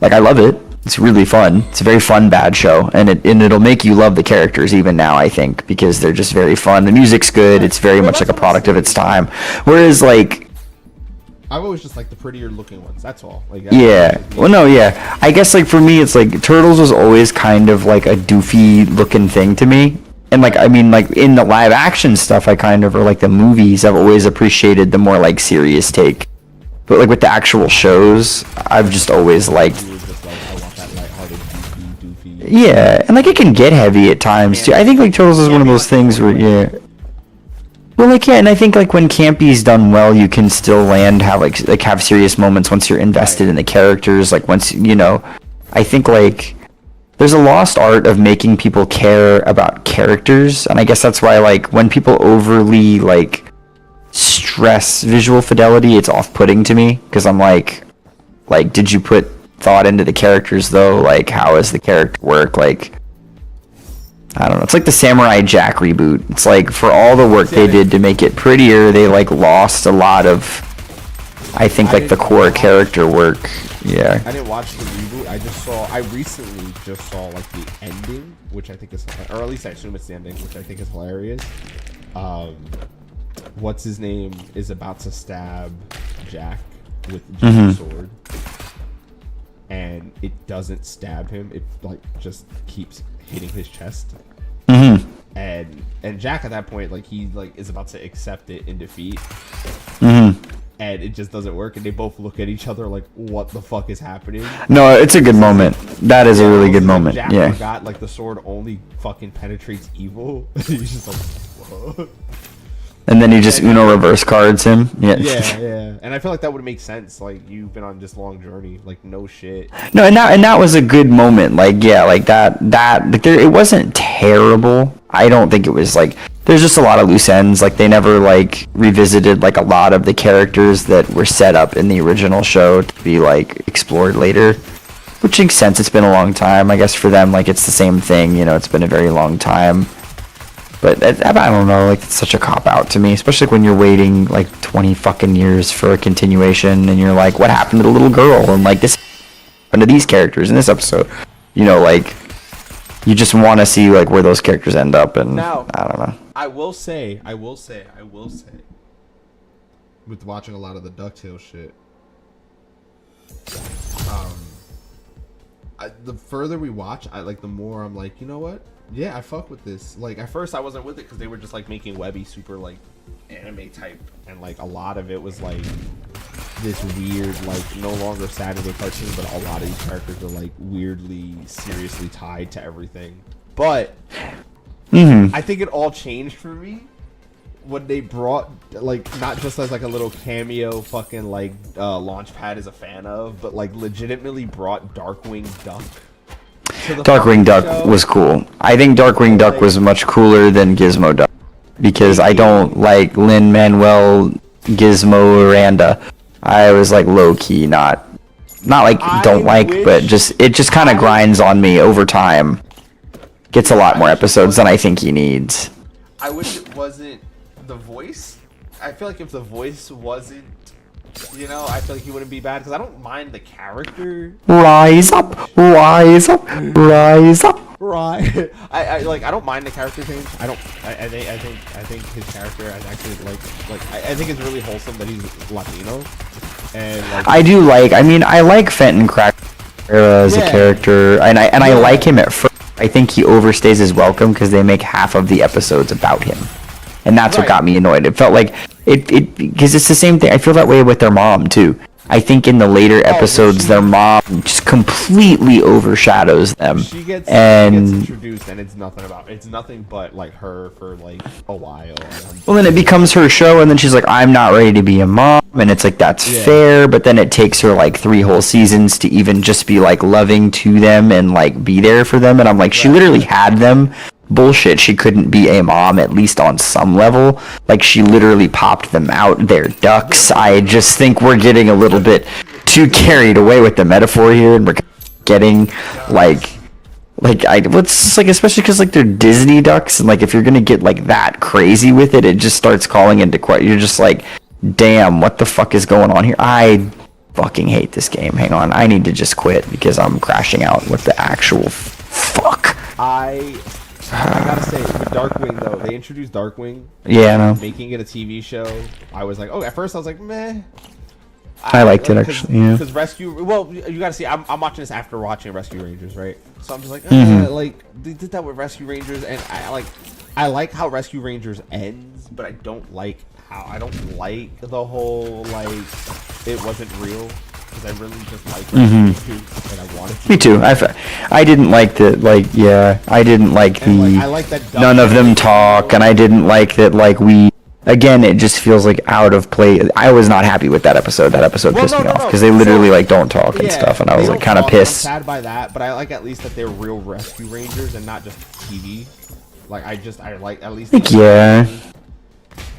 Like I love it. It's really fun. It's a very fun bad show, and it'll make you love the characters even now. I think because they're just very fun. The music's good. It's very much like a product of its time. Whereas like I've always just like the prettier looking ones. That's all. Like yeah. Well, no, yeah. I guess like for me, it's like Turtles was always kind of like a doofy looking thing to me. And like I mean, like in the live action stuff, I kind of or like the movies, I've always appreciated the more like serious take. But like with the actual shows, I've just always liked. You were just like, I want that lighthearted, doofy. Yeah, and like it can get heavy at times too. I think like Turtles is one of those things where yeah. Well, like yeah, and I think like when campy's done well, you can still have have serious moments once you're invested in the characters. Like once I think like there's a lost art of making people care about characters, and I guess that's why like when people overly like stress visual fidelity, it's off-putting to me because I'm like did you put thought into the characters though? Like how does the character work? Like I don't know. It's like the Samurai Jack reboot. It's like for all the work they did to make it prettier, they like lost a lot of, I think, like the core character work. Yeah. I didn't watch the reboot. I recently just saw like the ending, which I think is, or at least I assume it's the ending, which I think is hilarious. What's his name is about to stab Jack with Jack's sword, and it doesn't stab him. It like just keeps hitting his chest. and Jack at that point, like he like is about to accept it in defeat, Mm-hmm. and it just doesn't work, and they both look at each other like, what the fuck is happening? No, it's a good moment. That is a really good moment. Jack Yeah. forgot like the sword only fucking penetrates evil. He's just like, whoa. And then he just Uno reverse cards him. Yeah. Yeah. And I feel like that would make sense. Like, you've been on this long journey. Like, no shit. No, and that was a good moment. Like, yeah, like that like it wasn't terrible. I don't think it was like, there's just a lot of loose ends. Like, they never like revisited like a lot of the characters that were set up in the original show to be like explored later, which makes sense. It's been a long time. I guess for them, like, it's the same thing. You know, it's been a very long time. But I don't know, like, it's such a cop-out to me, especially when you're waiting, like, 20 fucking years for a continuation, and you're like, what happened to the little girl? And, like, this happened to these characters in this episode. You know, like, you just want to see, like, where those characters end up, and Now, I don't know. I will say, with watching a lot of the DuckTales shit, the further we watch, the more I'm like, you know what? Yeah, I fuck with this. Like, at first I wasn't with it because they were just like making Webby super like anime type, and like a lot of it was like this weird, like, no longer Saturday cartoon, but a lot of these characters are like weirdly seriously tied to everything. But I think it all changed for me when they brought, like, not just as like a little cameo fucking like Launchpad is a fan of, but like legitimately brought Darkwing Duck. Darkwing Duck was cool. I think Darkwing Duck was much cooler than Gizmo Duck, because I don't like Lin-Manuel Gizmo Miranda. I was like low-key not like don't like, but it just kind of grinds on me over time. Gets a lot more episodes than I think he needs. I wish it wasn't the voice. I feel like if the voice wasn't, you know, I feel like he wouldn't be bad, because I don't mind the character. Rise up, rise up, rise up. Right. I don't mind the character change. I think his character is actually I think it's really wholesome that he's Latino. And like, I mean, I like Fenton Cracker as a character, and I like him at first. I think he overstays his welcome because they make half of the episodes about him. And that's what got me annoyed. It felt like because it's the same thing. I feel that way with their mom too. I think in the later episodes, their mom just completely overshadows them. She gets introduced, and it's nothing but like her for like a while. Well, then it becomes her show, and then she's like, "I'm not ready to be a mom," and it's like that's fair. But then it takes her like 3 whole seasons to even just be like loving to them and like be there for them. And I'm like, she literally had them. Bullshit, she couldn't be a mom, at least on some level. Like, she literally popped them out. They're ducks. I just think we're getting a little bit too carried away with the metaphor here, and we're getting especially because like they're Disney ducks, and like if you're gonna get like that crazy with it, it just starts calling into question. You're just like, damn, what the fuck is going on here? I fucking hate this game. Hang on, I need to just quit because I'm crashing out with the actual fuck. I gotta say, with Darkwing though, they introduced Darkwing. Yeah, I know. Making it a TV show, I was like, at first I was like, meh. I liked it actually. Yeah. Because Rescue, well, you gotta see, I'm watching this after watching Rescue Rangers, right? So I'm just like, like they did that with Rescue Rangers, and I like how Rescue Rangers ends, but I don't like the whole like it wasn't real. Because I really just like it, and I wanted to. Me too. I didn't like the I didn't like the I like that none of them talk, and I didn't like that again, it just feels like out of play. I was not happy with that episode. That episode pissed me off because they literally like don't talk and stuff, and I was like kind of pissed. I'm sad by that, but I like at least that they're real Rescue Rangers and not just TV. Like I like at least. I get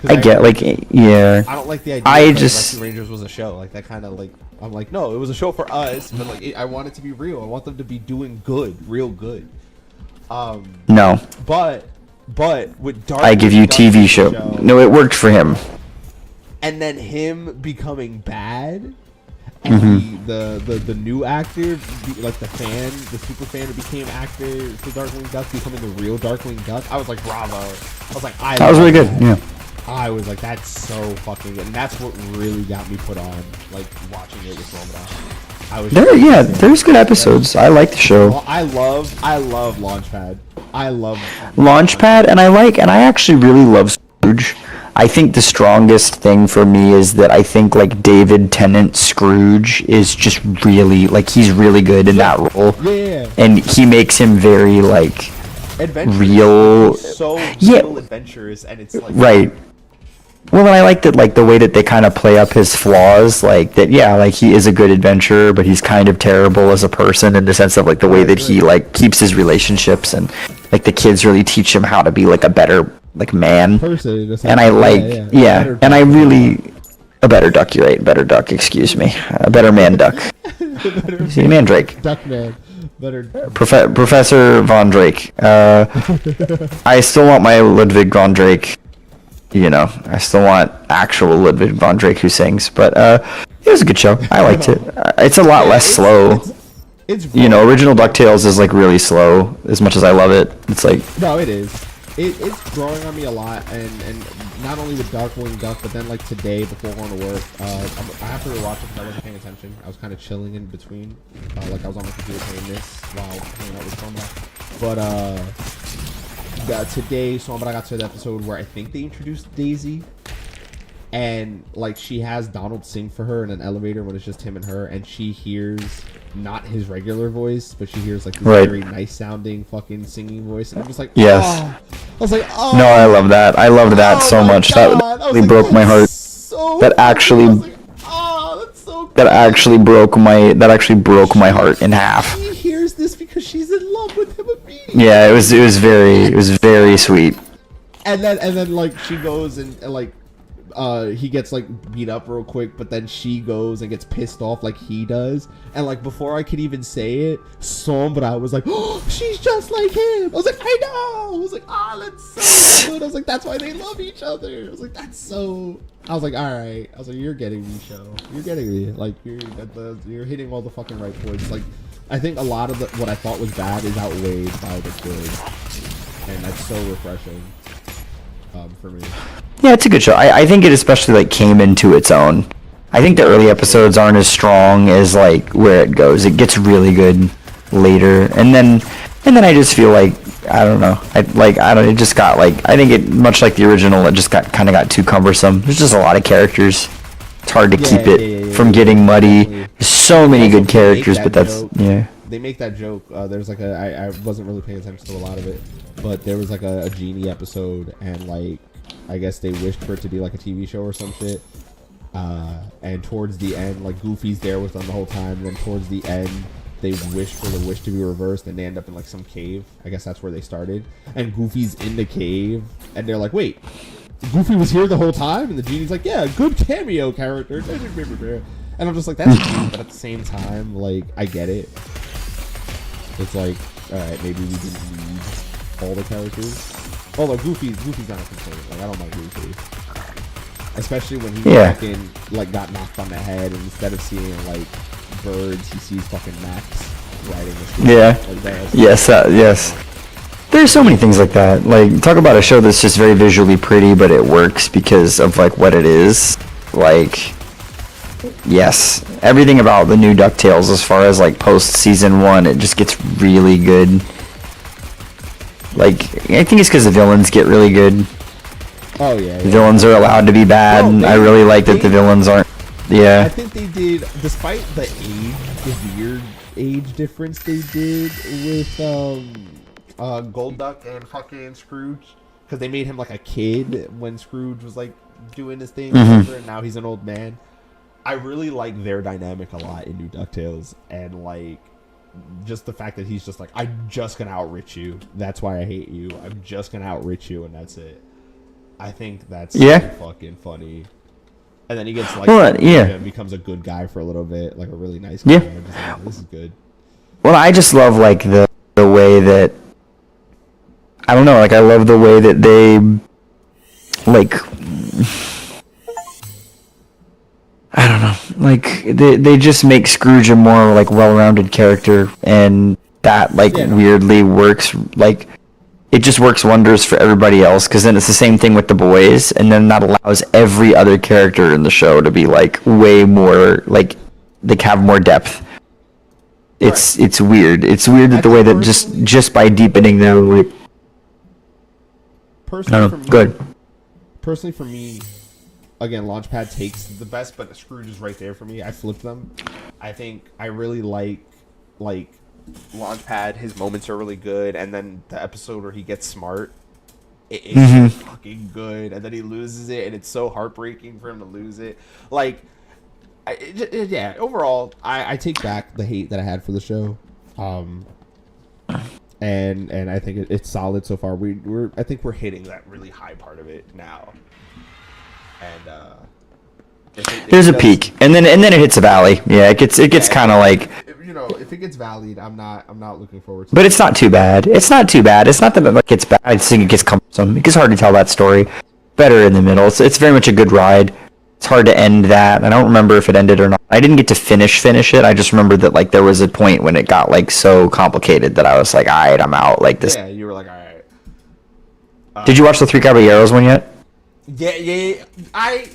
I don't like the idea that Rescue Rangers was a show. Like that kind of like I'm like, no, it was a show for us, but like I want it to be real. I want them to be doing good, real good. No. But with Dark, I give you TV show. No, it worked for him. And then him becoming bad, and the new actor, like the super fan who became actor for Darkwing Duck, becoming the real Darkwing Duck. I was like, bravo. I was like, that was really good. Yeah. I was like, that's so fucking good, and that's what really got me put on, like, watching it with Romana. There's good episodes. I like the show. Well, I love Launchpad. I love Launchpad, and I actually really love Scrooge. I think the strongest thing for me is that I think like David Tennant Scrooge is just really like he's really good in that role, Yeah. and he makes him very like Adventurous. real. So Yeah. little adventurous, and it's like Right. Well, and I like that, like the way that they kind of play up his flaws, like that. Yeah, like he is a good adventurer, but he's kind of terrible as a person in the sense of like the way that he like keeps his relationships, and like the kids really teach him how to be like a better like man. person. And I like, yeah, and I really a better duck. You're right, better duck. Excuse me, a better man duck. See, Mandrake. Duckman. Better. Professor Von Drake. I still want my Ludwig Von Drake. You know, I still want actual Ludwig Von Drake who sings. But it was a good show. I liked it. It's a lot less slow. It's You know, original DuckTales is like really slow. As much as I love it, it's like No, it is. It's growing on me a lot, and not only with Darkwing Duck, but then like today before going to work, I have to rewatch it because I wasn't paying attention. I was kind of chilling in between, like I was on my computer playing this while hanging out with someone. But today, so I got to the episode where I think they introduced Daisy, and like she has Donald sing for her in an elevator when it's just him and her, and she hears not his regular voice, but she hears like this Right. very nice sounding fucking singing voice, and I'm just like, Yes. oh. I was like, oh. no, I love that. I loved that oh so my much. God. That I was really like, broke my that's heart. so That actually- I was like, oh, that's so good. That actually broke my heart in half. She hears this because she's in love with him immediately. Yeah, it was very sweet. And then like she goes and like he gets like beat up real quick, but then she goes and gets pissed off like he does, and like before I could even say it, Sombra was like, oh, she's just like him. I was like, I know. I was like, ah, that's so good. I was like, that's why they love each other. I was like, that's so. I was like, all right. I was like, you're getting me, show. You're getting me. Like you're hitting all the fucking right points. Like I think a lot of what I thought was bad is outweighed by the good, and that's so refreshing. For me. Yeah, it's a good show. I think it especially like came into its own. I think the early episodes aren't as strong as like where it goes. It gets really good later, and then I just feel like I don't know. It just got like I think it much like the original. It just kind of got too cumbersome. There's just a lot of characters. It's hard to keep it from getting muddy. There's so many Also, good characters, but that's joke. yeah. They make that joke. There's like I wasn't really paying attention to a lot of it, but there was like a genie episode, and like I guess they wished for it to be like a TV show or some shit. And towards the end, like Goofy's there with them the whole time. And then towards the end, they wish for the wish to be reversed, and they end up in like some cave. I guess that's where they started. And Goofy's in the cave, and they're like, "Wait, Goofy was here the whole time?" And the genie's like, "Yeah, good cameo character." And I'm just like, "That's cute," but at the same time, like, I get it. It's like, all right, maybe we didn't need all the characters. Although Goofy's not a complaint. Like, I don't mind Goofy. Especially when he fucking, like, got knocked on the head, and instead of seeing, like, birds, he sees fucking Max riding this. Yeah. Like that. Yes. There's so many things like that. Like, talk about a show that's just very visually pretty, but it works because of, like, what it is. Like, yes. Everything about the new DuckTales as far as, like, post-season 1, it just gets really good. Like, I think it's because the villains get really good. Oh, yeah. The villains are allowed to be bad, and I really like that the villains aren't. I Yeah. think they did, despite the weird age difference they did with Gold Duck and fucking Scrooge, because they made him like a kid when Scrooge was like doing his thing, and now he's an old man. I really like their dynamic a lot in New DuckTales, and like just the fact that he's just like, I'm just gonna outwit you. That's why I hate you. I'm just gonna outwit you, and that's it. I think that's so fucking funny. And then he gets like, and becomes a good guy for a little bit, like a really nice guy. I'm just like, this is good. Well, I just love like the way that I don't know, like I love the way that they like I don't know, like they just make Scrooge a more like well-rounded character, and that like weirdly works. Like it just works wonders for everybody else, because then it's the same thing with the boys, and then that allows every other character in the show to be like way more like they have more depth. It's weird. It's weird that the way that just by deepening them, like personally for me, Good. personally for me, again, Launchpad takes the best, but Scrooge is right there for me. I flip them. I think I really like Launchpad. His moments are really good, and then the episode where he gets smart, it's fucking good, and then he loses it, and it's so heartbreaking for him to lose it. Like, yeah. Overall, I take back the hate that I had for the show, and I think it's solid so far. I think we're hitting that really high part of it now, and There's a peak, and then it hits a valley. Yeah, it gets kind of like. If it gets valleyed, I'm not looking forward to. But it's not too bad. It's not too bad. It's not that it gets bad. I just think it gets cumbersome. It gets hard to tell that story. Better in the middle. It's very much a good ride. It's hard to end that. I don't remember if it ended or not. I didn't get to finish it. I just remember that like there was a point when it got like so complicated that I was like, all right, I'm out. Like this. Yeah, you were like, all right. Did you watch the Three Caballeros one yet? Yeah. I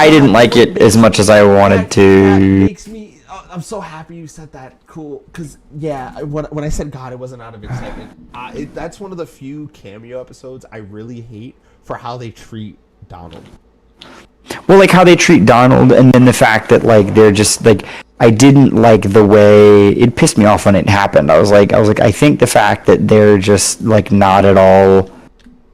didn't like it as much as I wanted to. That makes me. I'm so happy you said that. Cool, because when I said God, it wasn't out of excitement. That's one of the few cameo episodes I really hate for how they treat Donald. Well, like how they treat Donald, and then the fact that like they're just like I didn't like the way it pissed me off when it happened. I was like I think the fact that they're just like not at all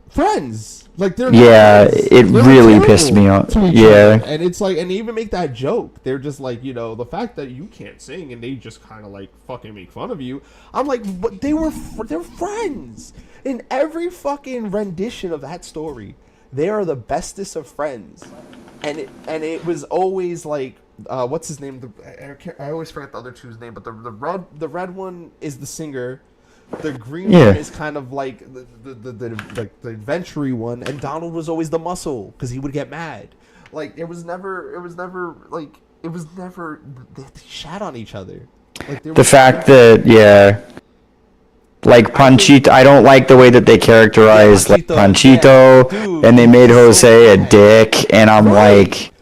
friends. Like they're it really pissed me off. Yeah, and it's like, and they even make that joke. They're just like, the fact that you can't sing, and they just kind of like fucking make fun of you. I'm like, but they're friends. In every fucking rendition of that story, they are the bestest of friends, and it was always like, what's his name? I always forget the other two's name, but the red one is the singer. The green one is kind of like the adventure-y one, and Donald was always the muscle because he would get mad. Like they shat on each other. Like the fact that like Panchito, I don't like the way that they characterized like Panchito, and they made Jose a dick, and I'm like,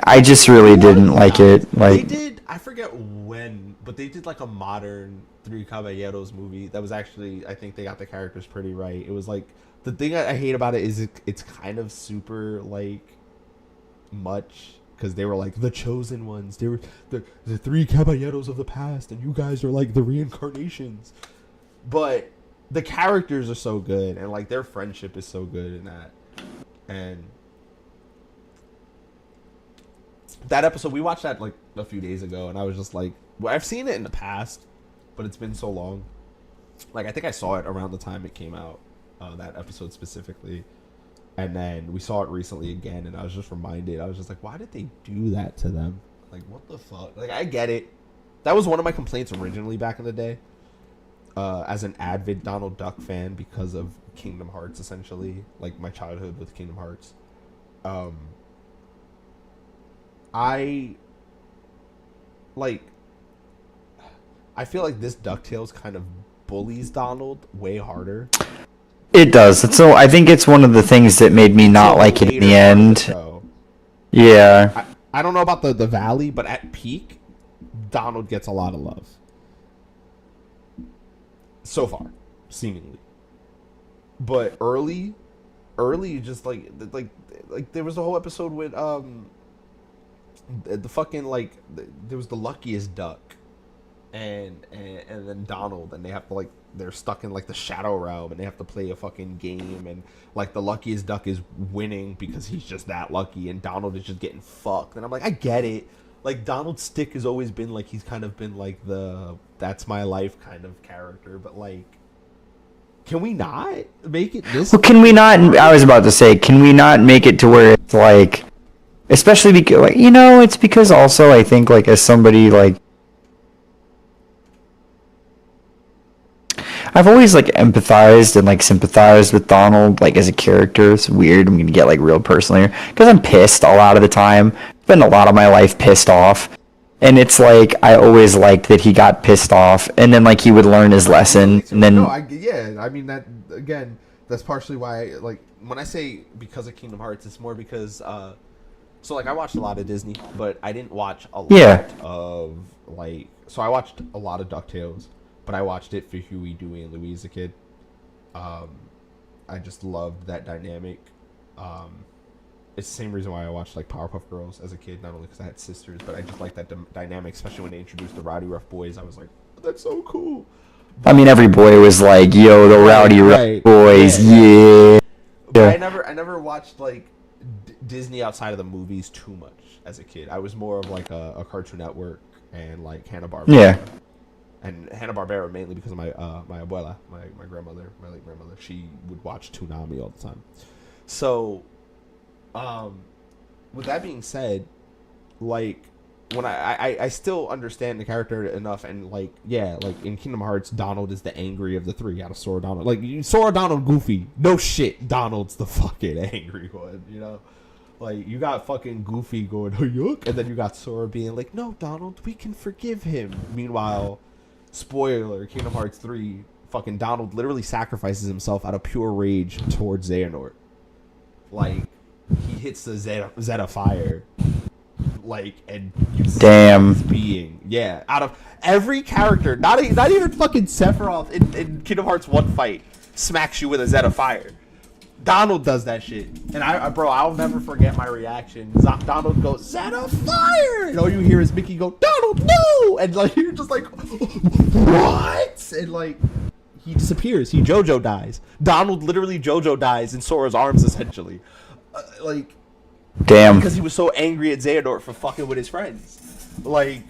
I just really didn't like it. Like they did, I forget when, but they did like a modern Three Caballeros movie that was actually, I think they got the characters pretty right. It was like, the thing I hate about it is it's kind of super like much, because they were like the chosen ones. They were the three caballeros of the past, and you guys are like the reincarnations. But the characters are so good, and like their friendship is so good in that. And that episode, we watched that like a few days ago, and I was just like, well, I've seen it in the past, but it's been so long. Like, I think I saw it around the time it came out, that episode specifically. And then we saw it recently again, and I was just reminded. I was just like, why did they do that to them? Like, what the fuck? Like, I get it. That was one of my complaints originally back in the day. As an avid Donald Duck fan, because of Kingdom Hearts, essentially. Like, my childhood with Kingdom Hearts. I feel like this DuckTales kind of bullies Donald way harder. It does. So I think it's one of the things that made me not like it in the end. Yeah. I don't know about the valley, but at peak, Donald gets a lot of love. So far, seemingly. But early, just like there was a whole episode with the fucking like there was the luckiest duck. And then Donald, and they have to like, they're stuck in like the shadow realm, and they have to play a fucking game, and like the luckiest duck is winning because he's just that lucky, and Donald is just getting fucked. And I'm like, I get it. Like, Donald's stick has always been like, he's kind of been like the that's my life kind of character, but like, can we not make it this? Well, can we not? I was about to say, can we not make it to where it's like, especially because like, it's because also I think like as somebody like. I've always like empathized and like sympathized with Donald like as a character. It's weird. I'm gonna get like real personal here because I'm pissed a lot of the time. Spend a lot of my life pissed off, and it's like I always liked that he got pissed off, and then like he would learn his lesson, and then I mean that again. That's partially why like when I say because of Kingdom Hearts, it's more because so like I watched a lot of Disney, but I didn't watch a lot of like. So I watched a lot of DuckTales. But I watched it for Huey, Dewey, and Louie as a kid. I just loved that dynamic. It's the same reason why I watched like Powerpuff Girls as a kid, not only because I had sisters, but I just like that dynamic, especially when they introduced the Rowdy Rough Boys. I was like, that's so cool. I mean, every boy was like, "Yo, the Rowdy Rough Boys, yeah." But I never watched like Disney outside of the movies too much as a kid. I was more of like a Cartoon Network and like Hanna-Barbera. Yeah. And Hanna-Barbera mainly because of my my abuela, my grandmother, my late grandmother. She would watch Toonami all the time. So, with that being said, like when I still understand the character enough, and like yeah, like in Kingdom Hearts, Donald is the angry of the three out of Sora, Donald. Like Sora, Donald, Goofy. No shit, Donald's the fucking angry one. You know, like you got fucking Goofy going yuck, and then you got Sora being like, no, Donald, we can forgive him. Meanwhile, spoiler, Kingdom Hearts 3, fucking Donald literally sacrifices himself out of pure rage towards Xehanort. Like, he hits the Zeta fire. Like, and you Damn. see his being. Yeah, out of every character, not even fucking Sephiroth in Kingdom Hearts 1 fight smacks you with a Zeta fire. Donald does that shit. And I'll never forget my reaction. Donald goes, Zeta fire! And all you hear is Mickey go, Donald, no! And like, you're just like, what? And like, he disappears. He JoJo dies. Donald literally JoJo dies in Sora's arms, essentially. Like, Damn. because he was so angry at Xehanort for fucking with his friends. Like,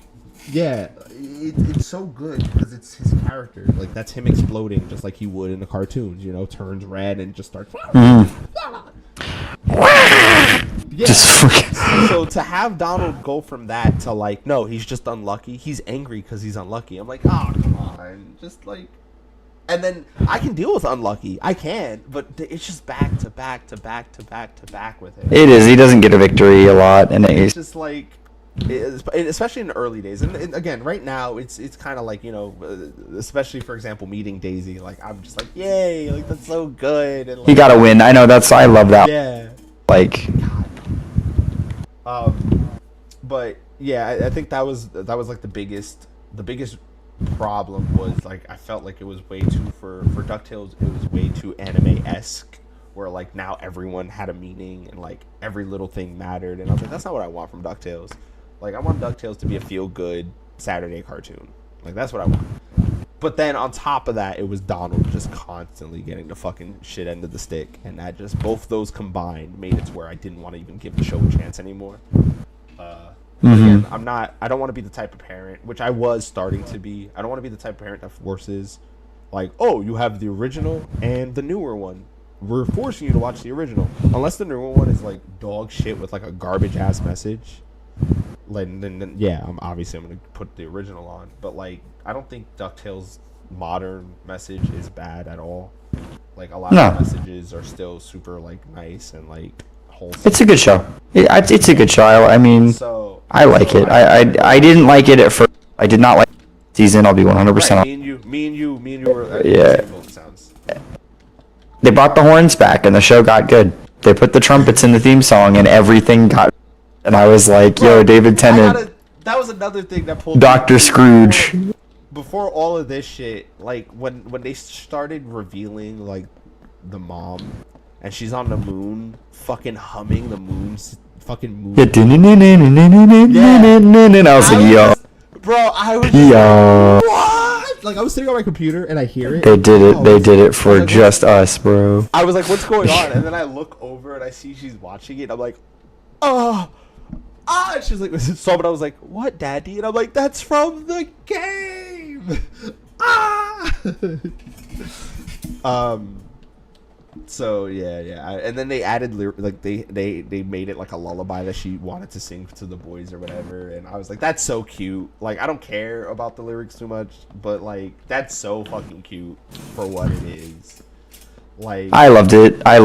yeah, it's so good because it's his character. Like, that's him exploding just like he would in the cartoons, you know, turns red and just starts. Yeah. Just fucking. So to have Donald go from that to like, no, he's just unlucky. He's angry because he's unlucky. I'm like, oh, come on. Just like. And then I can deal with unlucky. I can, but it's just back to back to back to back to back with it. It is. He doesn't get a victory a lot, and It's just like, especially in the early days. And again, right now, it's kind of like, you know, especially for example, meeting Daisy. Like I'm just like, yay! Like that's so good. And like, he gotta win. I know I love that. yeah. Like, But yeah, I think that was like the biggest problem was like I felt like it was way too for DuckTales. It was way too anime-esque, where like now everyone had a meaning and like every little thing mattered. And I was like, that's not what I want from DuckTales. Like I want DuckTales to be a feel-good Saturday cartoon. Like that's what I want. But then on top of that, it was Donald just constantly getting the fucking shit end of the stick, and that just both those combined made it to where I didn't want to even give the show a chance anymore. Again, I don't want to be the type of parent, which I was starting to be. I don't want to be the type of parent that forces, like, oh, you have the original and the newer one. We're forcing you to watch the original. Unless the newer one is, like, dog shit with, like, a garbage-ass message. Like, then yeah, I'm going to put the original on. But, like, I don't think DuckTales' modern message is bad at all. Like, a lot of the messages are still super, like, nice and, like, wholesome. it's a good show. It's a good show. I mean, So, I like it. I didn't like it at first. I did not like the season. I'll be 100% right, honest. me and you were Yeah. both sounds. They brought the horns back, and the show got good. They put the trumpets in the theme song, and everything got. And I was like, "Yo, David Tennant, that was another thing that pulled Dr. Scrooge." Before all of this shit, like when they started revealing like the mom, and she's on the moon, fucking humming the moon's fucking moon. Yeah. And I was like, "Yo, Bro, I was yo." what? Like I was sitting on my computer and I hear it. They did it. Oh, They did it I for was like, just us, bro. I was like, what's going on? And then I look over and I see she's watching it. And I'm like, oh, and she's like, this is so. But I was like, what, Daddy? And I'm like, that's from the game. So yeah. And then they added like they made it like a lullaby that she wanted to sing to the boys or whatever. And I was like, that's so cute. Like I don't care about the lyrics too much, but like that's so fucking cute for what it is. Like I loved it. I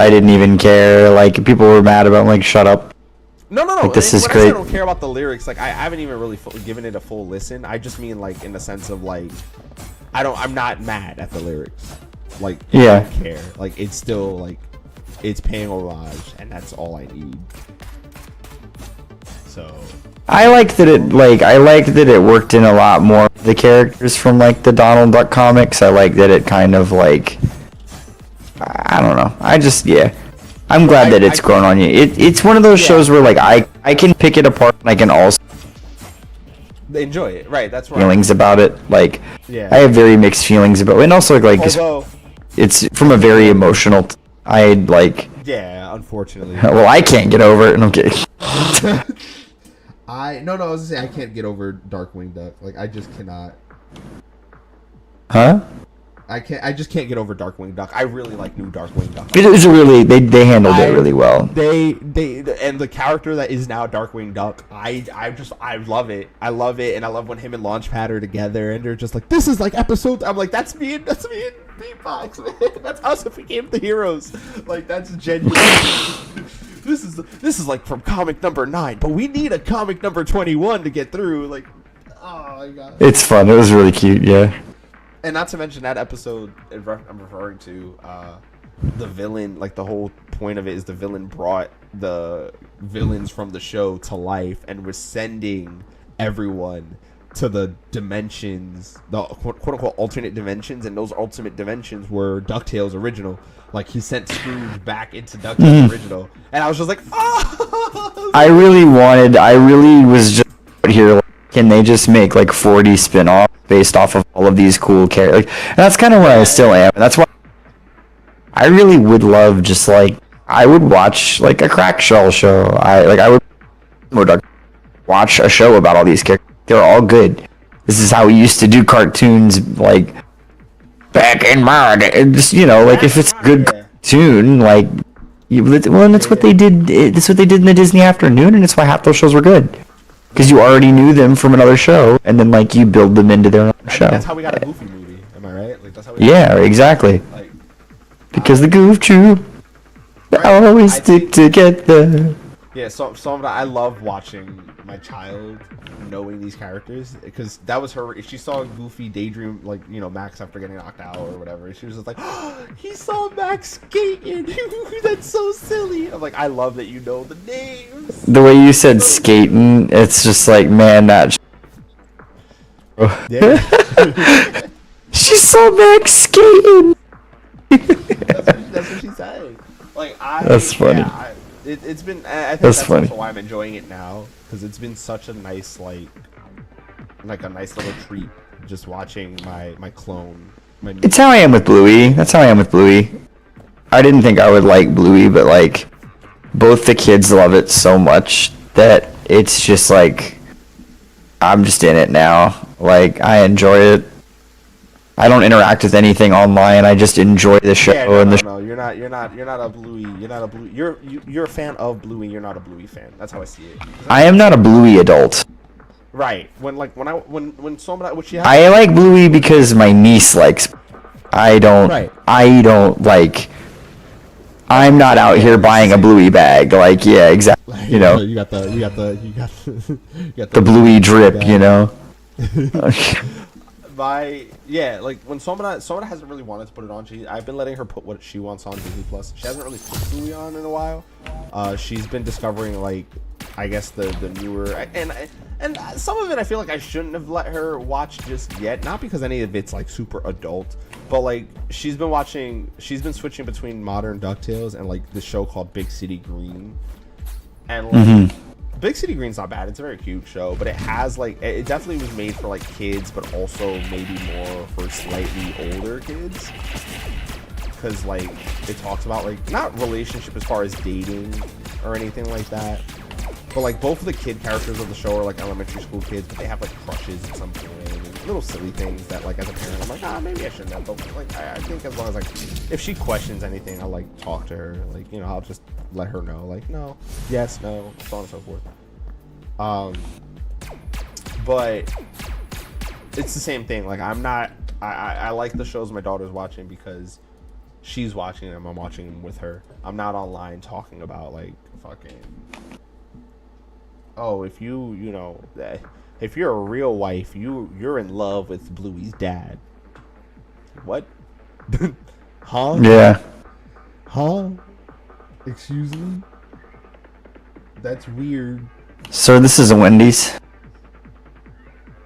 didn't even care. Like people were mad about. It. I'm like, shut up. No. Like, this is when great. I say I don't care about the lyrics. Like I haven't even really given it a full listen. I just mean like in the sense of like I'm not mad at the lyrics. Like Yeah. I don't care. Like it's still like it's paying homage, and that's all I need. So I like that it worked in a lot more of the characters from like the Donald Duck comics. I like that it kind of like I I don't know. I'm glad that it's grown on you. It's one of those shows where like I can pick it apart and I can also enjoy it. Right, that's right. feelings about it. Like Yeah. I have very mixed feelings about, and also like Although, it's from a very emotional. I like. yeah, unfortunately. Well, I can't get over it, and I'm kidding. I was gonna say I can't get over Darkwing Duck. Like I just cannot. Huh? I just can't get over Darkwing Duck. I really like new Darkwing Duck. It was really they handled it really well. They and the character that is now Darkwing Duck, I love it. I love it, and I love when him and Launchpad are together, and they're just like, this is like episode. I'm like, that's me and Beatbox, man. That's us if we became the heroes. Like that's genuine. This is like from comic number 9, but we need a comic number 21 to get through. Like, oh my god. It's fun. It was really cute. Yeah. And not to mention that episode I'm referring to, the villain, like the whole point of it is the villain brought the villains from the show to life and was sending everyone to the dimensions, the quote-unquote alternate dimensions, and those ultimate dimensions were DuckTales original. Like, he sent Scrooge back into DuckTales original. And I was just like, oh! I really was just out here, like, can they just make like 40 spin-offs based off of all of these cool characters? Like, and that's kind of where I still am. And that's why I really would love just like, I would watch like a Crack Shell show. I would watch a show about all these characters. They're all good. This is how we used to do cartoons, like back in my day. Just, you know, like if it's a good cartoon, like and that's what they did. That's what they did in the Disney afternoon, and it's why half those shows were good. Because you already knew them from another show, and then like you build them into their own show. That's how we got a Goofy movie. Am I right? Like that's how we exactly. Like, because the Goof Troop always stick together. yeah, so I love watching my child knowing these characters, because that was her. If she saw Goofy daydream, like, you know, Max after getting knocked out or whatever, she was just like, oh, he saw Max skating. That's so silly. I'm like, I love that you know the names. The way you said skating, it's just like, man, that. Yeah. She saw Max skating. That's what she's saying. Like, That's funny. Yeah, it's been. I think That's that's funny. also why I'm enjoying it now, because it's been such a nice like a nice little treat just watching my clone. It's how I am with Bluey. That's how I am with Bluey. I didn't think I would like Bluey, but like both the kids love it so much that it's just like I'm just in it now. Like I enjoy it. I don't interact with anything online. I just enjoy the show no, you're not a Bluey. You're a fan of Bluey. You're not a Bluey fan. That's how I see it. I am not a Bluey adult. Right. When someone what she has. I like Bluey because my niece likes. I don't like. I'm not out here buying a Bluey bag. Like, yeah, exactly. You know. You got the the Bluey drip. You know. Like when Somada hasn't really wanted to put it on. I've been letting her put what she wants on Disney Plus. She hasn't really put Bluey on in a while. She's been discovering, like, I guess the newer and some of it I feel like I shouldn't have let her watch just yet. Not because any of it's like super adult, but like she's been switching between modern DuckTales and like this show called Big City Green, and like. Big City Green's not bad. It's a very cute show, but it has like it definitely was made for like kids, but also maybe more for slightly older kids. Because like it talks about like not relationship as far as dating or anything like that, but like both of the kid characters of the show are like elementary school kids, but they have like crushes at some point, and little silly things that like as a parent I'm like, maybe I shouldn't have. But like I think as long as like if she questions anything, I'll like talk to her, like, you know, I'll just let her know, like, no, yes, no, so on and so forth. But it's the same thing. Like I like the shows my daughter's watching because she's watching them. I'm watching them with her. I'm not online talking about like fucking. Oh, if you know if you're a real wife, you're in love with Bluey's dad. What? Huh? Yeah. Huh? Excuse me? That's weird. Sir, this is a Wendy's.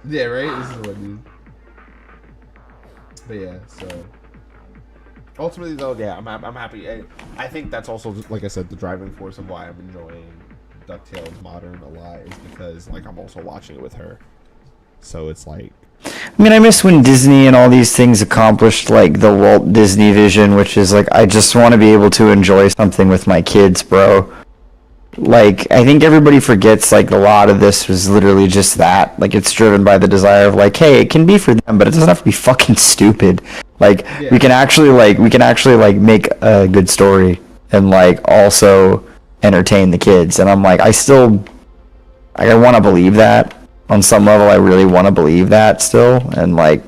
Yeah, right? This is what it is. But yeah, so ultimately though, yeah, I'm happy. I think that's also just, like I said, the driving force of why I'm enjoying DuckTales Modern a lot is because like I'm also watching it with her, so it's like. I mean, I miss when Disney and all these things accomplished like the Walt Disney vision, which is like I just want to be able to enjoy something with my kids, bro. Like, I think everybody forgets like a lot of this was literally just that. Like, it's driven by the desire of like, hey, it can be for them, but it doesn't have to be fucking stupid. Like, Yeah. we can actually like make a good story and like also entertain the kids. And I'm like, I want to believe that. On some level, I really want to believe that still, and like,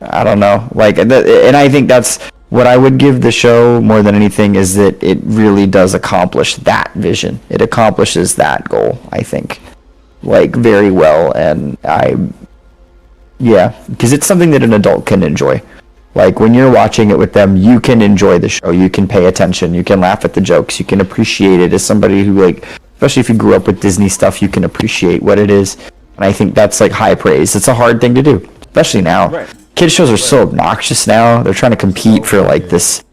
I don't know, like, and I think that's what I would give the show more than anything is that it really does accomplish that vision. It accomplishes that goal, I think, like very well, and because it's something that an adult can enjoy. Like when you're watching it with them, you can enjoy the show, you can pay attention, you can laugh at the jokes, you can appreciate it as somebody who like. Especially if you grew up with Disney stuff, you can appreciate what it is. And I think that's like high praise. It's a hard thing to do, especially now. Right. Kids shows are so obnoxious now. They're trying to compete for like this.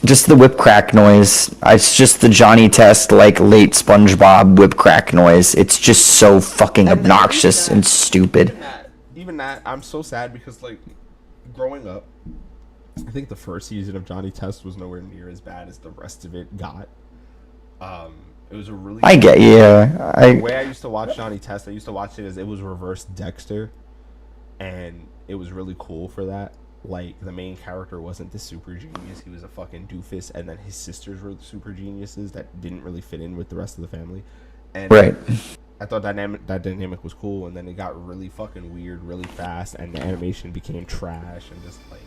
Just the whip crack noise. It's just the Johnny Test like late SpongeBob whip crack noise. It's just so fucking obnoxious and stupid. Even that, I'm so sad because like growing up, I think the first season of Johnny Test was nowhere near as bad as the rest of it got. It was a really. I get The way I used to watch Johnny Test, I used to watch it as it was reverse Dexter, and it was really cool for that. Like the main character wasn't the super genius; he was a fucking doofus, and then his sisters were the super geniuses that didn't really fit in with the rest of the family. And Right. I thought that dynamic was cool, and then it got really fucking weird really fast, and the animation became trash and just like.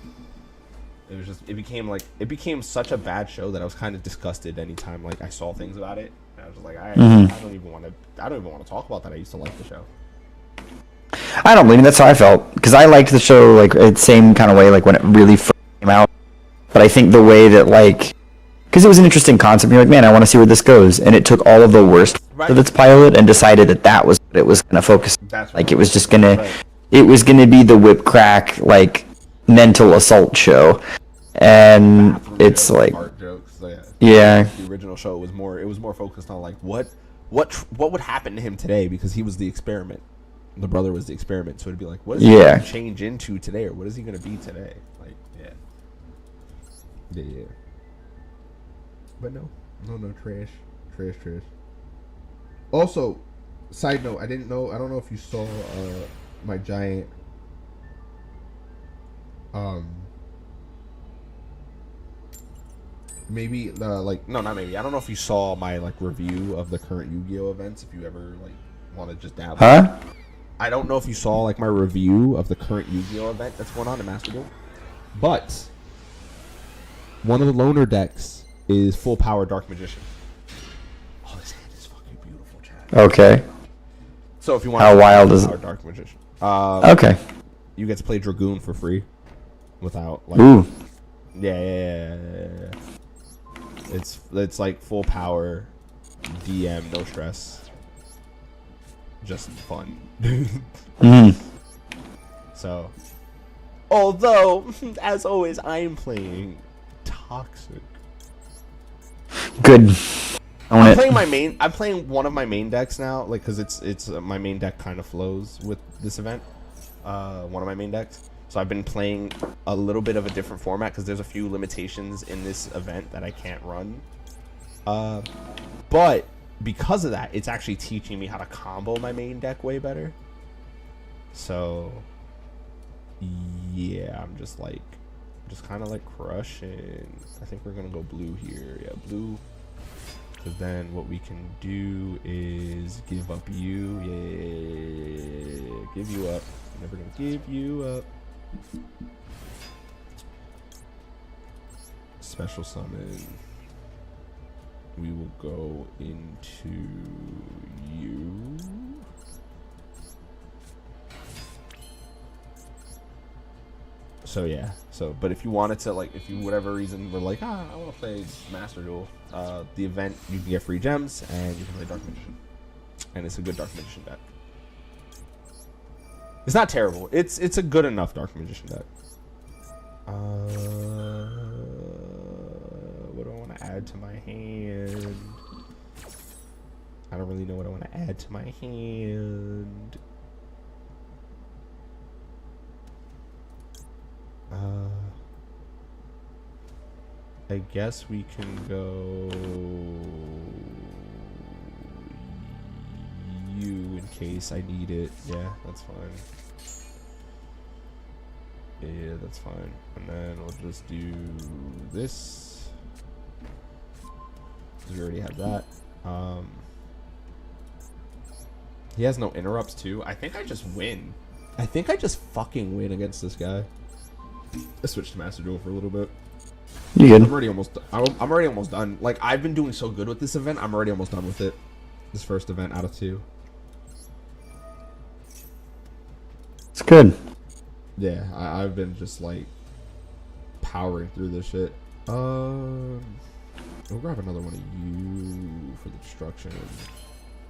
It became such a bad show that I was kind of disgusted anytime like I saw things about it. And I was just like, I don't even want to talk about that. I used to like the show. I don't believe that's how I felt because I liked the show like the same kind of way like when it really first came out. But I think the way that like because it was an interesting concept, you're like, man, I want to see where this goes, and it took all of the worst of its pilot and decided that was what it was gonna focus. That's like right. it was just gonna, Right. it was gonna be the whip crack like mental assault show, and it's like Art jokes. So yeah. The original show was more focused on like what would happen to him today because he was the experiment. The brother was the experiment, so it'd be like, what is he Yeah. gonna change into today, or what is he gonna be today? Like, yeah. But no, trash. Also, side note, I don't know if you saw my giant maybe like no, not maybe. I don't know if you saw my like review of the current Yu-Gi-Oh events. If you ever like want to just dabble. Huh? I don't know if you saw like my review of the current Yu-Gi-Oh event that's going on in Master Duel, but one of the loner decks is full power Dark Magician. Oh, this hand is fucking beautiful, Chad. Okay. So if you want, How wild is it? it? Dark Magician. Okay. You get to play Dragoon for free, without like. Ooh. Yeah. It's like full power, DM, no stress, just fun. So, although as always, I am playing Toxic. Good. Own I'm it. playing my main. I'm playing one of my main decks now, like because it's my main deck kind of flows with this event. One of my main decks. So I've been playing a little bit of a different format because there's a few limitations in this event that I can't run. But because of that, it's actually teaching me how to combo my main deck way better. So yeah, I'm just kind of like crushing. I think we're gonna go blue here. Yeah, blue. Because then what we can do is give up you. Yeah, give you up. Never gonna give you up. Special summon. We will go into you. So yeah. So, but if you wanted to, like, if you whatever reason were like, I want to play Master Duel, the event you can get free gems and you can play Dark Magician, and it's a good Dark Magician deck. It's not terrible. It's a good enough Dark Magician deck. What do I want to add to my hand? I don't really know what I want to add to my hand. I guess we can go you in case I need it. Yeah, that's fine. Yeah, that's fine. And then we'll just do this. We already have that. He has no interrupts too. I think I just win. I think I just fucking win against this guy. I switched to Master Duel for a little bit. You good? I'm already almost done. Like, I've been doing so good with this event. I'm already almost done with it. This first event out of 2. It's good. Yeah, I've been just like powering through this shit. We'll grab another one of you for the destruction,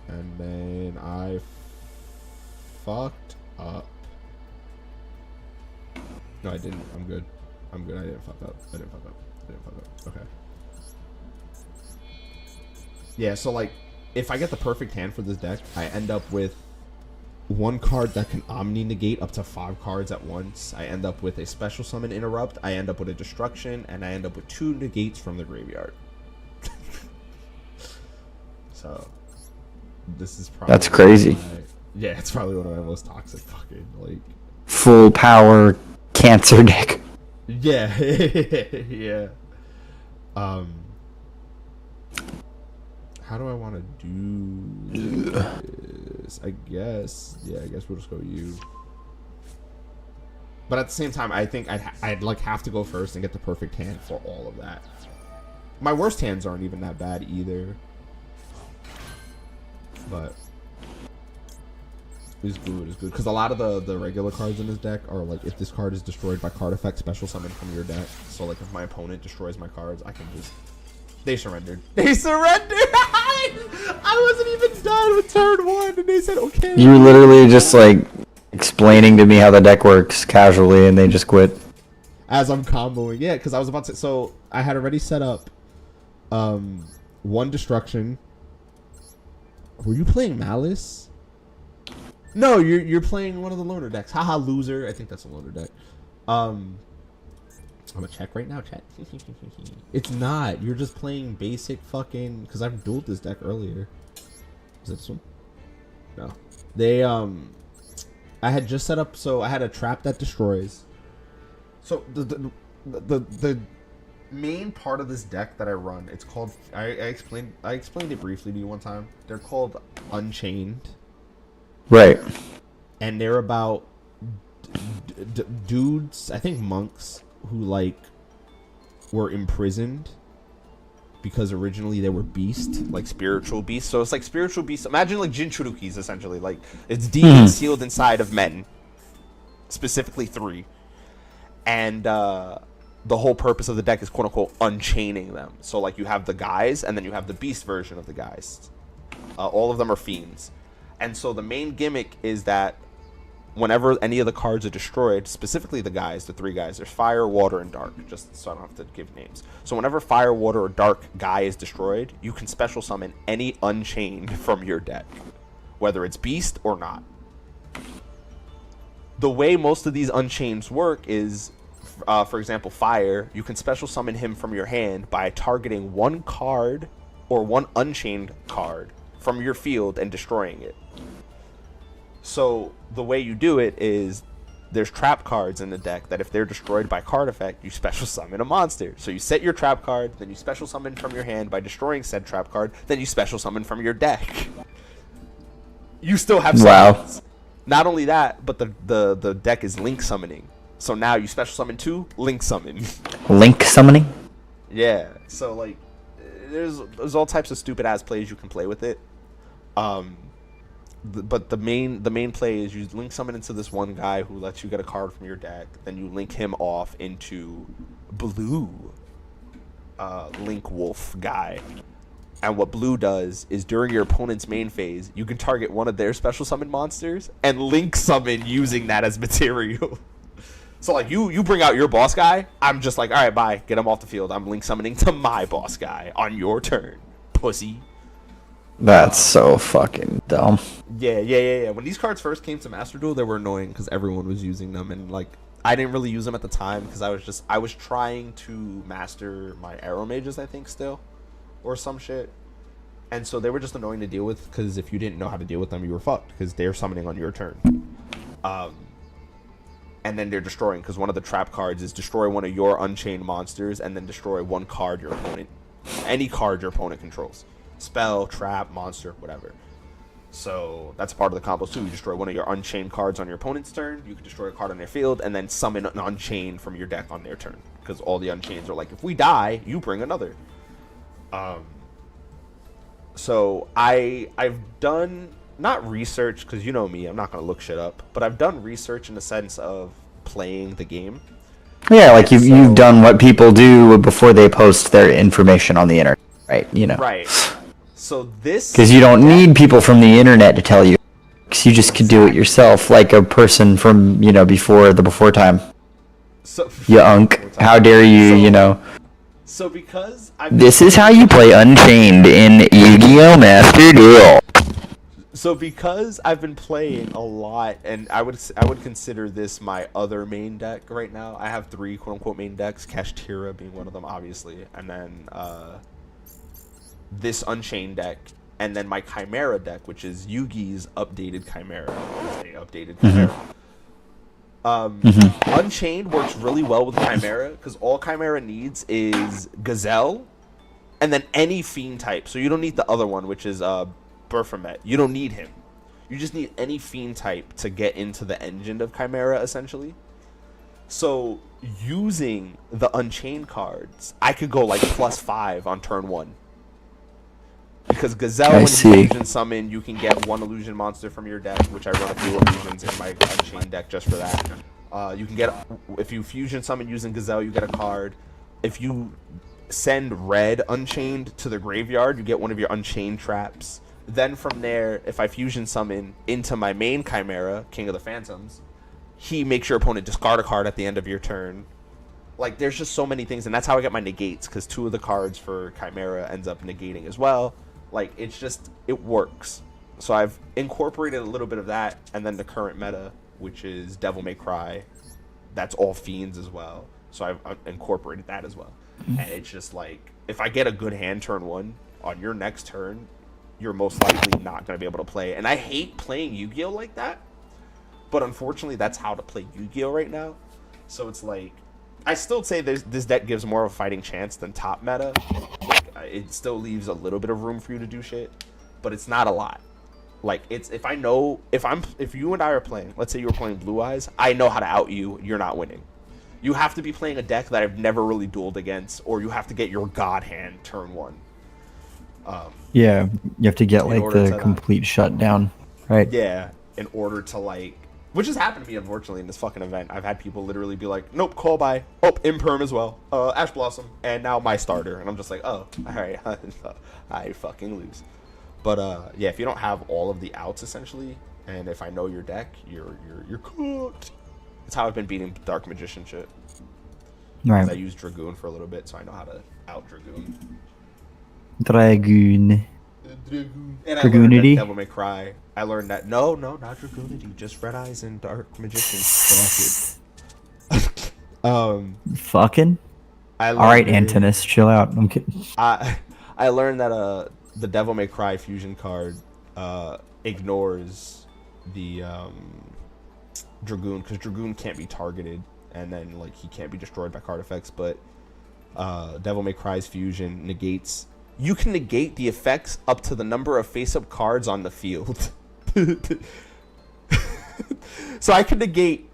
and then I fucked up. No, I didn't. I'm good. I'm good. I didn't fuck up. Okay. Yeah, so like, if I get the perfect hand for this deck, I end up with one card that can Omni negate up to 5 cards at once. I end up with a special summon interrupt. I end up with a destruction, and I end up with 2 negates from the graveyard. So, this is probably That's crazy. Yeah, it's probably one of my most toxic fucking like Full power cancer deck. Yeah, yeah. How do I want to do this? I guess we'll just go you. But at the same time, I think I'd like have to go first and get the perfect hand for all of that. My worst hands aren't even that bad either. But it's good, because a lot of the regular cards in this deck are like, if this card is destroyed by card effect, special summon from your deck. So like, if my opponent destroys my cards, I can just... They surrendered. They surrendered! I wasn't even done with turn 1, and they said, okay. You literally just like explaining to me how the deck works casually, and they just quit. As I'm comboing. Yeah, because I was about to... So, I had already set up 1 destruction. Were you playing Malice? No, you're playing one of the loner decks. Haha, loser. I think that's a loner deck. I'm gonna check right now, chat. It's not. You're just playing basic fucking... Because I've dueled this deck earlier. Is it this one? No. They, I had just set up... So, I had a trap that destroys. So, the main part of this deck that I run, it's called... I explained it briefly to you one time. They're called Unchained. Right. And they're about dudes, I think monks, who like were imprisoned because originally they were beast, like spiritual beasts. So it's like spiritual beasts. Imagine like Jinchurikis, essentially. Like, it's demons sealed inside of men, specifically 3. And the whole purpose of the deck is quote unquote unchaining them. So like, you have the guys, and then you have the beast version of the guys. All of them are fiends. And so the main gimmick is that whenever any of the cards are destroyed, specifically the guys, the 3 guys, there's fire, water, and dark, just so I don't have to give names. So whenever fire, water, or dark guy is destroyed, you can special summon any Unchained from your deck, whether it's beast or not. The way most of these Unchaineds work is, for example, fire, you can special summon him from your hand by targeting 1 card or 1 Unchained card from your field and destroying it. So the way you do it is, there's trap cards in the deck that if they're destroyed by card effect, you special summon a monster. So you set your trap card, then you special summon from your hand by destroying said trap card, then you special summon from your deck. You still have summons. Wow. Not only that, but the deck is link summoning. So now you special summon 2, link summon. Link summoning? Yeah. So like, there's all types of stupid ass plays you can play with it. But the main play is you link summon into this one guy who lets you get a card from your deck. Then you link him off into blue Link Wolf guy. And what blue does is, during your opponent's main phase, you can target one of their special summon monsters and link summon using that as material. So like you bring out your boss guy, I'm just like, all right, bye, get him off the field. I'm link summoning to my boss guy on your turn, pussy. That's so fucking dumb. Yeah. When these cards first came to Master Duel, they were annoying because everyone was using them, and like I didn't really use them at the time because I was trying to master my Arrow Mages, I think, still, or some shit. And so they were just annoying to deal with because if you didn't know how to deal with them, you were fucked because they're summoning on your turn. And then they're destroying because one of the trap cards is destroy one of your Unchained monsters and then destroy one card your opponent, any card your opponent controls, spell, trap, monster, whatever. So that's part of the combos too. You destroy one of your Unchained cards on your opponent's turn. You can destroy a card on their field and then summon an Unchained from your deck on their turn because all the Unchains are like, if we die, you bring another. So I've done. Not research, because you know me, I'm not going to look shit up, but I've done research in the sense of playing the game. Yeah, like you've done what people do before they post their information on the internet, right? You know. Right. So this... Because you don't need people from the internet to tell you. Because you just could do it yourself, like a person from, before time. So, you unk. How dare you, So because This is how you play Unchained in Yu-Gi-Oh! Master Duel. So because I've been playing a lot, and I would consider this my other main deck right now. I have 3 quote-unquote main decks, Kashtira being one of them, obviously, and then this Unchained deck, and then my Chimera deck, which is Yugi's updated Chimera. They updated Chimera. Unchained works really well with Chimera, because all Chimera needs is Gazelle, and then any Fiend type, so you don't need the other one, which is... Berfomet. You don't need him. You just need any Fiend type to get into the engine of Chimera, essentially. So, using the Unchained cards, I could go like +5 on turn 1. Because Gazelle, when you Illusion Summon, you can get 1 Illusion monster from your deck, which I run a few illusions in my Unchained deck just for that. You can get, if you Fusion Summon using Gazelle, you get a card. If you send red Unchained to the graveyard, you get one of your Unchained traps. Then from there, if I Fusion Summon into my main Chimera, King of the Phantoms, he makes your opponent discard a card at the end of your turn. Like, there's just so many things, and that's how I get my negates, because 2 of the cards for Chimera ends up negating as well. Like, it's just, it works. So I've incorporated a little bit of that, and then the current meta, which is Devil May Cry. That's all Fiends as well. So I've incorporated that as well. And it's just like, if I get a good hand turn 1, on your next turn, you're most likely not going to be able to play. And I hate playing Yu-Gi-Oh! Like that, but unfortunately that's how to play Yu-Gi-Oh! Right now. So it's like, I still say this deck gives more of a fighting chance than top meta. Like, it still leaves a little bit of room for you to do shit, but it's not a lot. Like, it's, if you and I are playing, let's say you were playing Blue Eyes, I know how to out you, you're not winning. You have to be playing a deck that I've never really dueled against, or you have to get your God Hand turn 1. Yeah, you have to get like the complete shutdown, right? Yeah, in order to like, which has happened to me unfortunately in this fucking event. I've had people literally be like, nope, call by, oh, Imperm as well, Ash Blossom, and now my starter, and I'm just like, oh, all right, I fucking lose. But yeah, if you don't have all of the outs essentially, and if I know your deck, you're cooked. It's how I've been beating Dark Magician shit. Right. I used Dragoon for a little bit, so I know how to out Dragoon. Dragoon. And I Dragoonity? learned that Devil May Cry. I learned that no, not Dragoonity, just Red Eyes and Dark Magician. Fucking. All right, Antinous, chill out. I'm kidding. I learned that the Devil May Cry fusion card ignores the Dragoon, because Dragoon can't be targeted, and then like he can't be destroyed by card effects, but Devil May Cry's fusion negates. You can negate the effects up to the number of face-up cards on the field. So I can negate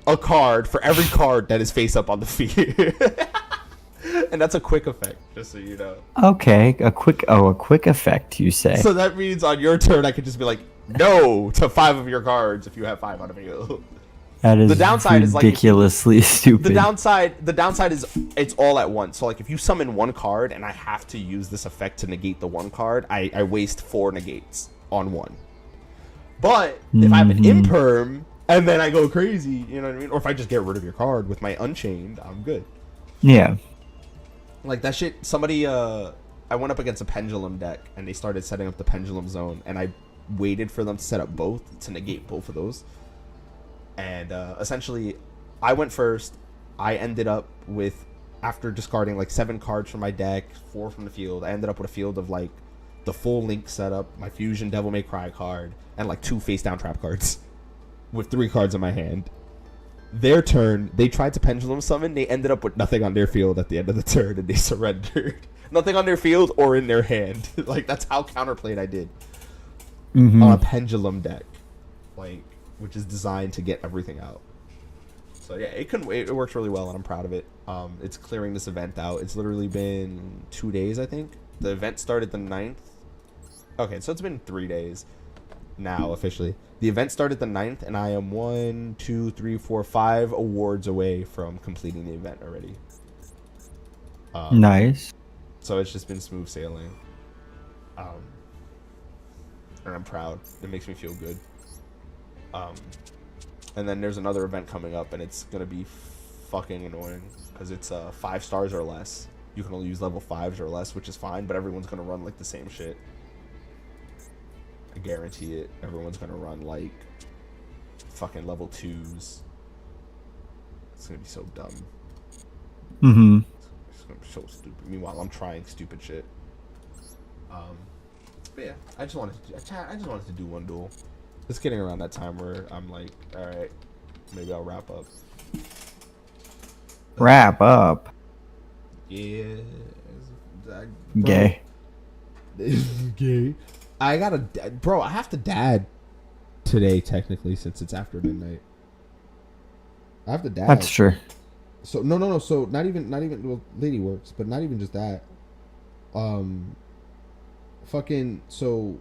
a card for every card that is face-up on the field. And that's a quick effect, just so you know. Okay, a quick effect, you say. So that means on your turn, I could just be like, no to 5 of your cards if you have 5 on the field. That is the downside ridiculously stupid. The downside is it's all at once. So like if you summon 1 card and I have to use this effect to negate the 1 card, I waste 4 negates on 1. But if I have an Imperm, and then I go crazy, you know what I mean? Or if I just get rid of your card with my Unchained, I'm good. Yeah. Like that shit, somebody, I went up against a Pendulum deck, and they started setting up the Pendulum Zone, and I waited for them to set up both, to negate both of those. And essentially, I went first. I ended up with, after discarding like 7 cards from my deck, 4 from the field, I ended up with a field of like the full Link setup, my Fusion Devil May Cry card, and like 2 face down trap cards with 3 cards in my hand. Their turn, they tried to Pendulum Summon. They ended up with nothing on their field at the end of the turn, and they surrendered. Nothing on their field or in their hand. Like, that's how counterplayed I did. On a Pendulum deck, like, which is designed to get everything out. So yeah, it works really well, and I'm proud of it. It's clearing this event out. It's literally been 2 days, I think. The event started the 9th. Okay, so it's been 3 days now officially. The event started the 9th, and I am 1, 2, 3, 4, 5 awards away from completing the event already. Nice. So it's just been smooth sailing. And I'm proud. It makes me feel good. And then there's another event coming up, and it's gonna be fucking annoying because it's 5 stars or less. You can only use level 5s or less, which is fine, but everyone's gonna run like the same shit. I guarantee it. Everyone's gonna run like fucking level 2s. It's gonna be so dumb. It's gonna be so stupid. Meanwhile, I'm trying stupid shit. But yeah, I just wanted to do one duel. It's getting around that time where I'm like, all right, maybe I'll wrap up. Wrap up. Yeah. Gay. Gay. I have to dad today technically since it's after midnight. I have to dad. That's true. So no. So not even well, lady works, but not even just that. Fucking so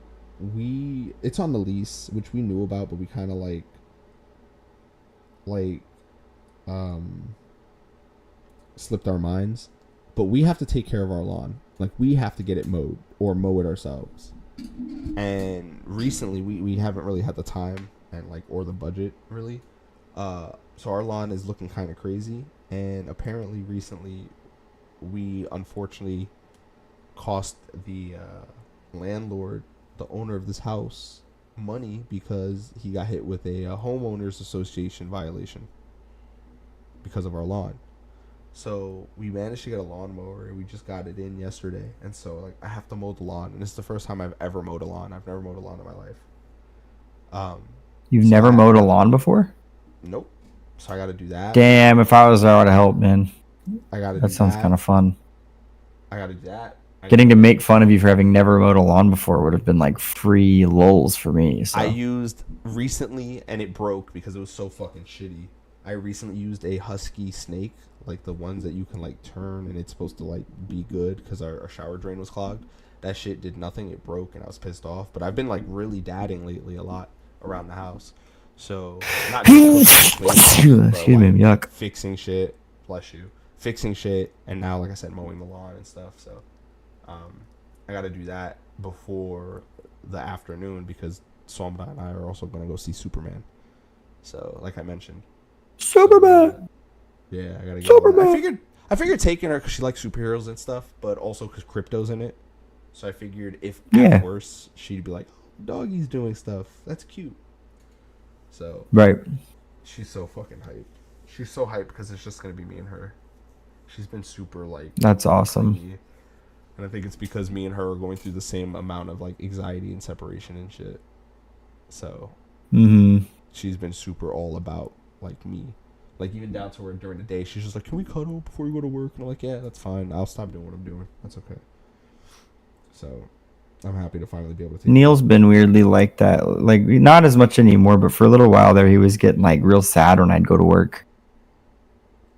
it's on the lease, which we knew about, but we kind of slipped our minds. But we have to take care of our lawn. Like, we have to get it mowed or mow it ourselves. And recently we haven't really had the time and or the budget really. So our lawn is looking kind of crazy, and apparently recently we unfortunately cost the landlord, the owner of this house, money because he got hit with a homeowners association violation because of our lawn. So we managed to get a lawnmower, and we just got it in yesterday. And so I have to mow the lawn, and it's the first time I've ever mowed a lawn. I've never mowed a lawn in my life. You've never mowed a lawn before? Nope. So I got to do that. Damn, if I was there, I would have helped, man. I got to. That sounds kind of fun. I got to do that. Getting to make fun of you for having never mowed a lawn before would have been like free lulz for me. So. I used recently, and it broke because it was so fucking shitty. I recently used a Husky snake, like the ones that you can turn, and it's supposed to be good because our shower drain was clogged. That shit did nothing. It broke, and I was pissed off. But I've been really dadding lately a lot around the house. So not just excuse me, yuck. Fixing shit. Bless you. Fixing shit, and now, like I said, mowing the lawn and stuff. So I got to do that before the afternoon because Somra and I are also going to go see Superman. So, like I mentioned. Superman! Yeah, I got to go. Superman! I figured taking her because she likes superheroes and stuff, but also because crypto's in it. So I figured if at worse, she'd be like, oh, doggy's doing stuff. That's cute. So. Right. She's so fucking hyped. She's so hyped because it's just going to be me and her. She's been super That's awesome. Clingy. And I think it's because me and her are going through the same amount of anxiety and separation and shit. So she's been super all about me. Even down to where during the day she's just can we cuddle before we go to work? And I'm like, yeah, that's fine. I'll stop doing what I'm doing. That's okay. So I'm happy to finally be able to take Neil's been weirdly like that. Not as much anymore, but for a little while there he was getting real sad when I'd go to work.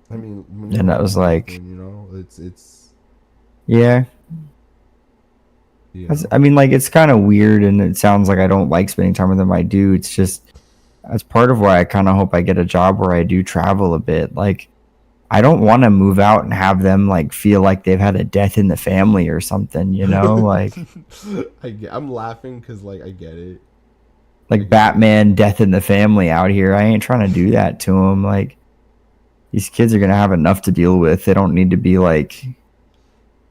I mean, and that was it's yeah. I mean, it's kind of weird, and it sounds like I don't like spending time with them. I do. It's just that's part of why I kind of hope I get a job where I do travel a bit. I don't want to move out and have them feel like they've had a death in the family or something, you know? I'm laughing because I get it. like Batman Death in the Family out here. I ain't trying to do that to them. Like, these kids are gonna have enough to deal with. They don't need to be like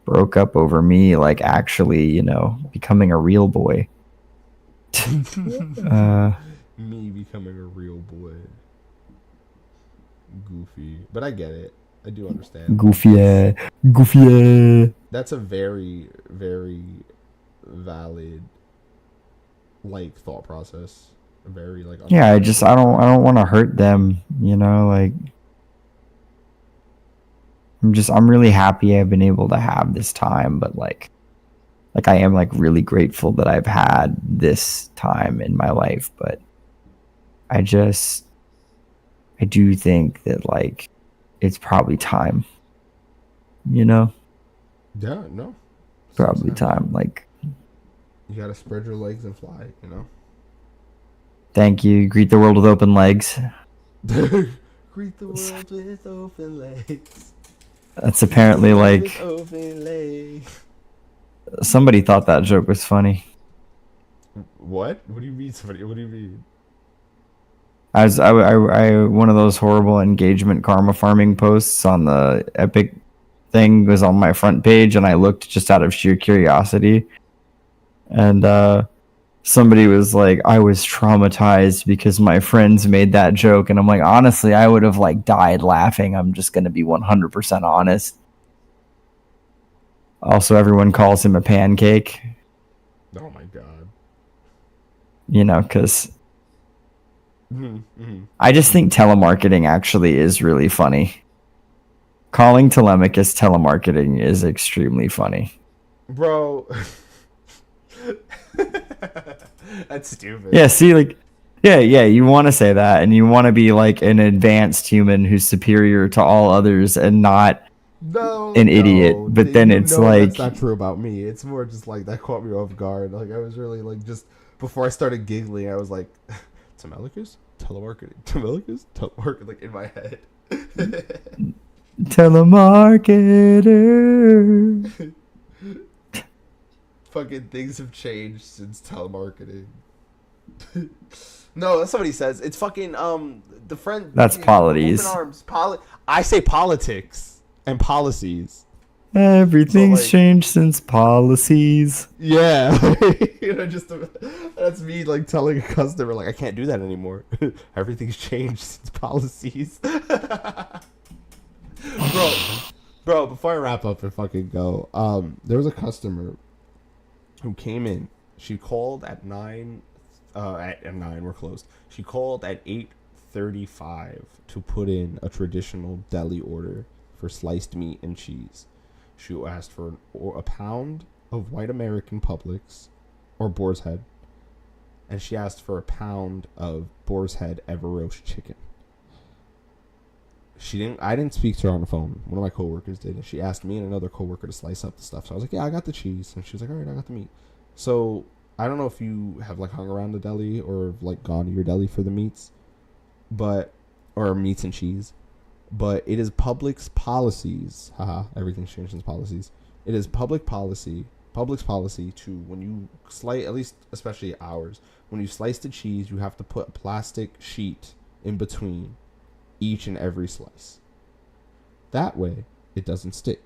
broke up over me, like actually, you know, becoming a real boy. Me becoming a real boy. Goofy. But I get it. I do understand. Goofy. That's a very, very valid like thought process. Very like Yeah, I don't want to hurt them, you know, like I'm really happy I've been able to have this time, but like I am like really grateful that I've had this time in my life, but I do think that like it's probably time, you know? Yeah, no. Probably time. Like, you gotta spread your legs and fly, you know? Thank you. Greet the world with open legs. Greet the world with open legs. That's apparently like open legs. Somebody thought that joke was funny. What? What do you mean somebody? What do you mean? I one of those horrible engagement karma farming posts on the Epic thing was on my front page, and I looked just out of sheer curiosity, and somebody was like, I was traumatized because my friends made that joke, and I'm like, honestly, I would have like died laughing. I'm just gonna be 100% honest. Also, everyone calls him a pancake. Oh my god. You know, because I just think telemarketing actually is really funny. Calling Telemachus telemarketing is extremely funny. Bro. That's stupid. Yeah, see, like, yeah, you want to say that, and you want to be like an advanced human who's superior to all others and not an idiot. But then it's like, that's not true about me. It's more just like that caught me off guard. Like I was really like just before I started giggling, I was like, Telemachus, telemarketing, like in my head. Telemarketer. Fucking things have changed since telemarketing. No, that's what he says. It's fucking the friend. That's polities. Open arms. I say politics and policies. Everything's so, like, changed since policies. Yeah, you know, just that's me like telling a customer like I can't do that anymore. Everything's changed since policies. Bro, before I wrap up and fucking go, there was a customer who came in. She called at 9. At 9, we're closed. She called at 8:35 to put in a traditional deli order for sliced meat and cheese. She asked for a pound of white American Publix or Boar's Head, and she asked for a pound of Boar's Head Ever-Roast chicken. I didn't speak to her on the phone. One of my coworkers did, and she asked me and another coworker to slice up the stuff. So I was like, yeah, I got the cheese. And she was like, all right, I got the meat. So I don't know if you have like hung around the deli or like gone to your deli for the meats, or meats and cheese, but it is Publix policies. Haha, everything's changed since policies. It is Publix policy to, when you slice, at least especially ours, when you slice the cheese, you have to put a plastic sheet in between each and every slice. That way, it doesn't stick.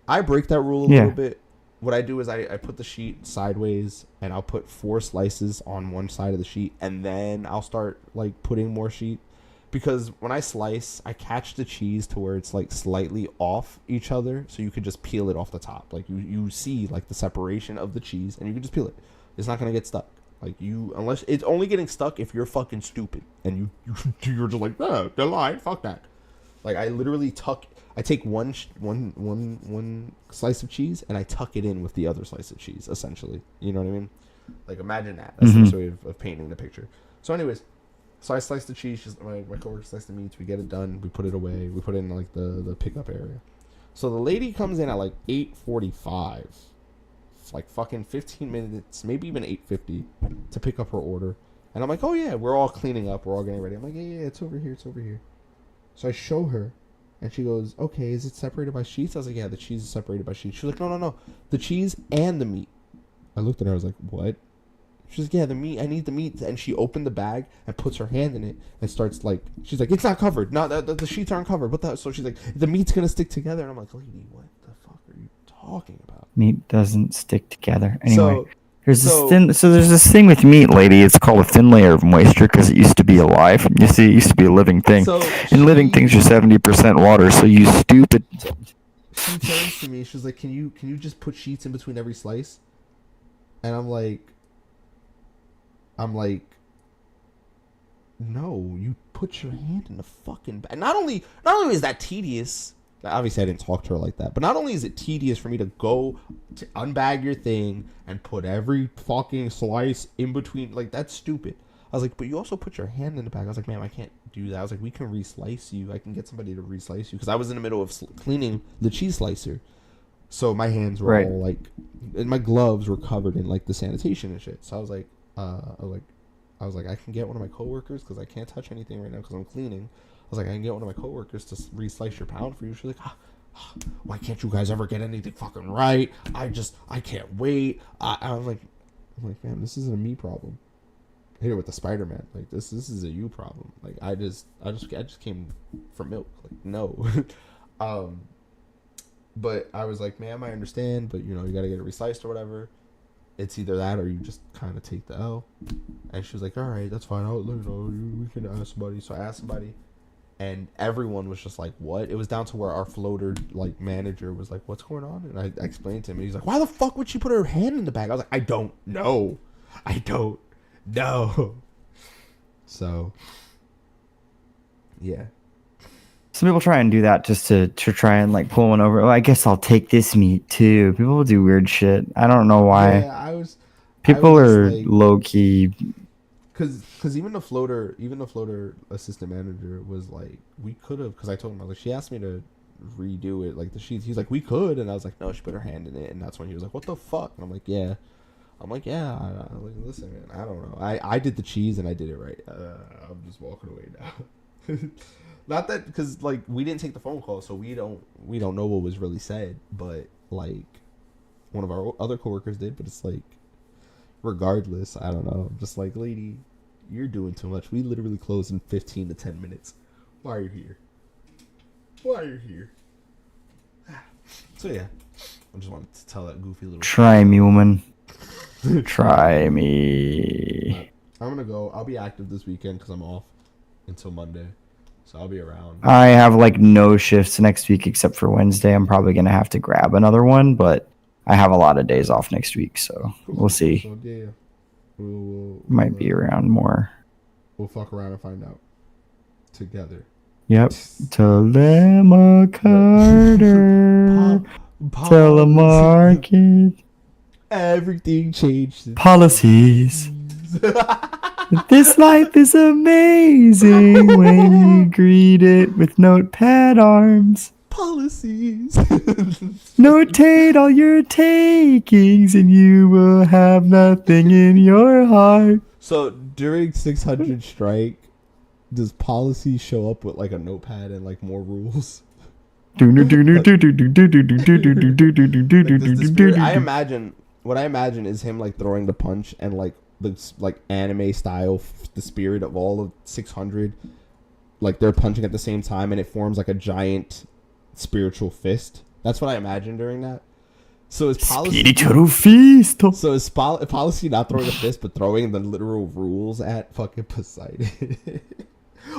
I break that rule a little bit. What I do is I put the sheet sideways, and I'll put 4 slices on one side of the sheet, and then I'll start like putting more sheet. Because when I slice, I catch the cheese to where it's like slightly off each other, so you could just peel it off the top. Like you see like the separation of the cheese, and you can just peel it. It's not gonna get stuck. Like unless it's only getting stuck if you're fucking stupid and you're just like, oh, they're lying, fuck that. Like I literally I take one slice of cheese and I tuck it in with the other slice of cheese, essentially. You know what I mean? Like imagine that. That's the best way of painting the picture. So anyways, so I sliced the cheese. My coworker sliced the meats. We get it done. We put it away. We put it in like the pickup area. So the lady comes in at like 8:45. It's like fucking 15 minutes, maybe even 8:50 to pick up her order. And I'm like, oh yeah, we're all cleaning up. We're all getting ready. I'm like, yeah, it's over here. It's over here. So I show her. And she goes, okay, is it separated by sheets? I was like, yeah, the cheese is separated by sheets. She was like, no. The cheese and the meat. I looked at her. I was like, what? She's like, yeah, the meat. I need the meat. And she opened the bag and puts her hand in it and starts like, she's like, it's not covered. No, the sheets aren't covered. What the? So she's like, the meat's gonna stick together. And I'm like, lady, what the fuck are you talking about? Meat doesn't stick together. Anyway, So, there's so- there's this thing with meat, lady. It's called a thin layer of moisture because it used to be alive. You see, it used to be a living thing. So And living things are 70% water. So you stupid. she turns to me. She's like, can you just put sheets in between every slice? And I'm like, no, you put your hand in the fucking bag. Not only is that tedious. Obviously, I didn't talk to her like that. But not only is it tedious for me to go to unbag your thing and put every fucking slice in between, like, that's stupid. I was like, but you also put your hand in the bag. I was like, ma'am, I can't do that. I was like, we can reslice you. I can get somebody to reslice you. Because I was in the middle of cleaning the cheese slicer. So my hands were Right. all, like, and my gloves were covered in, like, the sanitation and shit. So I was like, I can get one of my coworkers because I can't touch anything right now because I'm cleaning. I was like, I can get one of my coworkers to reslice your pound for you. She's like, why can't you guys ever get anything fucking right? I can't wait. I'm like, man, this isn't a me problem. Here with the Spider-Man, like this is a you problem. Like I just came for milk. Like no, but I was like, ma'am, I understand, but you know you gotta get it resliced or whatever. It's either that or you just kind of take the L. And she was like, all right, that's fine. I'll, you know, we can ask somebody. So I asked somebody. And everyone was just like, what? It was down to where our floater, like, manager was like, what's going on? And I explained to him. And he's like, why the fuck would she put her hand in the bag? I was like, I don't know. So, yeah. Some people try and do that just to try and like pull one over. Oh, I guess I'll take this meat too. People do weird shit. I don't know why. Yeah, People just are like, low key. Cause even the floater assistant manager was like, we could have, cause I told him, like, she asked me to redo it, like the sheets. He's like, we could, and I was like, no, she put her hand in it, and that's when he was like, what the fuck? And I'm like, yeah. I'm like, listen, man, I don't know. I did the cheese and I did it right. I'm just walking away now. Not that, cause like we didn't take the phone call, so we don't know what was really said. But like, one of our other coworkers did. But it's like, regardless, I don't know. I'm just like, lady, you're doing too much. We literally close in 15 to 10 minutes. Why are you here? So yeah, I just wanted to tell that goofy little. Try me, woman. Try me. I'm gonna go. I'll be active this weekend because I'm off until Monday, so I'll be around. I have like no shifts next week except for Wednesday. I'm probably gonna have to grab another one, but I have a lot of days off next week, so we'll see. So yeah, we'll Might be around more. We'll fuck around and find out together. Yep. Telema Carter. Telemarket. Everything changed. Policies. This life is amazing when you greet it with notepad arms. Policies. Notate all your takings and you will have nothing in your heart. So during 600 strike, does policy show up with like a notepad and like more rules? I imagine what I imagine is him like throwing the punch and like the like anime style, the spirit of all of 600, like they're punching at the same time and it forms like a giant spiritual fist. That's what I imagine during that. So is policy Spiritual feast. So is policy not throwing a fist but throwing the literal rules at fucking Poseidon?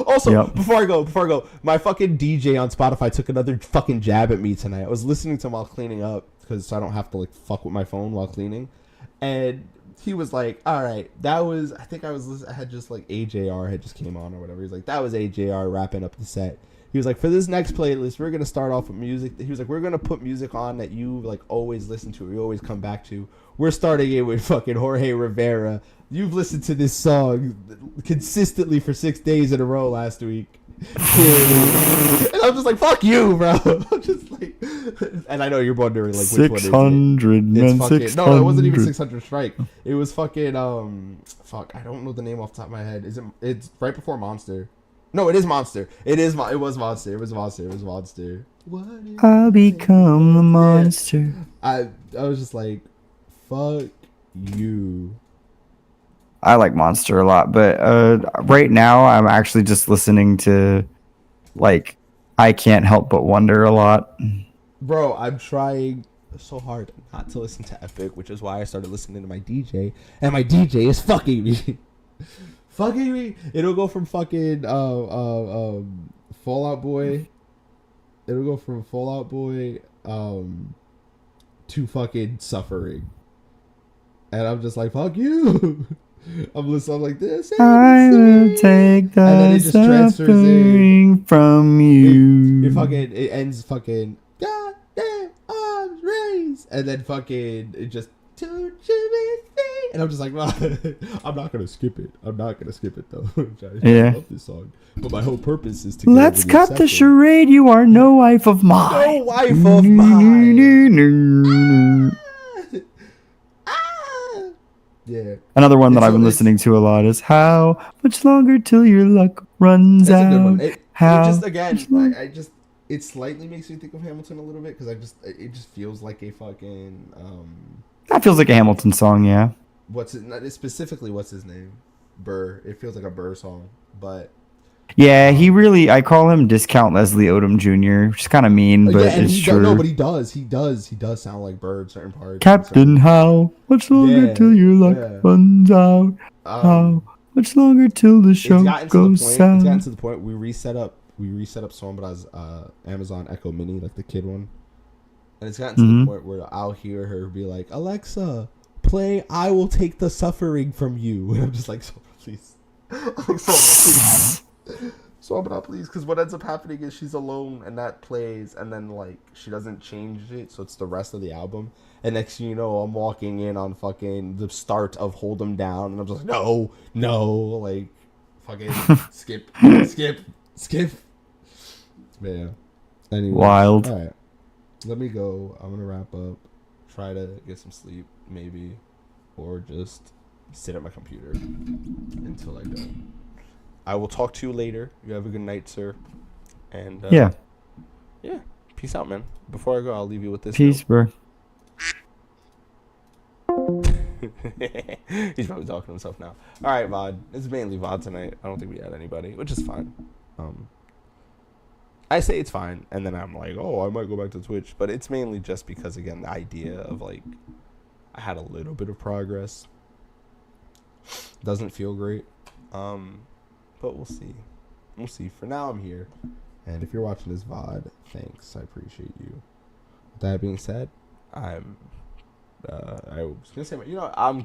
Also, Yep. before I go, my fucking DJ on Spotify took another fucking jab at me tonight. I was listening to him while cleaning up because I don't have to like fuck with my phone while cleaning, and he was like, "All right, that was." I think I had just like AJR had just came on or whatever. He's like, "That was AJR wrapping up the set." He was like, "For this next playlist, we're gonna start off with music." He was like, "We're gonna put music on that you like always listen to, or you always come back to. We're starting it with fucking Jorge Rivera. You've listened to this song consistently for 6 days in a row last week." And I'm just like, fuck you, bro. I'm just like, and I know you're wondering like which one is it. 600 It's men, fucking 600. no, it wasn't even 600 strike. It was fucking fuck, I don't know the name off the top of my head. It's right before Monster. No, it is Monster. It was Monster. What is I'll become the monster. I was just like, fuck you. I like Monster a lot, but right now I'm actually just listening to like I Can't Help But Wonder a lot. Bro, I'm trying so hard not to listen to Epic, which is why I started listening to my DJ, and my DJ is fucking me. Fucking me. It'll go from fucking Fallout Boy. It'll go from Fallout Boy to fucking Suffering. And I'm just like, fuck you. I'm listening, I'm like, this is I will insane. take the And then it just transfers suffering from you. It fucking, it ends fucking, goddamn arms raised. And then fucking, it just, don't you be free. And I'm just like, well, I'm not gonna skip it. I'm not gonna skip it though. Yeah. I love this song. But my whole purpose is to get Let's over cut the obsession. charade. You are no wife of mine. No wife of mine. Ah! Yeah. Another one that It's I've been always- listening to a lot is How Much Longer Till Your Luck Runs That's Out. a good one. It How just, again, much longer- I just, it slightly makes me think of Hamilton a little bit because it just feels like a fucking, That feels like a Hamilton song, yeah. specifically what's his name? Burr. It feels like a Burr song, but Yeah, I call him Discount Leslie Odom Jr., which is kind of mean, but and it's he true. no, but he does sound like Burr in certain parts. Captain, how much longer Yeah, till your luck yeah. runs out? How much longer till the show goes It's gotten south? to the point we reset up Sombra's Amazon Echo Mini, like the kid one, and it's gotten to the point where I'll hear her be like, Alexa, play "I Will Take the Suffering from You," and I'm just like, Sombra, please. I'm like, Sombra, please. Sombra, please, because what ends up happening is she's alone and that plays, and then like she doesn't change it, so it's the rest of the album. And next thing you know, I'm walking in on fucking the start of Hold 'Em Down, and I'm just like, no, like fucking skip. But yeah. Anyway. Wild. All right. Let me go. I'm gonna wrap up. Try to get some sleep, maybe, or just sit at my computer until I go. I will talk to you later. You have a good night, sir. And Yeah. Peace out, man. Before I go, I'll leave you with this. Peace, bro. He's probably talking to himself now. All right, VOD. It's mainly VOD tonight. I don't think we had anybody, which is fine. I say it's fine, and then I'm like, oh, I might go back to Twitch, but it's mainly just because, again, the idea of like I had a little bit of progress doesn't feel great, but we'll see. We'll see. For now, I'm here, and if you're watching this VOD, thanks. I appreciate you. With that being said, I was gonna say, I'm